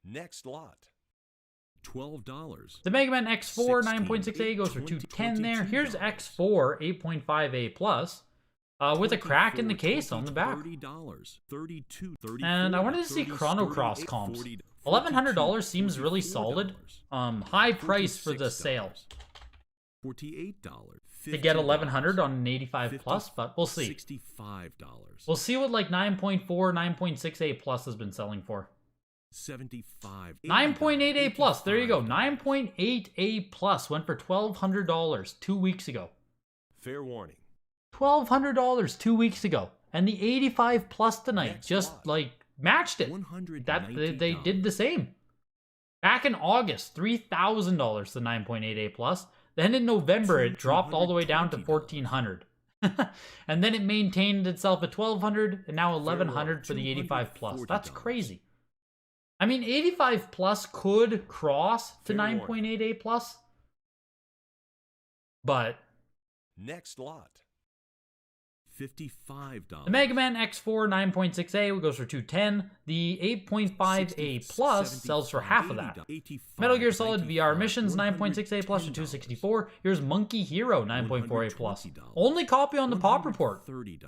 Next lot. $12. The Mega Man X4 9.6A goes for $210 there. Here's X4 8.5A plus. With a crack in the case on the back. And I wanted to see Chrono Cross comps. $1,100 seems really solid. High price for the sale. $48. To get $1,100 on an 85 plus, but we'll see. $65. We'll see what like 9.4, 9.6A plus has been selling for. 75. 9.8A plus, there you go. 9.8A plus went for $1,200 2 weeks ago. Fair warning. $1,200 2 weeks ago, and the 85 plus tonight just like matched it. That they did the same. Back in August, $3,000 the 9.8A plus. Then in November, it dropped all the way down to $1,400, and then it maintained itself at $1,200, and now $1,100 for the 85 plus. That's crazy. I mean, 85 plus could cross to 9.8A plus, but next lot. $55. The Mega Man X4 9.6A goes for $210. The 8.5A plus sells for half of that. Metal Gear Solid VR Missions 9.6A plus for $264. Here's Monkey Hero 9.4A plus. Only copy on the Pop Report. $30.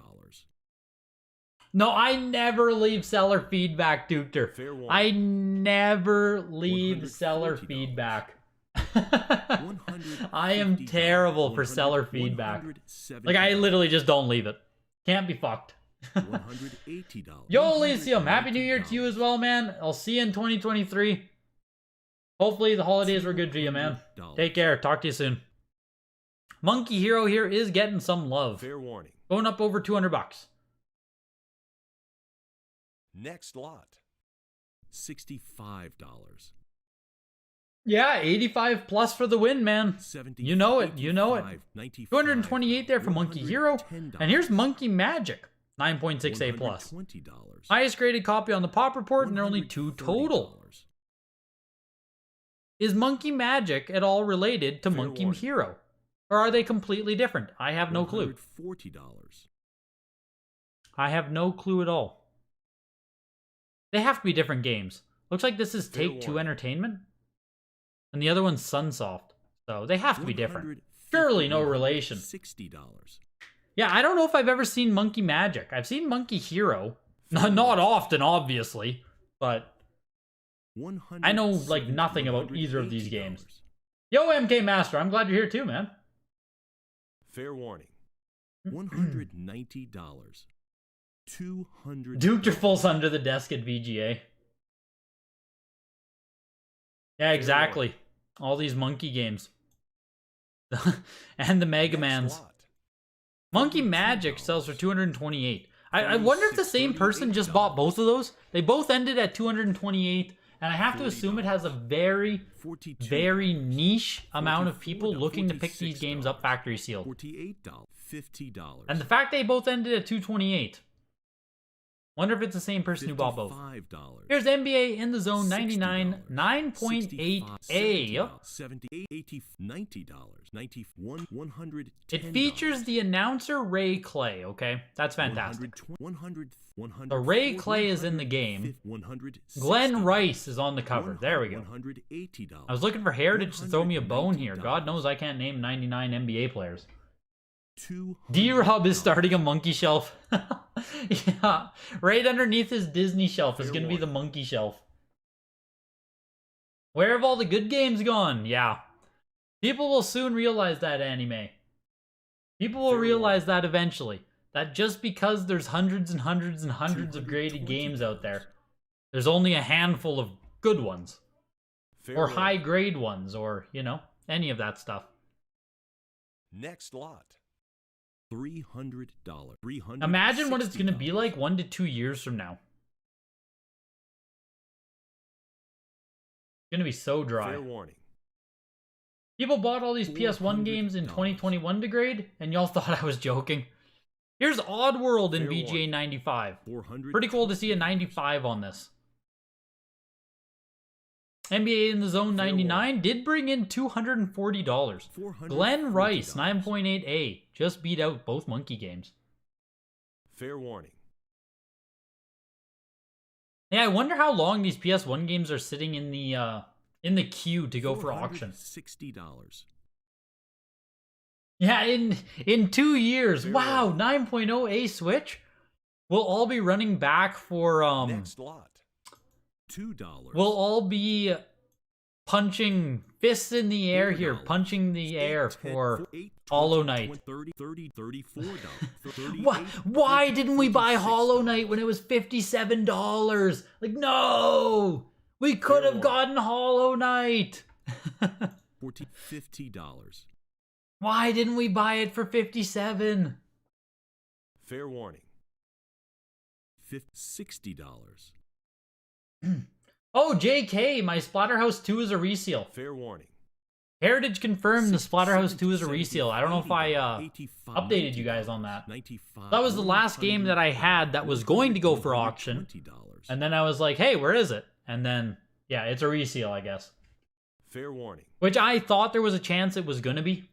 No, I never leave seller feedback, Duter. I never leave seller feedback. I am terrible for seller feedback. Like, I literally just don't leave it. Can't be fucked. Yo, Elysium, Happy New Year to you as well, man. I'll see you in 2023. Hopefully the holidays were good to you, man. Take care. Talk to you soon. Monkey Hero here is getting some love. Fair warning. Going up over $200. Next lot. $65. Yeah, 85 plus for the win, man. You know it, you know it. 228 there for Monkey Hero. And here's Monkey Magic, 9.6A plus. Highest graded copy on the Pop Report, and there are only 2 total. Is Monkey Magic at all related to Monkey Hero? Or are they completely different? I have no clue. I have no clue at all. They have to be different games. Looks like this is Take-Two Entertainment. And the other one's Sunsoft. So they have to be different. Surely no relation. $60. Yeah, I don't know if I've ever seen Monkey Magic. I've seen Monkey Hero. Not often, obviously, but I know $100, like nothing about either of these games. Yo, MK Master, I'm glad you're here too, man. Fair warning. $190. $200. Duke your falls under the desk at VGA. Yeah, exactly. All these monkey games. And the Mega Mans. Monkey Magic sells for $228. I wonder if the same person just bought both of those. They both ended at $228, and I have to assume it has a very, very niche amount of people looking to pick these games up factory sealed. $48. $50. And the fact they both ended at $228. Wonder if it's the same person who bought both. $55. Here's NBA in the Zone 99 9.8A. Yep. $70, $80, $90, $91, $110. It features the announcer Ray Clay, okay? That's fantastic. 100, The Ray Clay is in the game. Glenn Rice is on the cover. There we go. $180. I was looking for Heritage to throw me a bone here. God knows I can't name 99 NBA players. D-Rob is starting a monkey shelf. Yeah, right underneath his Disney shelf is going to be the monkey shelf. Where have all the good games gone? Yeah. People will soon realize that, anime. People will realize that eventually. That just because there's hundreds and hundreds and hundreds of graded games out there, there's only a handful of good ones. Or high grade ones, or, you know, any of that stuff. Next lot. $300. Imagine what it's going to be like 1 to 2 years from now. It's going to be so dry. Fair warning. People bought all these PS1 games in 2021 to grade, and y'all thought I was joking. Here's Oddworld in VGA 95. Pretty cool to see a 95 on this. NBA in the Zone 99 did bring in $240. Glenn Rice, 9.8A, just beat out both monkey games. Fair warning. Yeah, I wonder how long these PS1 games are sitting in the queue to go for auction. $60. Yeah, in 2 years. Fair wow, warning. 9.0A Switch. We'll all be running back for Next lot. $2. We'll all be punching fists in the air here, punching the air for Hollow Knight. Why didn't we buy Hollow Knight when it was $57? Like, no! We could have gotten Hollow Knight! $50. Why didn't we buy it for $57? Fair warning. $60. Oh, JK, my Splatterhouse 2 is a reseal. Fair warning. Heritage confirmed the Splatterhouse 2 is a reseal. I don't know if I updated you guys on that. That was the last game that I had that was going to go for auction. And then I was like, hey, where is it? And then, yeah, it's a reseal, I guess. Fair warning. Which I thought there was a chance it was going to be.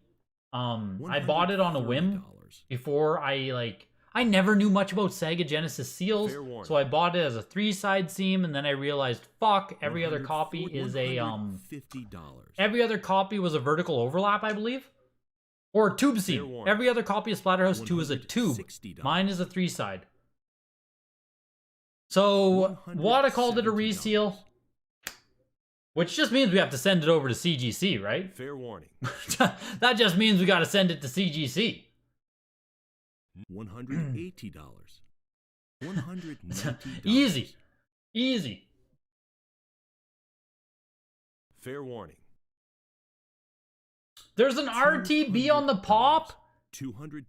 I bought it on a whim before I never knew much about Sega Genesis seals, so I bought it as a 3-side seam, and then I realized, fuck, every other copy is a, every other copy was a vertical overlap, I believe? Or a tube seam. Every other copy of Splatterhouse 2 is a tube. Mine is a 3-side. So, WATA called it a reseal, which just means we have to send it over to CGC, right? Fair warning. That just means we gotta send it to CGC. $180. $190. Easy. Fair warning. There's an RTB on the pop. $220.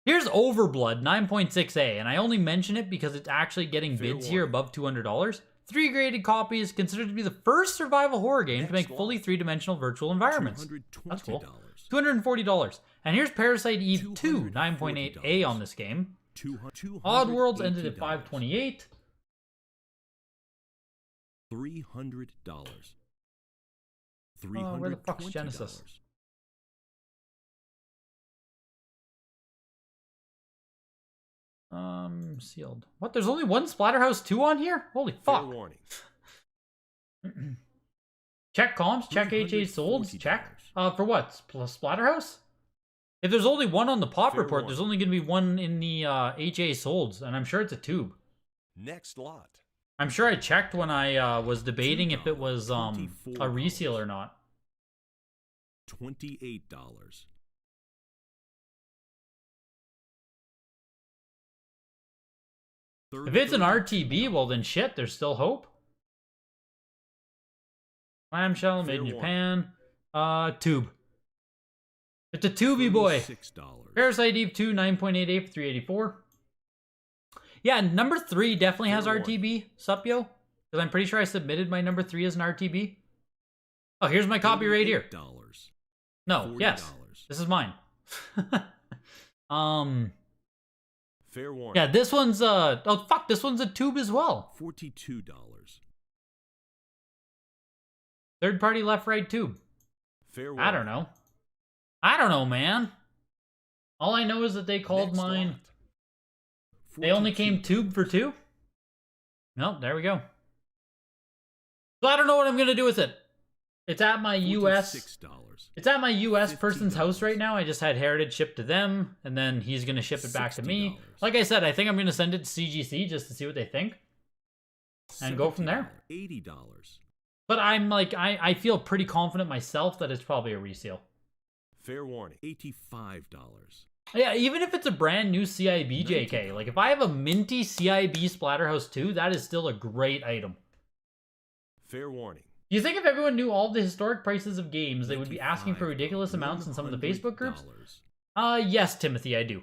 Here's Overblood 9.6A, and I only mention it because it's actually getting Fair bids here warning. above $200. 3 graded copies, considered to be the first survival horror game to make fully 3-dimensional virtual environments. That's cool. $240. And here's Parasite Eve 2, 9.8A on this game. Oddworlds ended at $528. $300. Where the fuck's Genesis? Sealed. What? There's only one Splatterhouse 2 on here? Holy fuck. Fair warning. Check comps, check HA solds, check. For what? Splatterhouse? If there's only one on the pop Fair report, warning. there's only going to be one in the HA solds, and I'm sure it's a tube. Next lot. I'm sure I checked when I was debating if it was a $24. reseal or not. $28. If it's an RTB, well then shit, there's still hope. Clamshell, made in Fair Japan. Tube. It's a tubey boy. $6. Parasite Eve 2, 9.88 for 384. Yeah, number 3 definitely has Fair RTB, Supyo. Because I'm pretty sure I submitted my number 3 as an RTB. Oh, here's my copy right here. $38. No, yes. This is mine. Fair warning. Yeah, this one's oh fuck, this one's a tube as well. $42. Third party left right tube. Fair warning. I don't know. I don't know, man. All I know is that they called Next mine. lot. They only came $42. tube for 2? No, there we go. So I don't know what I'm gonna do with it. It's at my US. $46. It's at my US person's $50. house right now. I just had Heritage shipped to them, and then he's gonna ship it back to me. $60. Like I said, I think I'm gonna send it to CGC just to see what they think, and go from there. $80. But I'm like, I feel pretty confident myself that it's probably a resale. Fair warning. $85. Yeah, even if it's a brand new CIB JK, like if I have a minty CIB Splatterhouse 2, that is still a great item. Fair warning. Do you think if everyone knew all the historic prices of games, they would be asking for ridiculous amounts in some of the Facebook groups? Yes, Timothy, I do.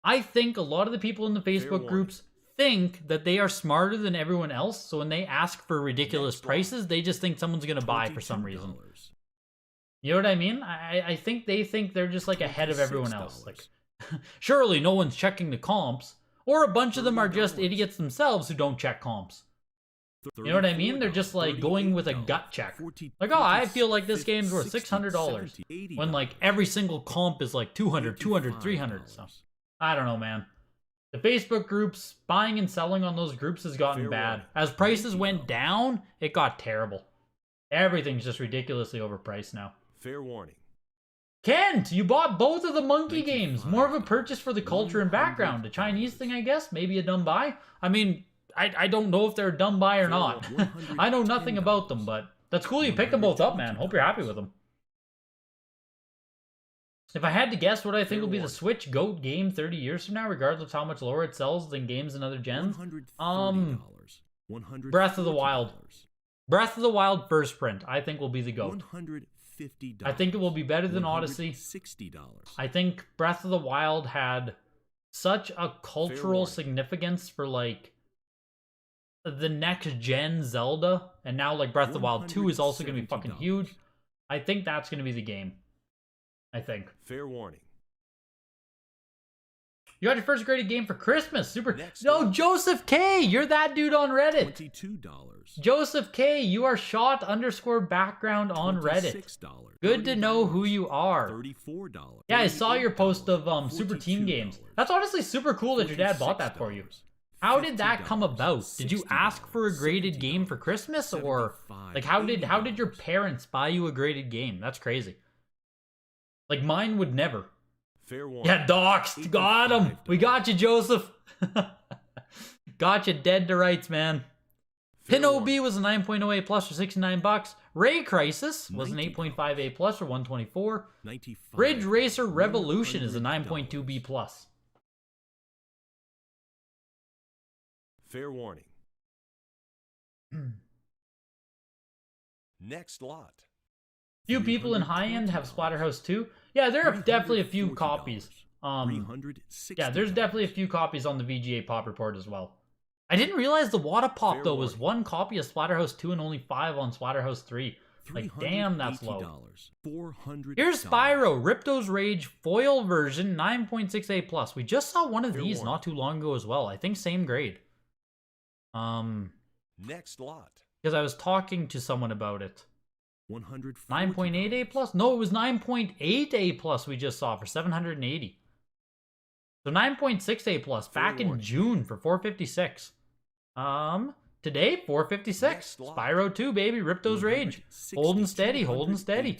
I think a lot of the people in the Facebook groups think that they are smarter than everyone else, so when they ask for ridiculous prices, they just think someone's going to buy for some reason. You know what I mean? I think they think they're just like ahead of everyone else. Like, surely no one's checking the comps, or a bunch of them are just idiots themselves who don't check comps. You know what I mean? They're just like going with a gut check. Like, oh, I feel like this game's worth $600 when like every single comp is like 200, 200, 300. So I don't know, man. The Facebook groups, buying and selling on those groups has gotten bad. As prices went down, it got terrible. Everything's just ridiculously overpriced now. Fair warning. Kent, you bought both of the monkey games. More of a purchase for the culture and background. A Chinese thing, I guess. Maybe a dumb buy. I mean, I don't know if they're a dumb buy or not. I know nothing about them, but that's cool you picked them both up, man. Hope you're happy with them. If I had to guess what I think will be the Switch GOAT game 30 years from now, regardless of how much lower it sells than games in other gens, Breath of the Wild. Breath of the Wild first print, I think, will be the GOAT. $150. I think it will be better than Odyssey. $60. I think Breath of the Wild had such a cultural significance for, like, the next gen Zelda, and now, like, Breath of the Wild 2 is also going to be fucking huge. I think that's going to be the game. I think. Fair warning. You got your first graded game for Christmas. Super. No, Joseph K. You're that dude on Reddit. $22. Joseph K. You are shot_background on Reddit. $26. Good to know who you are. $34. Yeah, I saw your post of Super Team Games. That's honestly super cool that your dad bought that for you. How did that come about? Did you ask for a graded game for Christmas, or like how did your parents buy you a graded game? That's crazy. Like mine would never. Fair warning. Yeah, doxed. Got him. We got you, Joseph. Got you dead to rights, man. Pin OB was a 9.08 plus for $69. Ray Crisis was an 8.58 plus for $124. Ridge Racer Revolution is a 9.2 B plus. Fair warning. Next lot. Few people in high end have Splatterhouse 2. Yeah, there are definitely a few copies. Yeah, there's definitely a few copies on the VGA Pop Report as well. I didn't realize the WATA Pop though was one copy of Splatterhouse 2 and only 5 on Splatterhouse 3. Like, damn, that's low. Here's Spyro, Ripto's Rage foil version, 9.68 plus. We just saw one of these not too long ago as well. I think same grade. Next lot. Because I was talking to someone about it. 9.8 A plus? No, it was 9.8 A plus we just saw for 780. So 9.6 A plus back in June for 456. Today 456. Spyro 2, baby, Ripto's Rage. Holding steady, holding steady.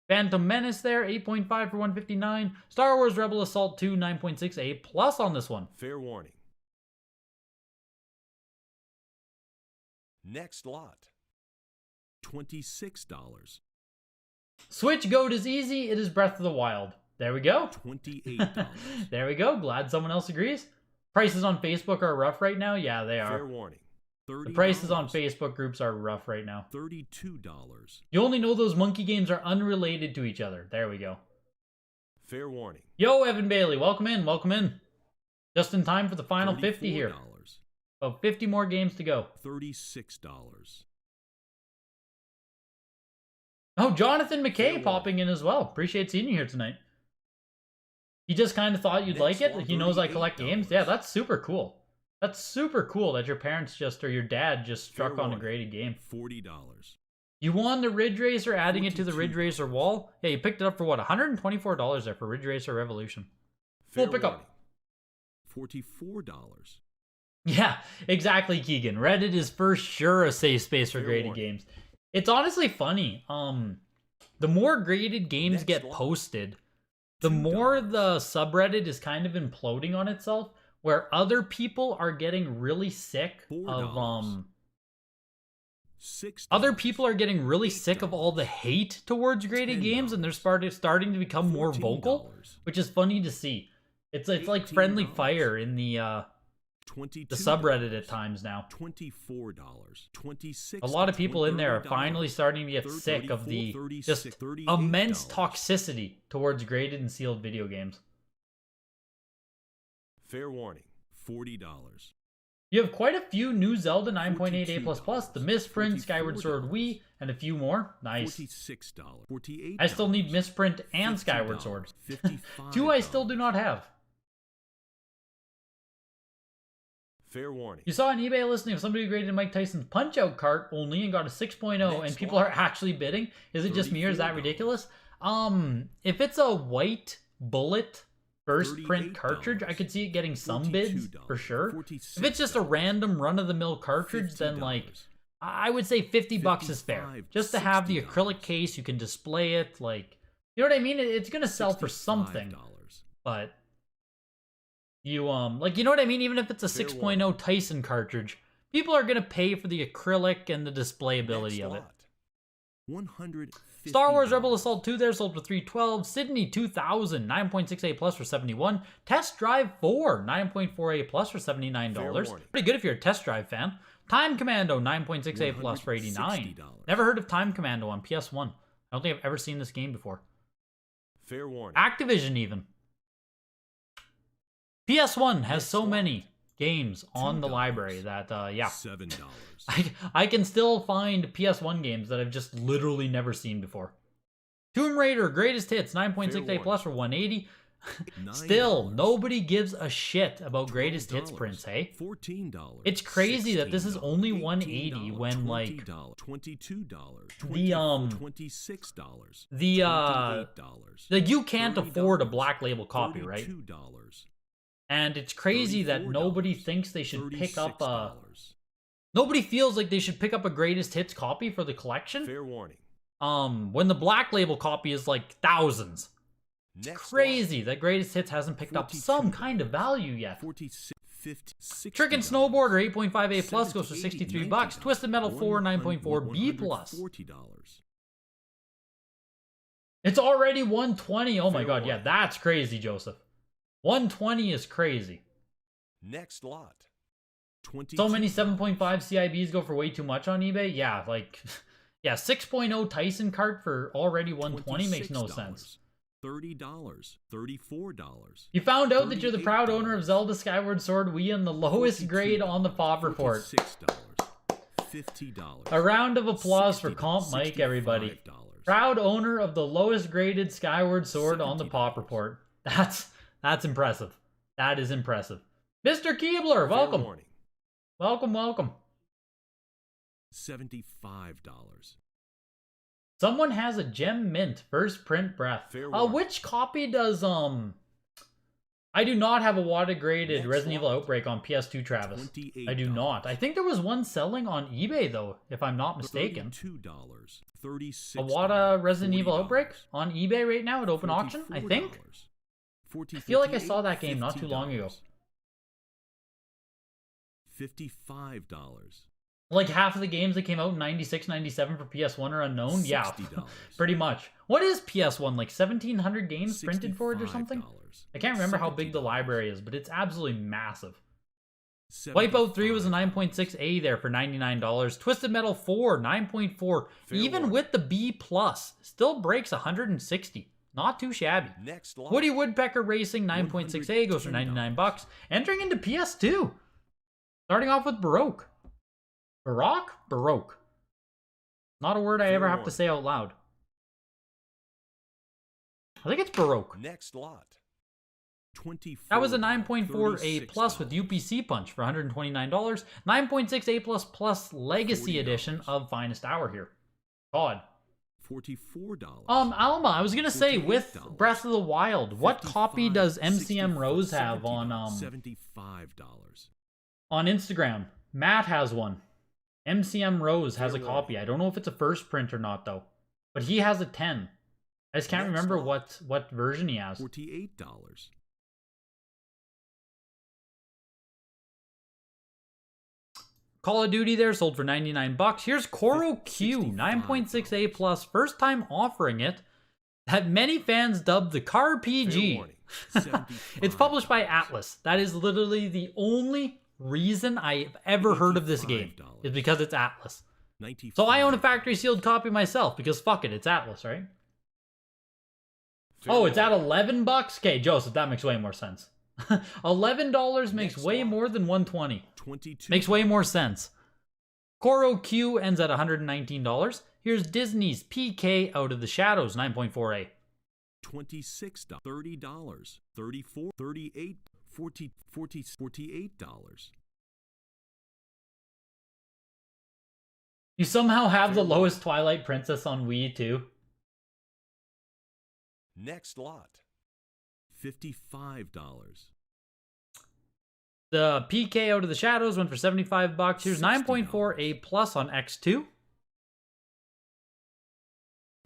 Phantom Menace there, 8.5 for 159. Star Wars Rebel Assault 2, 9.6, A plus on this one. Fair warning. Next lot. $26. Switch Goat is easy. It is Breath of the Wild. There we go. $28. There we go. Glad someone else agrees. Prices on Facebook are rough right now. Yeah, they Fair are. warning. $30. The prices on Facebook groups are rough right now. $32. You only know those monkey games are unrelated to each other. There we go. Fair warning. Yo, Evan Bailey. Welcome in. Welcome in. Just in time for the final 50 here. $34. About 50 more games to go. $36. Oh, Jonathan McKay Fair popping in as well. Appreciate seeing you here tonight. He just kind of thought you'd like it. He knows I collect games. Yeah, that's super cool. That's super cool that your parents just, or your dad just struck on a graded game. $40. You won the Ridge Racer, adding it to the Ridge Racer wall. Yeah, you picked it up for what? $124 there for Ridge Racer Revolution. Full pickup. $44. Yeah, exactly, Keegan. Reddit is for sure a safe space for Fair graded warning. games. It's honestly funny. The more graded games Next get lot. posted, the $2. more the subreddit is kind of imploding on itself, where other people are getting really sick of $4. $6. other people are getting really sick of all the hate towards graded games, and they're starting to become more vocal, $14. which is funny to see. It's like friendly $18. fire in the $22. subreddit at times now. $24. $26. A lot of people in there are $30. finally starting to get sick of the just immense toxicity towards graded and sealed video games. Fair warning. $40. You have quite a few new Zelda 9.8 A++, the Misprint, Skyward Sword $44. Wii, and a few more. Nice. $46. $48. I still need Misprint and Skyward Sword. Two I still do not have. Fair warning. You saw an eBay listing of somebody who graded Mike Tyson's Punch-Out cart only and got a 6.0, and people are actually bidding. Is it just me or is that $34. ridiculous? If it's a white bullet first print cartridge, I could see it getting some bids for sure. If it's just a random run-of-the-mill cartridge, then like I would say $50 is fair. Just to have the acrylic case, you can display it, like, you know what I mean? It's gonna sell for something, but you like, you know what I mean? Even if it's a 6.0 Tyson cartridge, people are gonna pay for the acrylic and the displayability of it. Star Wars Rebel Assault 2 there sold for $312. Sydney 2000 9.6 A plus for $71. Test Drive 4 9.4 A plus for $79. Pretty good if you're a Test Drive fan. Time Commando 9.6 A plus for $89. Never heard of Time Commando on PS1. I don't think I've ever seen this game before. Fair warning. Activision even. PS1 has so many games on the library that yeah. $7. I can still find PS1 games that I've just literally never seen before. Tomb Raider Greatest Hits 9.6 A plus for $180. Still, nobody gives a shit about Greatest Hits prints, hey? $14. It's crazy that this is only $180 when like $22. like you can't afford a black label copy, right? And it's crazy that nobody thinks they should pick up a... Nobody feels like they should pick up a Greatest Hits copy for the collection. Fair warning. When the black label copy is like thousands. It's Next crazy that Greatest Hits hasn't picked up some kind of value yet. 46, 50, 60. Trick and Snowboarder 8.5 A plus goes for $63. Twisted Metal 4 9.4 B plus. $40. It's already $120. Oh my Fair god, yeah, warning. that's crazy, Joseph. $120 is crazy. Next lot. 20. So many 7.5 CIBs go for way too much on eBay. Yeah, like, yeah, 6.0 Tyson cart for already $120 makes no sense. $30. $34. You found out that you're the proud owner of Zelda Skyward Sword Wii and the lowest grade on the Pop Report. $46. $50. A round of applause for Comp Mike, everybody. $65. Proud owner of the lowest graded Skyward Sword on the Pop Report. That's impressive. That is impressive. Mr. Keebler, welcome. Fair warning. Welcome, welcome. $75. Someone has a Gem Mint first print breath. Fair warning. Which copy does I do not have a WATA graded Next Resident Evil lot. Outbreak on PS2, Travis. $28. I do not. I think there was one selling on eBay though, if I'm not mistaken. $32. $36. A WATA Resident Evil $40. Outbreak on eBay right now at open auction, I think. I feel like I saw that game not too long ago. $55. Like half of the games that came out in 96, 97 for PS1 are unknown. Yeah, $60. pretty much. What is PS1? Like 1,700 games printed for it or something? I can't remember how big the library is, but it's absolutely massive. Wipeout 3 was a 9.6A there for $99. Twisted Metal 4, 9.4. Even with the B+, still breaks 160. Not too shabby. Next lot. Woody Woodpecker Racing, 9.6A, goes for $99. Entering into PS2. Starting off with Baroque. Baroque? Baroque. Not a word I ever have to say out loud. I think it's Baroque. Next lot. That was a 9.4A plus with UPC Punch for $129. 9.6A plus Legacy Edition of Finest Hour here. God. $44. Alma, I was gonna say with $48. Breath of the Wild, what copy does MCM Rose have on $75. on Instagram? Matt has one. MCM Rose has a copy. I don't know if it's a first print or not though, but he has a 10. I just can't remember what version he has. $48. Call of Duty there sold for $99. Here's Koro Q, 9.6A plus, first time offering it, that many fans dubbed the Car PG. It's published by Atlas. That is literally the only reason I've ever heard of this game, is because it's Atlas. So I own a factory sealed copy myself, because fuck it, it's Atlas, right? Oh, it's at $11? Okay, Joseph, that makes way more sense. $11 makes way more than $120. Makes way more sense. Koro Q ends at $119. Here's Disney's PK Out of the Shadows, 9.4A. $26, $30, $34, $38, $40, $48. You somehow have the lowest Twilight Princess on Wii too. Next lot. $55. The PK Out of the Shadows went for $75. Here's 9.4A plus on X2.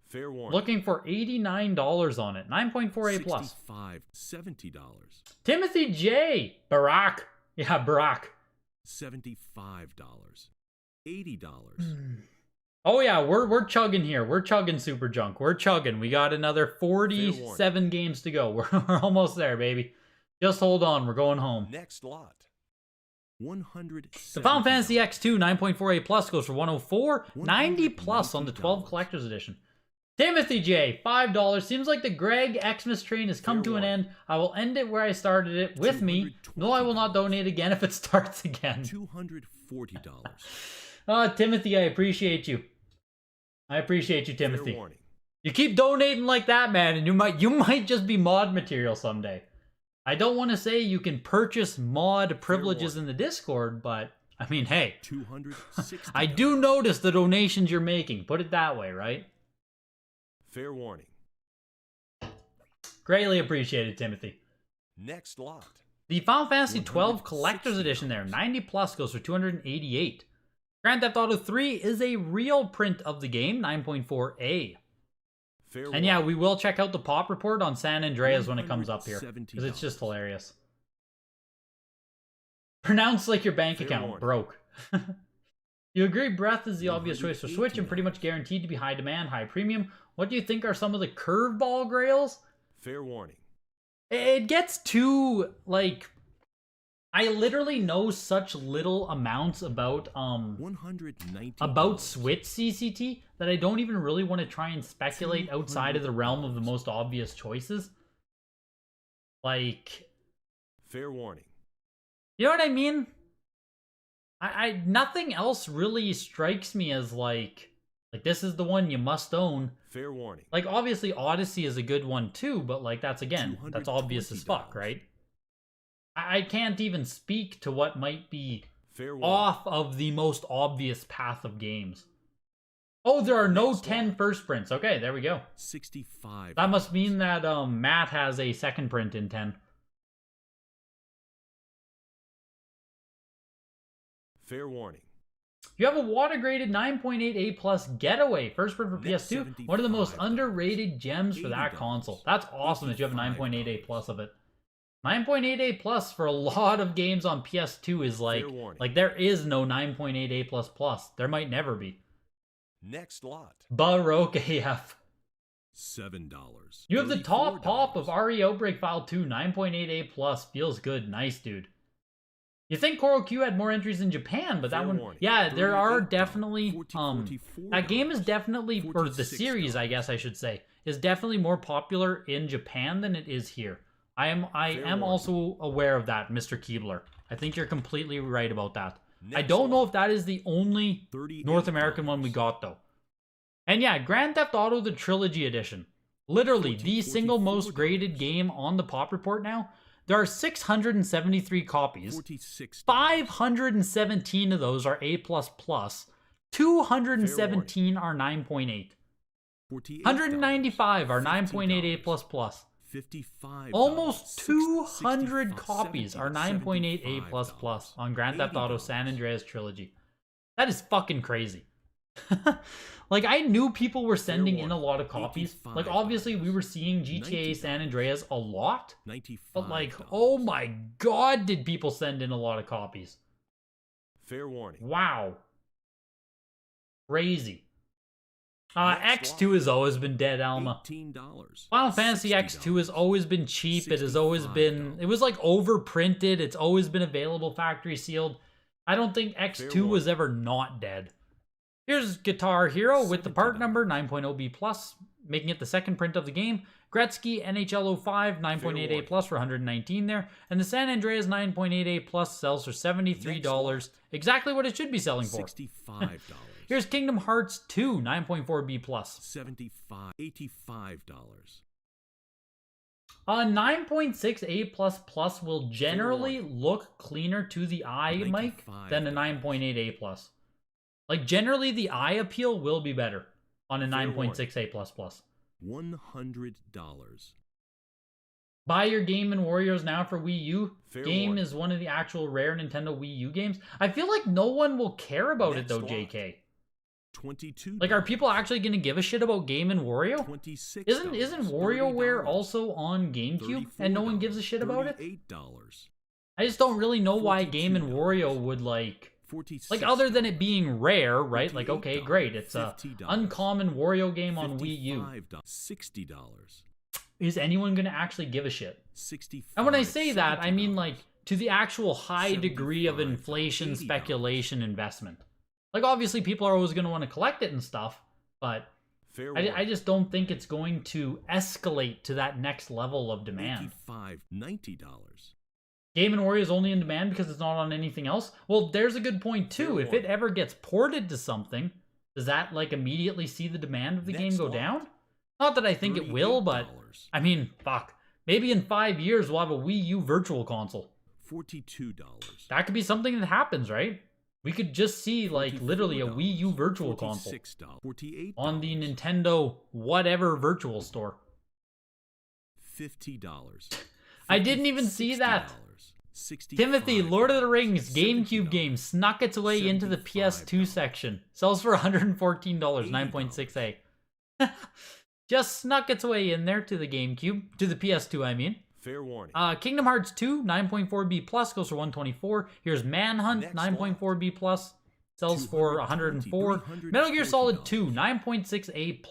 Fair warning. Looking for $89 on it. 9.4A plus. $70. Timothy J. Barack. Yeah, Barack. $75. $80. Oh yeah, we're chugging here. We're chugging Super Junk. We're chugging. We got another 47 games to go. We're almost there, baby. Just hold on. We're going home. Next lot. $100. The Final Fantasy X2 9.4A plus goes for $104. 90 plus on the 12 $190. Collector's Edition. Timothy J, $5. Seems like the Greg Xmas train has come to an end. I will end it where I started it, with me. No, I will not donate again if it starts again. $240. Timothy, I appreciate you. I appreciate you, Timothy. Fair warning. You keep donating like that, man, and you might just be mod material someday. I don't want to say you can purchase mod privileges in the Discord, but I mean, hey, $260. I do notice the donations you're making. Put it that way, right? Fair warning. Greatly appreciated, Timothy. Next lot. The Final Fantasy 12 Collector's Edition there, 90 plus, goes for $288. Grand Theft Auto 3 is a real print of the game, 9.4A. Fair And yeah, we will check out the pop report on San Andreas when it comes up here, because it's just hilarious. Pronounced like your bank account, broke. You agree Breath is the obvious choice for Switch and pretty much guaranteed to be high demand, high premium. What do you think are some of the curveball grails? Fair warning. It gets too, like... I literally know such little amounts about $190. Switch CCT that I don't even really want to try and speculate outside of the realm of the most obvious choices. Like, fair warning. you know what I mean? I nothing else really strikes me as like this is the one you must own. Fair warning. Like obviously Odyssey is a good one too, but like that's obvious as fuck, right? I can't even speak to what might be off of the most obvious path of games. Oh, there are no 10 first prints. Okay, there we go. $65. That must mean that Matt has a second print in 10. Fair warning. You have a WATA graded 9.8 A+ Getaway, first print for PS2. One of the most underrated gems for that console. That's awesome that you have a 9.8 A+ of it. 9.8 A+ for a lot of games on PS2 is like there is no 9.8 A++. There might never be. Next lot. Baroque AF. $7. You have the top pop of RE Outbreak File 2, 9.8 A+. Feels good. Nice, dude. You think Coral Q had more entries in Japan, but that one... Yeah, there are definitely... that game is definitely... Or the series, I guess I should say, is definitely more popular in Japan than it is here. I am also aware of that, Mr. Keebler. I think you're completely right about that. I don't know if that is the only North American one we got, though. And yeah, Grand Theft Auto the Trilogy Edition. Literally, the single most graded game on the Pop Report now. There are 673 copies. 517 of those are A++. 217 are 9.8. 195 are 9.8 A++. Almost 200 copies are 9.8 A++ on Grand Theft Auto San Andreas Trilogy. That is fucking crazy. Like, I knew people were sending in a lot of copies. Like, obviously, we were seeing GTA San Andreas a lot. But, like, oh my god, did people send in a lot of copies. Fair warning. Wow. Crazy. X2 has always been dead, Alma. Final Fantasy X2 has always been cheap. It has always been... It was, like, overprinted. It's always been available factory sealed. I don't think X2 was ever not dead. Here's Guitar Hero with the part number 9.0 B+, making it the second print of the game. Gretzky NHL 05 9.8 A+ for 119 there, and the San Andreas 9.8 A+ sells for $73, exactly what it should be selling for. $65. Here's Kingdom Hearts 2 9.4 B+. $85. $85. 9.6 A++ will generally look cleaner to the eye, Mike, than a 9.8 A+. Like, generally, the eye appeal will be better on a 9.6 A++. $100. Buy your Game & Warriors now for Wii U. Game is one of the actual rare Nintendo Wii U games. I feel like no one will care about it, though, JK. $22. Like, are people actually going to give a shit about Game & Wario? $26. Isn't WarioWare also on GameCube, and no one gives a shit about it? $38. I just don't really know why Game & Wario would, like, other than it being rare, right? Like, okay, great. It's a uncommon Wario game on Wii U. $60. Is anyone going to actually give a shit? $65. And when I say that, I mean, like, to the actual high degree of inflation, speculation, investment. Like, obviously, people are always going to want to collect it and stuff, but I just don't think it's going to escalate to that next level of demand. $90. Game & Wario is only in demand because it's not on anything else? Well, there's a good point, too. If it ever gets ported to something, does that, like, immediately see the demand of the game go down? Not that I think it will, but, I mean, fuck. Maybe in 5 years we'll have a Wii U Virtual Console. $42. That could be something that happens, right? We could just see, like, literally a Wii U Virtual Console on the Nintendo whatever Virtual Store. $50. I didn't even see that. Timothy, Lord of the Rings GameCube game snuck its way into the PS2 section. Sells for $114, 9.6A. Just snuck its way in there to the GameCube, to the PS2, I mean. Fair warning. Kingdom Hearts 2, 9.4 B+, goes for $124. Here's Manhunt, 9.4 B+, sells for $104. Metal Gear Solid 2, 9.6 A+.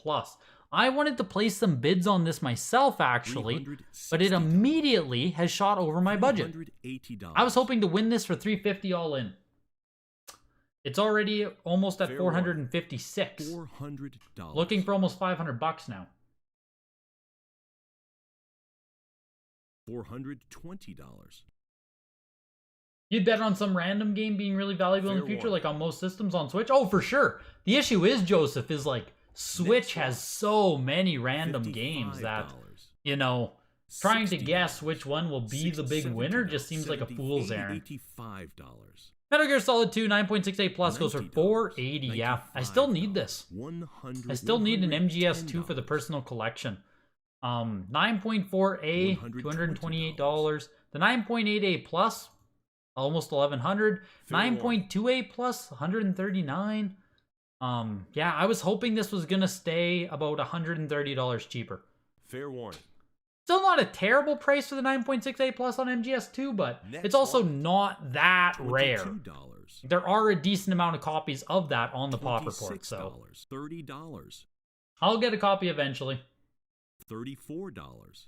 I wanted to place some bids on this myself, actually, but it immediately has shot over my budget. I was hoping to win this for $350 all in. It's already almost at $456. Looking for almost $500 now. $420. You'd bet on some random game being really valuable in the future, like on most systems on Switch? Oh, for sure. The issue is, Joseph, is like, Switch has so many random games that, you know, trying to guess which one will be the big winner just seems like a fool's errand. Metal Gear Solid 2 9.6 A+ goes for $480. Yeah, I still need this. I still need an MGS2 for the personal collection. 9.4A, $228. The 9.8A+, almost 1100. Fair 9.2A plus 139. Yeah, I was hoping this was gonna stay about $130 cheaper. Fair warning. Still not a terrible price for the 9.6A plus on MGS2, but it's also not that rare. $22. There are a decent amount of copies of that on the pop report, so $30. I'll get a copy eventually. $34.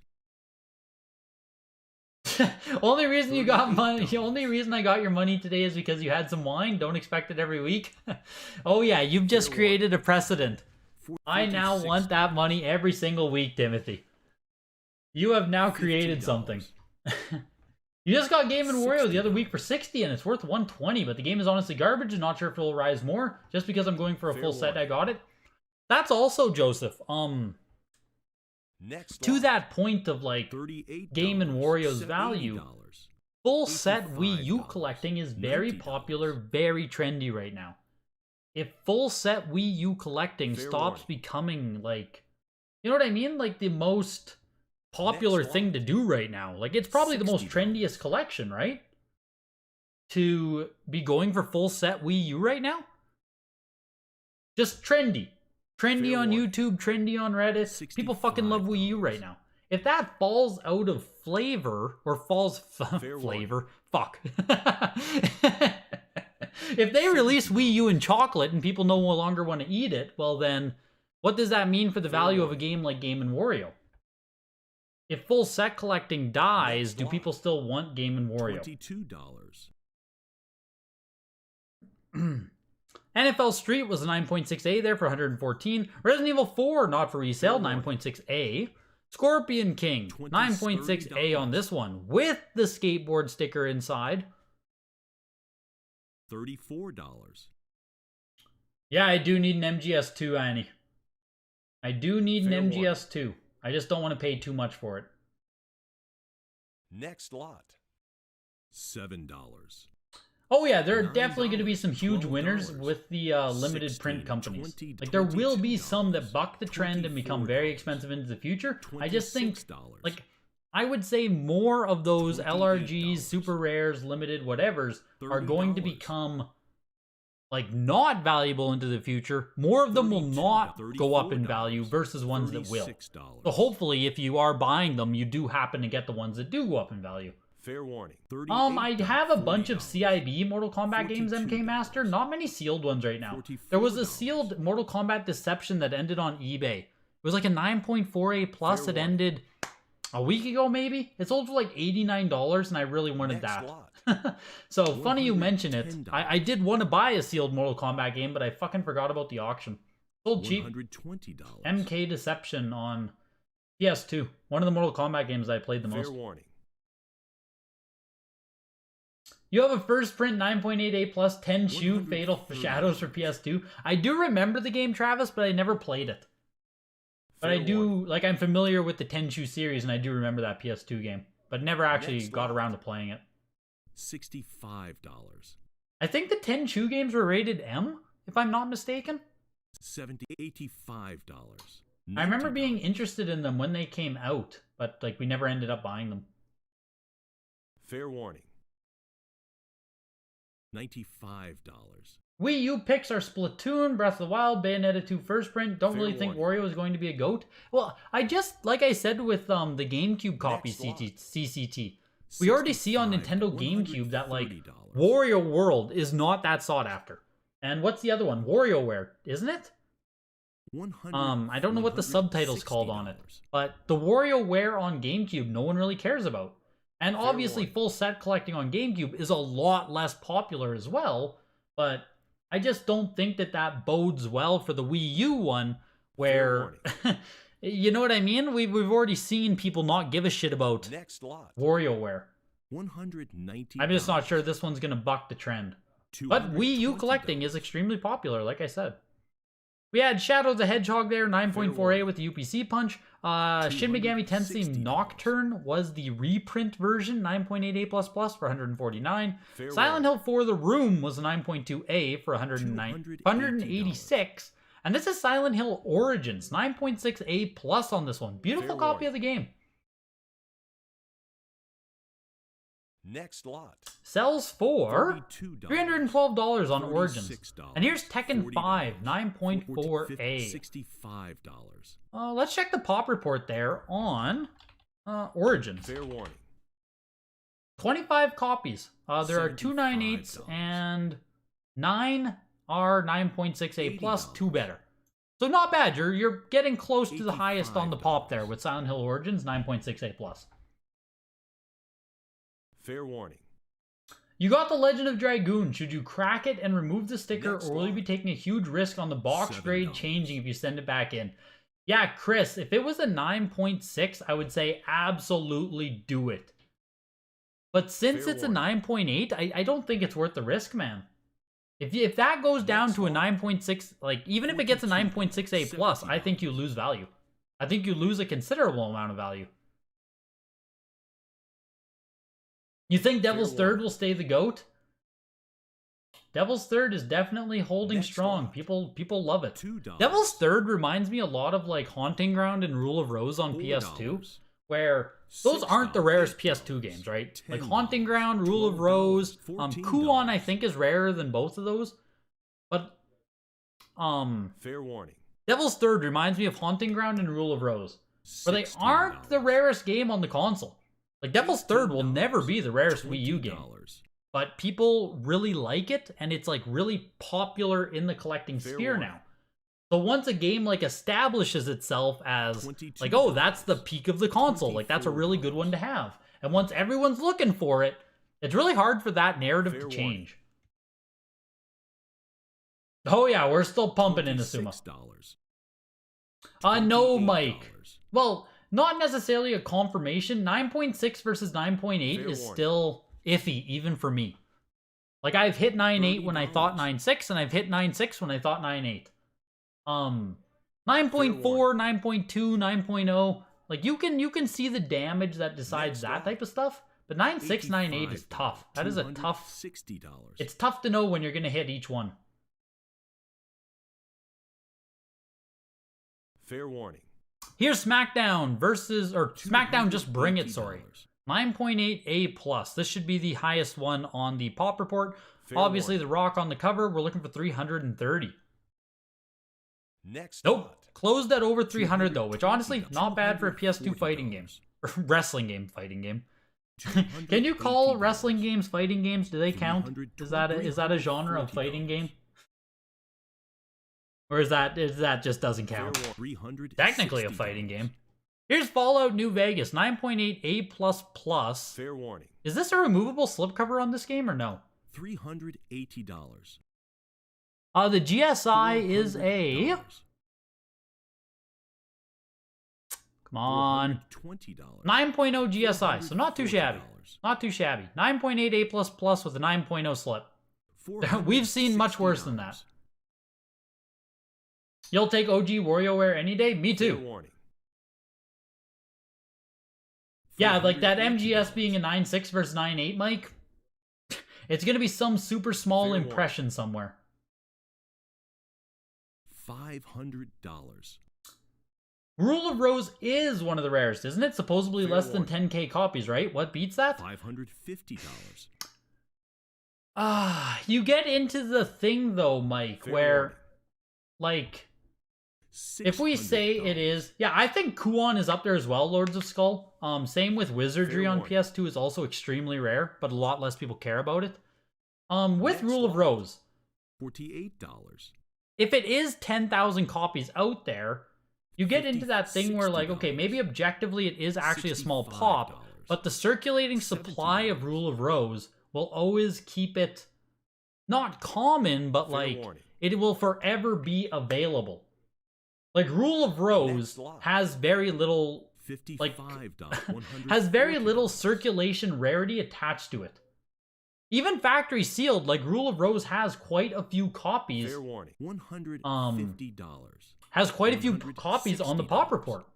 Only reason you got money, the only reason I got your money today is because you had some wine. Don't expect it every week. Oh yeah, you've just created a precedent. I now want that money every single week, Timothy. You have now created something. You just got Game & Wario the other week for 60 and it's worth 120, but the game is honestly garbage and not sure if it'll rise more. Just because I'm going for a full set, I got it. That's also, Joseph, to that point of like Game & Wario's value, full set Wii U collecting is very popular, very trendy right now. If full set Wii U collecting stops becoming like, you know what I mean? Like the most popular thing to do right now. Like it's probably the most trendiest collection, right? To be going for full set Wii U right now? Just trendy. Trendy on YouTube, trendy on Reddit. People fucking love Wii U right now. If that falls out of flavor, or falls flavor, fuck. If they release Wii U in chocolate and people no longer want to eat it, well then, what does that mean for the value of a game like Game & Wario? If full set collecting dies, do people still want Game & Wario? $22. NFL Street was a 9.6A there for 114. Resident Evil 4, not for resale, 9.6A. Scorpion King, 9.6A on this one, with the skateboard sticker inside. $34. Yeah, I do need an MGS2, Annie. I do need an MGS2. I just don't want to pay too much for it. Next lot. $7. Oh yeah, there are definitely going to be some huge winners with the limited print companies. Like there will be some that buck the trend and become very expensive into the future. I just think, like, I would say more of those LRGs, super rares, limited whatevers are going to become like not valuable into the future. More of them will not go up in value versus ones that will. So hopefully if you are buying them, you do happen to get the ones that do go up in value. Fair warning. I have a bunch of CIB Mortal Kombat games, MK Master. Not many sealed ones right now. There was a sealed Mortal Kombat Deception that ended on eBay. It was like a 9.4A plus. It ended a week ago, maybe. It sold for like $89, and I really wanted that. So funny you mention it. I did want to buy a sealed Mortal Kombat game, but I fucking forgot about the auction. Sold cheap. $120. MK Deception on PS2. One of the Mortal Kombat games I played the most. Fair warning. You have a first print 9.8A plus 10 shoe Fatal Shadows for PS2. I do remember the game, Travis, but I never played it. But I do, like, I'm familiar with the Tenchu series, and I do remember that PS2 game. But never actually got around to playing it. $65. I think the Tenchu games were rated M, if I'm not mistaken. $85. I remember being interested in them when they came out, but, like, we never ended up buying them. Fair warning. $95. Wii U picks are Splatoon, Breath of the Wild, Bayonetta 2 first print. Don't really think Wario is going to be a GOAT. Well, I just, like I said with the GameCube copy CCT, we already see on Nintendo GameCube that, like, Wario World is not that sought after. And what's the other one? WarioWare, isn't it? I don't know what the subtitle's called on it. But the WarioWare on GameCube, no one really cares about. And obviously full set collecting on GameCube is a lot less popular as well, but I just don't think that that bodes well for the Wii U one, where, you know what I mean? We've already seen people not give a shit about WarioWare. $190. I'm just not sure this one's going to buck the trend. But Wii U collecting is extremely popular, like I said. We had Shadow the Hedgehog there, 9.4A with the UPC punch. Shin Megami Tensei Nocturne was the reprint version, 9.8A++ for 149. Silent Hill 4 The Room was a 9.2A for 186. And this is Silent Hill Origins, 9.6A+ on this one. Beautiful copy of the game. Next lot. Sells for $32. $312 on Origins. $36. And here's Tekken $40, 5, 9.4A. $65. Let's check the pop report there on Origins. Fair warning. 25 copies. There are 2 9.8s and 9 are 9.6A plus, 2 better. So not bad. You're getting close to the highest on the pop there with Silent Hill Origins, 9.6A plus. Fair warning. You got the Legend of Dragoon. Should you crack it and remove the sticker, or will you be taking a huge risk on the box grade changing if you send it back in? Yeah, Chris, if it was a 9.6, I would say absolutely do it. But since it's a 9.8, I don't think it's worth the risk, man. If that goes down to a 9.6, like, even if it gets a 9.6A plus, I think you lose value. I think you lose a considerable amount of value. You think Devil's Third will stay the GOAT? Devil's Third is definitely holding strong. People love it. Devil's Third reminds me a lot of like Haunting Ground and Rule of Rose on PS2, where those aren't the rarest PS2 games, right? Like Haunting Ground, Rule of Rose, Kuon I think is rarer than both of those. But fair warning. Devil's Third reminds me of Haunting Ground and Rule of Rose, where they aren't the rarest game on the console. Like Devil's Third will never be the rarest Wii U game. But people really like it, and it's like really popular in the collecting sphere now. So once a game like establishes itself as like, oh, that's the peak of the console, like that's a really good one to have. And once everyone's looking for it, it's really hard for that narrative to change. Oh yeah, we're still pumping in Asuma. No, Mike. Well, not necessarily a confirmation. 9.6 versus 9.8 is still iffy, even for me. Like, I've hit 9.8 when I thought 9.6, and I've hit 9.6 when I thought 9.8. 9.4, 9.2, 9.0. Like, you can see the damage that decides that type of stuff. But 9.6, 9.8 is tough. That is a tough... $60. It's tough to know when you're going to hit each one. Fair warning. Here's SmackDown versus, or SmackDown Just Bring It, sorry. 9.8A plus. This should be the highest one on the pop report. Obviously, The Rock on the cover. We're looking for 330. Next. Nope. Closed at over 300 though, which honestly, not bad for a PS2 fighting game. Or wrestling game, fighting game. Can you call wrestling games fighting games? Do they count? Is that a genre of fighting game? Or is that just doesn't count? Technically a fighting game. Here's Fallout New Vegas, 9.8A++. Fair warning. Is this a removable slipcover on this game or no? $380. The GSI is a... Come on. $20. 9.0 GSI, so not too shabby. Not too shabby. 9.8A++ with a 9.0 slip. We've seen much worse than that. You'll take OG WarioWare any day? Me too. Yeah, like that MGS being a 9.6 versus 9.8, Mike. It's going to be some super small impression somewhere. $500. Rule of Rose is one of the rarest, isn't it? Supposedly less than 10k copies, right? What beats that? $550. You get into the thing though, Mike, where, like... If we say it is... Yeah, I think Kuon is up there as well, Lords of Skull. Same with Wizardry on PS2 is also extremely rare, but a lot less people care about it. With Rule of Rose... $48. If it is 10,000 copies out there, you get into that thing where, like, okay, maybe objectively it is actually a small pop, but the circulating supply of Rule of Rose will always keep it not common, but, like, it will forever be available. Like, Rule of Rose has very little, like, has very little circulation rarity attached to it. Even factory sealed, like, Rule of Rose has quite a few copies. Fair warning. $150. Has quite a few copies on the pop report.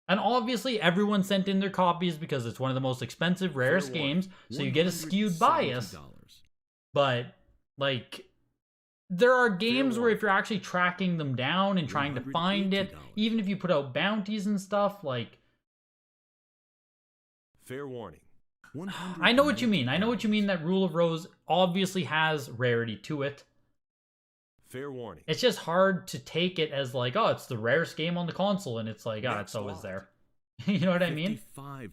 And obviously, everyone sent in their copies because it's one of the most expensive, rarest games, so you get a skewed bias. But, like... There are games where if you're actually tracking them down and trying to find it, even if you put out bounties and stuff, like... Fair warning. I know what you mean. I know what you mean that Rule of Rose obviously has rarity to it. Fair warning. It's just hard to take it as like, oh, it's the rarest game on the console, and it's like, oh, it's always there. You know what I mean? $55,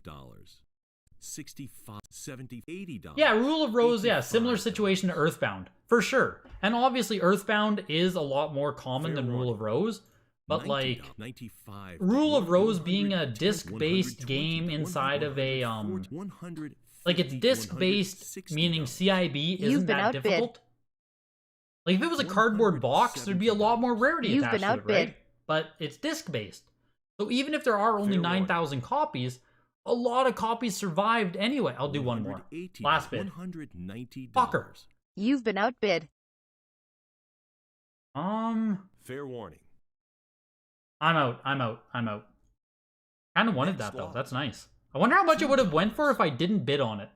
$65, $70, $80. Yeah, Rule of Rose, yeah, similar situation to Earthbound, for sure. And obviously Earthbound is a lot more common than Rule of Rose, but like, Rule of Rose being a disc-based game inside of a, like it's disc-based, meaning CIB isn't that difficult. Like, if it was a cardboard box, there'd be a lot more rarity attached to it, right? But it's disc-based. So even if there are only 9,000 copies, a lot of copies survived anyway. I'll do one more. Last bid. Fucker. You've been outbid. Fair warning. I'm out. Kind of wanted that, though. That's nice. I wonder how much it would have went for if I didn't bid on it.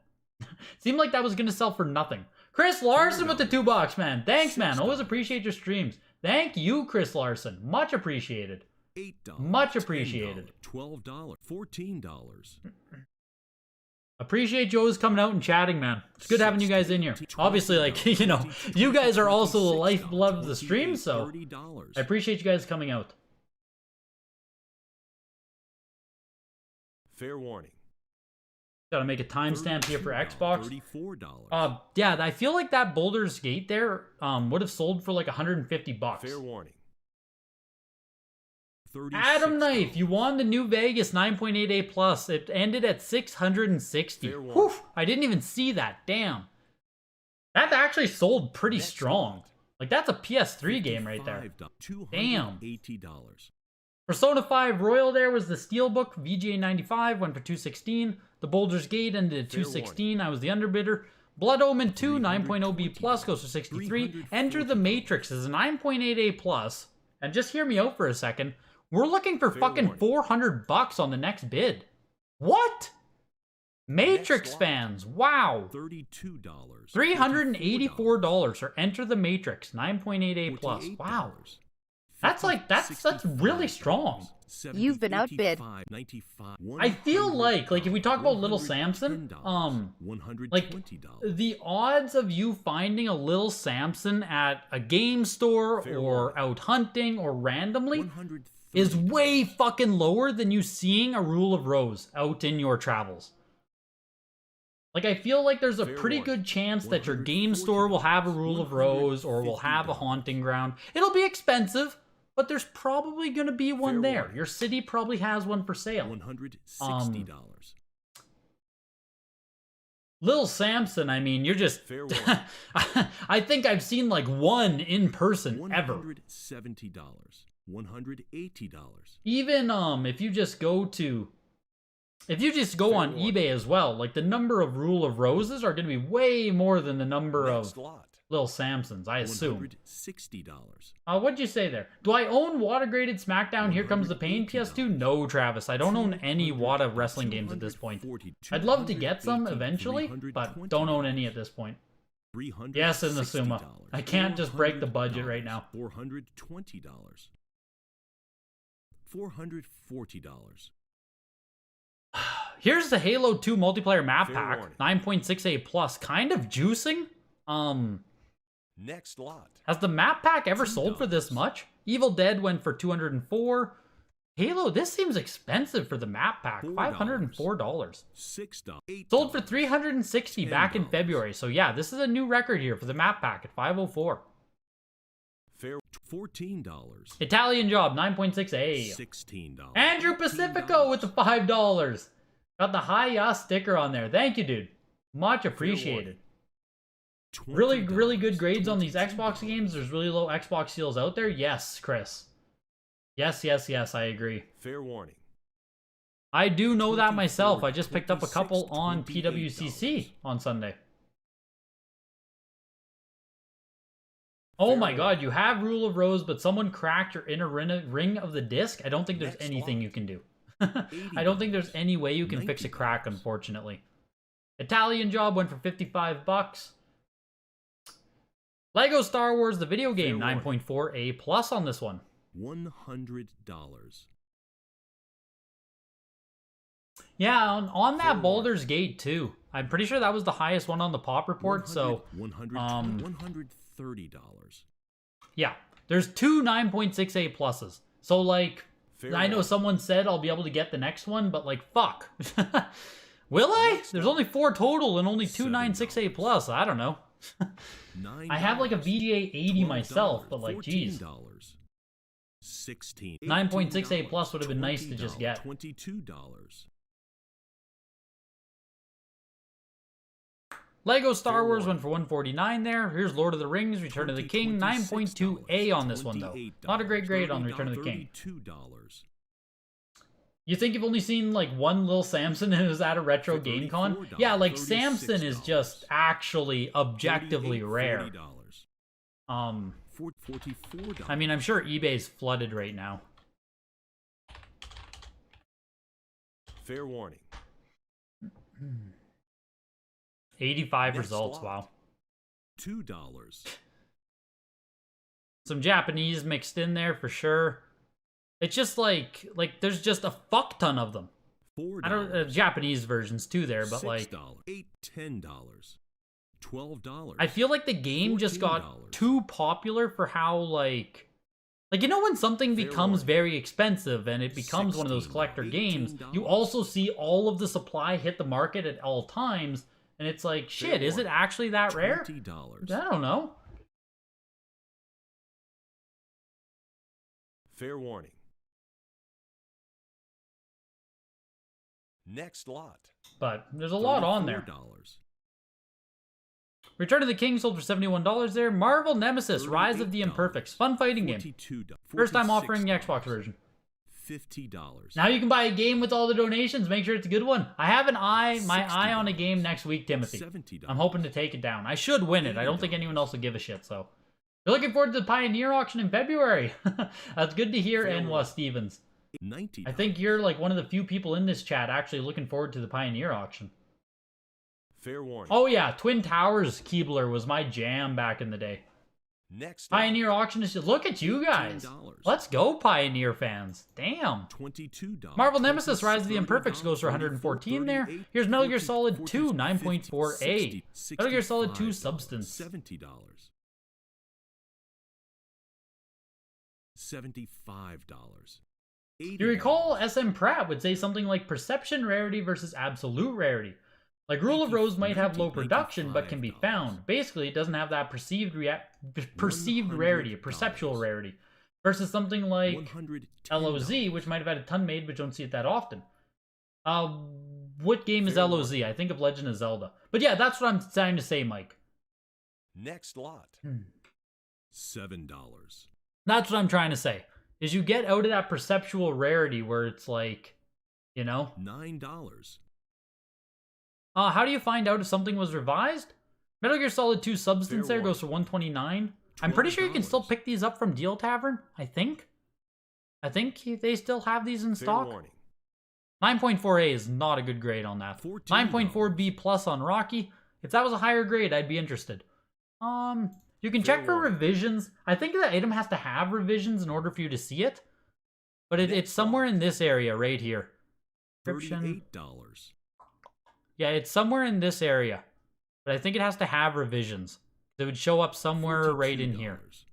Seemed like that was going to sell for nothing. Chris Larson with the $2, man. Thanks, man. Always appreciate your streams. Thank you, Chris Larson. Much appreciated. $8. Much appreciated. $12. $14. Appreciate you always coming out and chatting, man. It's good having you guys in here. Obviously, like, you know, you guys are also the lifeblood of the stream, so I appreciate you guys coming out. Fair warning. Gotta make a timestamp here for Xbox. $34. Yeah, I feel like that Boulder's Gate there would have sold for like $150. Fair warning. Adam Knife, you won the New Vegas 9.8A Plus. It ended at 660. Whew, I didn't even see that. Damn. That actually sold pretty strong. Like, that's a PS3 game right there. Damn. Persona 5 Royal there was the Steelbook. VGA 95 went for 216. The Boulder's Gate ended at 216. I was the underbidder. Blood Omen 2 9.0B Plus goes for 63. Enter the Matrix is a 9.8A Plus. And just hear me out for a second. We're looking for fucking $400 on the next bid. What? Matrix fans, wow. $32. $384 for Enter the Matrix 9.8A Plus. Wow. That's like that's really strong. You've been outbid. I feel like if we talk about Little Samson, like the odds of you finding a Little Samson at a game store or out hunting or randomly is way fucking lower than you seeing a Rule of Rose out in your travels. Like, I feel like there's a pretty good chance that your game store will have a Rule of Rose or will have a haunting ground. It'll be expensive, but there's probably going to be one there. Your city probably has one for sale. $160. Little Samson, I mean, you're just... I think I've seen like one in person ever. $170. $180. Even if you just go to... If you just go on eBay as well, like the number of Rule of Roses are going to be way more than the number of Little Samsons, I assume. $160. What'd you say there? Do I own WATA graded SmackDown Here Comes the Pain PS2? No, Travis. I don't own any WATA wrestling games at this point. I'd love to get some eventually, but don't own any at this point. Yes, Inazuma. I can't just break the budget right now. $420. $440. Here's the Halo 2 multiplayer map pack, 9.6A plus, kind of juicing. Next lot. Has the map pack ever sold for this much? Evil Dead went for $204. Halo, this seems expensive for the map pack, $504. $6. Sold for $360 back in February. So yeah, this is a new record here for the map pack at $504. Fair. $14. Italian Job, 9.6A. $16. Andrew Pacifico with the $5. Got the hi-ya sticker on there. Thank you, dude. Much appreciated. Really good grades on these Xbox games. There's really low Xbox deals out there. Yes, Chris. Yes, I agree. Fair warning. I do know that myself. I just picked up a couple on PWCC on Sunday. Oh my god, you have Rule of Rose, but someone cracked your inner ring of the disc? I don't think there's anything you can do. I don't think there's any way you can fix a crack, unfortunately. Italian Job went for $55. Lego Star Wars, the video game, 9.4A plus on this one. $100. Yeah, on that Baldur's Gate too. I'm pretty sure that was the highest one on the pop report. So, $130. yeah, there's two 9.68 pluses. So, like, Fair I know warning. someone said I'll be able to get the next one, but, like, fuck. Will I? There's only 4 total and only two 9.68 plus. I don't know. I have, like, a VGA 80 myself, but, like, geez. $16. 9.68 plus would have been nice to just get. $22. Lego Star Fair Wars warning. went for 149 there. Here's Lord of the Rings, Return of the King, 9.2A on this one, though. Not a great grade on Return of the King. $32. You think you've only seen, like, one Lil Samson and is at a retro game con? Yeah, like, Samson is just actually objectively rare. $44. I mean, I'm sure eBay's flooded right now. Fair warning. 85 Next results, lot. wow. $2. Some Japanese mixed in there for sure. It's just like there's just a fuck ton of them. $4. I don't Japanese versions too there, but like $6. $8, $10. $12. I feel like the game just got $14. too popular for how like you know when something Fair becomes warning. very expensive and it becomes one of those $16, collector games, you $18. also see all of the supply hit the market at all times, and it's like, shit, is it warning. actually that rare? $20. I don't know. Fair warning. Next lot. But there's a lot on there. $34. Return of the King sold for $71 there. Marvel Nemesis, Rise of the $38. Imperfects. Fun fighting game. $42. First time offering the $46. Xbox version. $50. Now you can buy a game with all the donations. Make sure it's a good one. I have my eye on a game next week, Timothy. $70. I'm hoping to take it down. I should win it. I don't think anyone else will give a shit, so. You're looking forward to the Pioneer auction in February. That's good to hear, Fair Anwa one. Stevens. $90. I think you're like one of the few people in this chat actually looking forward to the Pioneer auction. Fair warning. Oh yeah, Twin Towers Keebler was my jam back in the day. Next lot. Pioneer auction is just, look at you guys. $18. Let's go, Pioneer fans. Damn. $22. Marvel Nemesis Rise of the Imperfects goes for 114 there. Here's Metal Gear Solid 2, 9.4A. Metal Gear Solid 2 Substance. $70. $75. You recall SM Pratt would say something like perception rarity versus absolute rarity. Like Rule of Rose might have low production but can be found. Basically, it doesn't have that perceived rarity, a perceptual rarity. Versus something like $110. LOZ, which might have had a ton made but don't see it that often. What game is LOZ? I think of Legend of Zelda. But yeah, that's what I'm trying to say, Mike. Next lot. $7. That's what I'm trying to say. Is you get out of that perceptual rarity where it's like, you know? $9. How do you find out if something was revised? Metal Gear Solid 2 Substance Fair there goes for 129. I'm pretty sure you can still $12. pick these up from Deal Tavern, I think. I think they still have these in Fair stock. warning. 9.4A is not a good grade on that. $14. 9.4B plus on Rocky. If that was a higher grade, I'd be interested. You can Fair check for warning. revisions. I think the item has to have revisions in order for you to see it. But it's somewhere in this area right here. Description. $38. Yeah, it's somewhere in this area. But I think it has to have revisions. It would show up somewhere right in here. $42.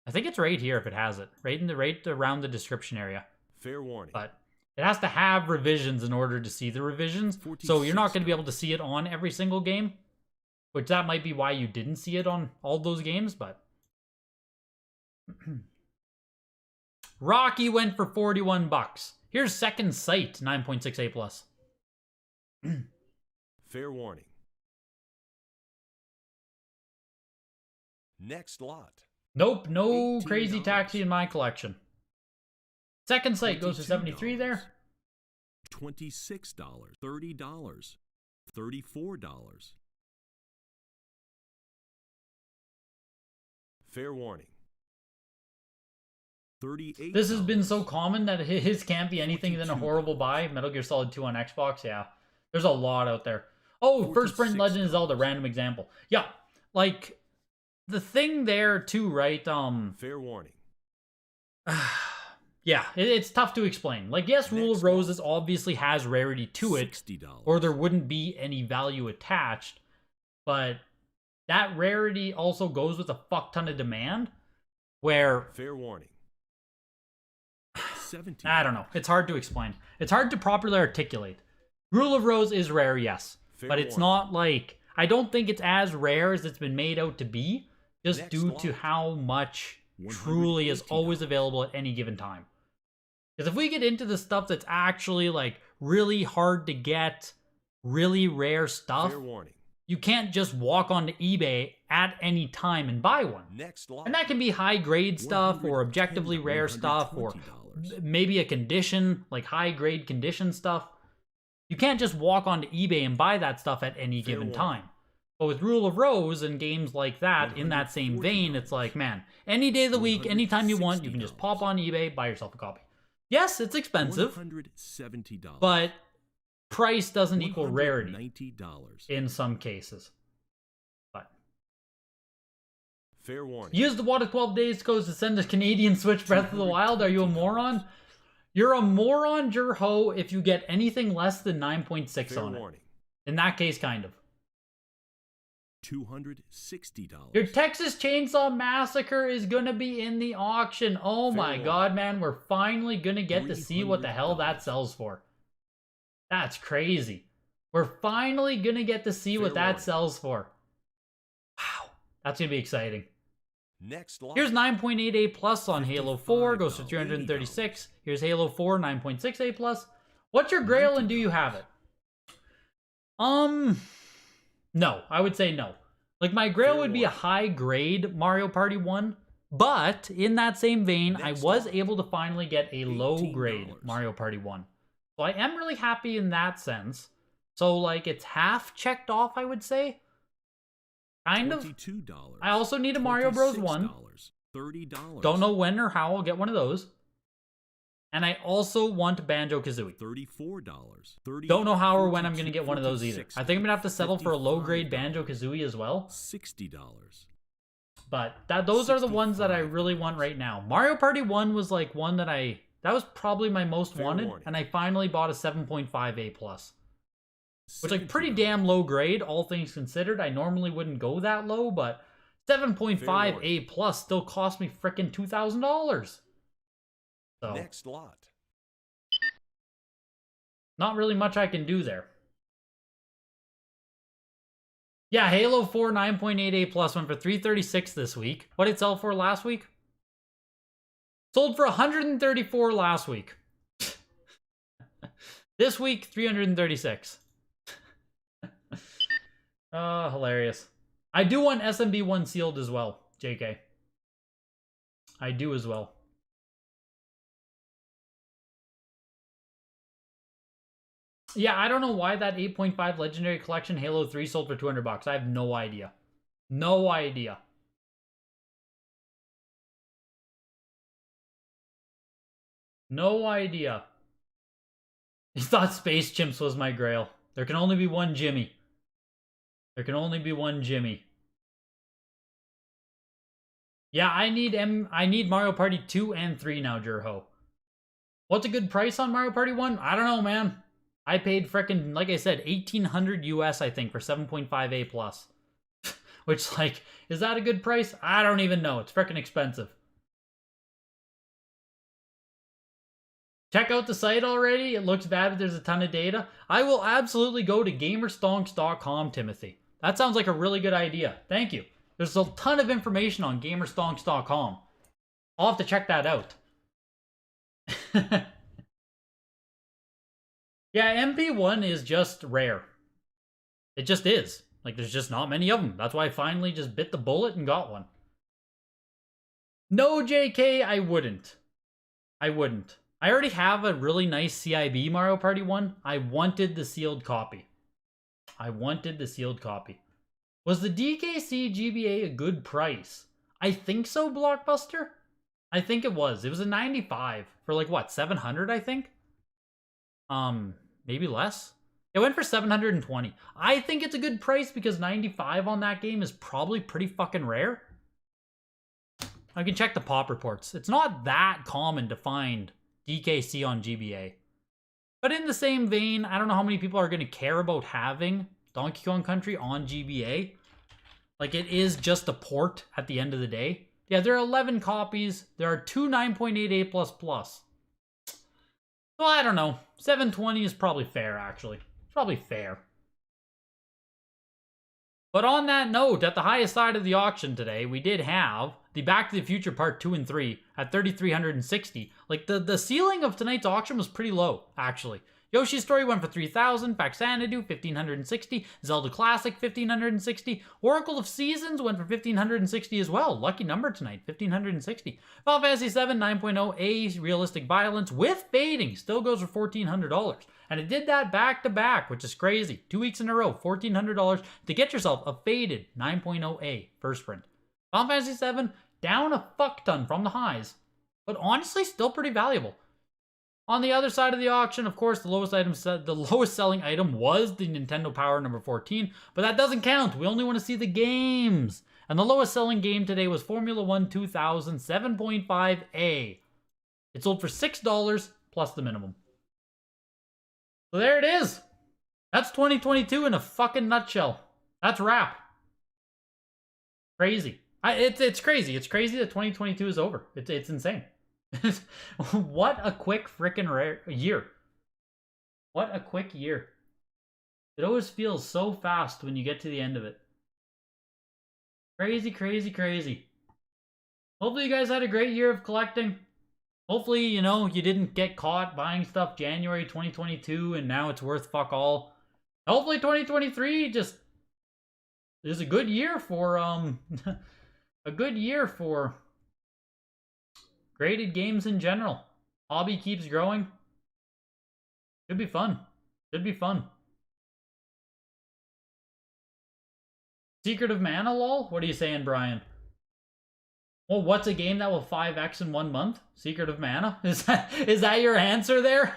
I think it's right here if it has it. Right around the description area. Fair warning. But it has to have revisions in order to see the revisions. So you're not going to be able to see it on every single game. Which that might be why you didn't see it on all those games, but... Rocky went for 41 bucks. Here's Second Sight, 9.68 plus. Fair warning. Next lot. Nope, no $18. Crazy Taxi in my collection. Second Sight goes for 73 there. $26. $30. $34. Fair warning. $38. This has been so common that his can't be anything than a horrible buy. Metal Gear Solid 2 on Xbox, yeah. There's a lot out there. Oh, First Print Legend of Zelda, random example. Yeah, like, the thing there too, right? Fair warning. Yeah, it's tough to explain. Like, yes, Rule of Roses obviously has rarity to it, $60. or there wouldn't be any value attached, but that rarity also goes with a fuck ton of demand, where... Fair warning. $70. I don't know. It's hard to explain. It's hard to properly articulate. Rule of Rose is rare, yes, but it's not like... I don't think it's as rare as it's been made out to be, just due to how much truly is always available at any given time. Because if we get into the stuff that's actually, like, really hard to get, really rare stuff, you can't just walk onto eBay at any time and buy one. And that can be high-grade stuff, or objectively rare stuff, or maybe a condition, like high-grade condition stuff. You can't just walk onto eBay and buy that stuff at any given time. But with Rule of Rose and games like that, in that same vein, it's like, man, any day of the week, anytime you want, you can just pop on eBay, buy yourself a copy. Yes, it's expensive, $170. but price doesn't equal rarity $90. in some cases. But Fair warning. use the WATA 12 days codes to send a Canadian Switch Breath of the Wild. Are you a moron? You're a moron, Jurho, if you get anything less than 9.6 on it. In that case, kind of. $260. Your Texas Chainsaw Massacre is gonna be in the auction. Oh my god, man. We're finally gonna get to see what the hell that sells for. That's crazy. We're finally gonna get to see what that sells for. Wow. That's gonna be exciting. Next lot. Here's 9.8A plus on Halo 4. Goes for 336. Here's Halo 4, 9.6A plus. What's your grail and do you have it? No. I would say no. Like, my grail would be a high-grade Mario Party 1. But, in that same vein, I was able to finally get a low-grade Mario Party 1. So I am really happy in that sense. So, like, it's half checked off, I would say. Kind of. $22. I also need a Mario Bros. 1. $30. Don't know when or how I'll get one of those. And I also want Banjo-Kazooie. $34. Don't know how or when I'm going to get one of those either. I think I'm going to have to settle for a low-grade Banjo-Kazooie as well. $60. But those are the ones that I really want right now. Mario Party 1 was like one that that was probably my most wanted. And I finally bought a 7.5A+. Which, like, pretty damn low grade, all things considered. I normally wouldn't go that low, but 7.5A+ still cost me frickin' $2,000. So, next lot. Not really much I can do there. Yeah, Halo 4 9.8A+ went for $336 this week. What did it sell for last week? Sold for $134 last week. This week, $336. Oh, hilarious. I do want SMB1 sealed as well, JK. I do as well. Yeah, I don't know why that 8.5 Legendary Collection Halo 3 sold for $200. I have no idea. No idea. No idea. He thought Space Chimps was my grail. There can only be one Jimmy. There can only be one Jimmy. Yeah, I need Mario Party 2 and 3 now, Jurho. What's a good price on Mario Party 1? I don't know, man. I paid frickin', like I said, $1,800 US, I think, for 7.5A+. Which, like, is that a good price? I don't even know. It's frickin' expensive. Check out the site already. It looks bad, but there's a ton of data. I will absolutely go to gamerstonks.com, Timothy. That sounds like a really good idea. Thank you. There's a ton of information on gamerstonks.com. I'll have to check that out. Yeah, MP1 is just rare. It just is. Like, there's just not many of them. That's why I finally just bit the bullet and got one. No, JK, I wouldn't. I wouldn't. I already have a really nice CIB Mario Party 1. I wanted the sealed copy. I wanted the sealed copy. Was the DKC GBA a good price? I think so, Blockbuster. I think it was. It was a 95 for like what, 700, I think? Maybe less. It went for 720. I think it's a good price because 95 on that game is probably pretty fucking rare. I can check the pop reports. It's not that common to find DKC on GBA. But in the same vein, I don't know how many people are going to care about having Donkey Kong Country on GBA. Like, it is just a port at the end of the day. Yeah, there are 11 copies. There are 2 9.88++. So I don't know. 720 is probably fair, actually. It's probably fair. But on that note, at the highest side of the auction today, we did have the Back to the Future Part 2 and 3 at 3,360. Like, the ceiling of tonight's auction was pretty low, actually. Yoshi's Story went for 3,000, Faxanadu 1,560, Zelda Classic 1,560, Oracle of Seasons went for 1,560 as well. Lucky number tonight, 1,560. Final Fantasy VII 9.0 Realistic Violence with Fading still goes for $1,400. And it did that back to back, which is crazy. 2 weeks in a row, $1,400 to get yourself a faded 9.0 first print. Final Fantasy VII down a fuck ton from the highs, but honestly still pretty valuable. On the other side of the auction, of course, the lowest selling item was the Nintendo Power number 14, but that doesn't count. We only want to see the games. And the lowest selling game today was Formula 1 2000 7.5A. It sold for $6 plus the minimum. So there it is. That's 2022 in a fucking nutshell. That's wrap. Crazy. It's crazy. It's crazy that 2022 is over. It's insane. What a quick frickin' year. What a quick year. It always feels so fast when you get to the end of it. Crazy, crazy, crazy. Hopefully you guys had a great year of collecting. Hopefully, you know, you didn't get caught buying stuff January 2022 and now it's worth fuck all. Hopefully 2023 just is a good year for, a good year for graded games in general. Hobby keeps growing. Should be fun. Should be fun. Secret of Mana, lol? What are you saying, Brian? Well, what's a game that will 5x in 1 month? Secret of Mana? Is that your answer there?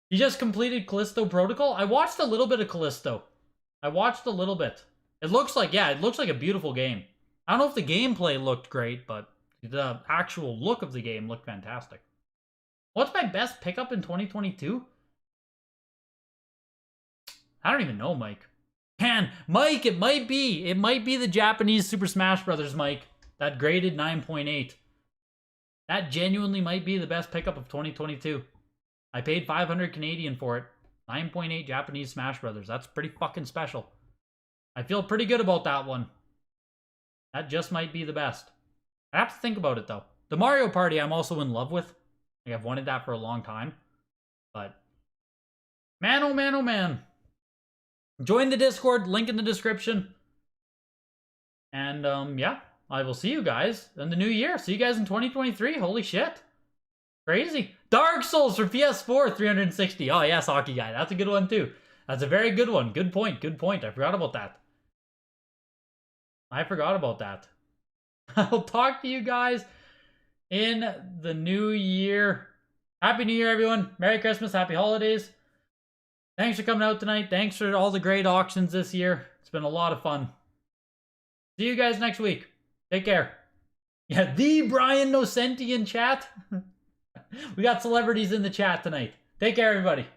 You just completed Callisto Protocol? I watched a little bit of Callisto. I watched a little bit. It looks like, yeah, it looks like a beautiful game. I don't know if the gameplay looked great, but the actual look of the game looked fantastic. What's my best pickup in 2022? I don't even know, Mike. Man, Mike, it might be the Japanese Super Smash Brothers, Mike. That graded 9.8. That genuinely might be the best pickup of 2022. I paid 500 Canadian for it. 9.8 Japanese Smash Brothers. That's pretty fucking special. I feel pretty good about that one. That just might be the best. I have to think about it, though. The Mario Party I'm also in love with. Like, I've wanted that for a long time. But, man, oh man, oh man. Join the Discord, link in the description. And, yeah, I will see you guys in the new year. See you guys in 2023. Holy shit. Crazy. Dark Souls for PS4, 360. Oh, yes, Hockey Guy. That's a good one, too. That's a very good one. Good point. Good point. I forgot about that. I forgot about that. I'll talk to you guys in the new year. Happy New Year, everyone. Merry Christmas. Happy holidays. Thanks for coming out tonight. Thanks for all the great auctions this year. It's been a lot of fun. See you guys next week. Take care. Yeah, the Brian Nocenti in chat. We got celebrities in the chat tonight. Take care, everybody.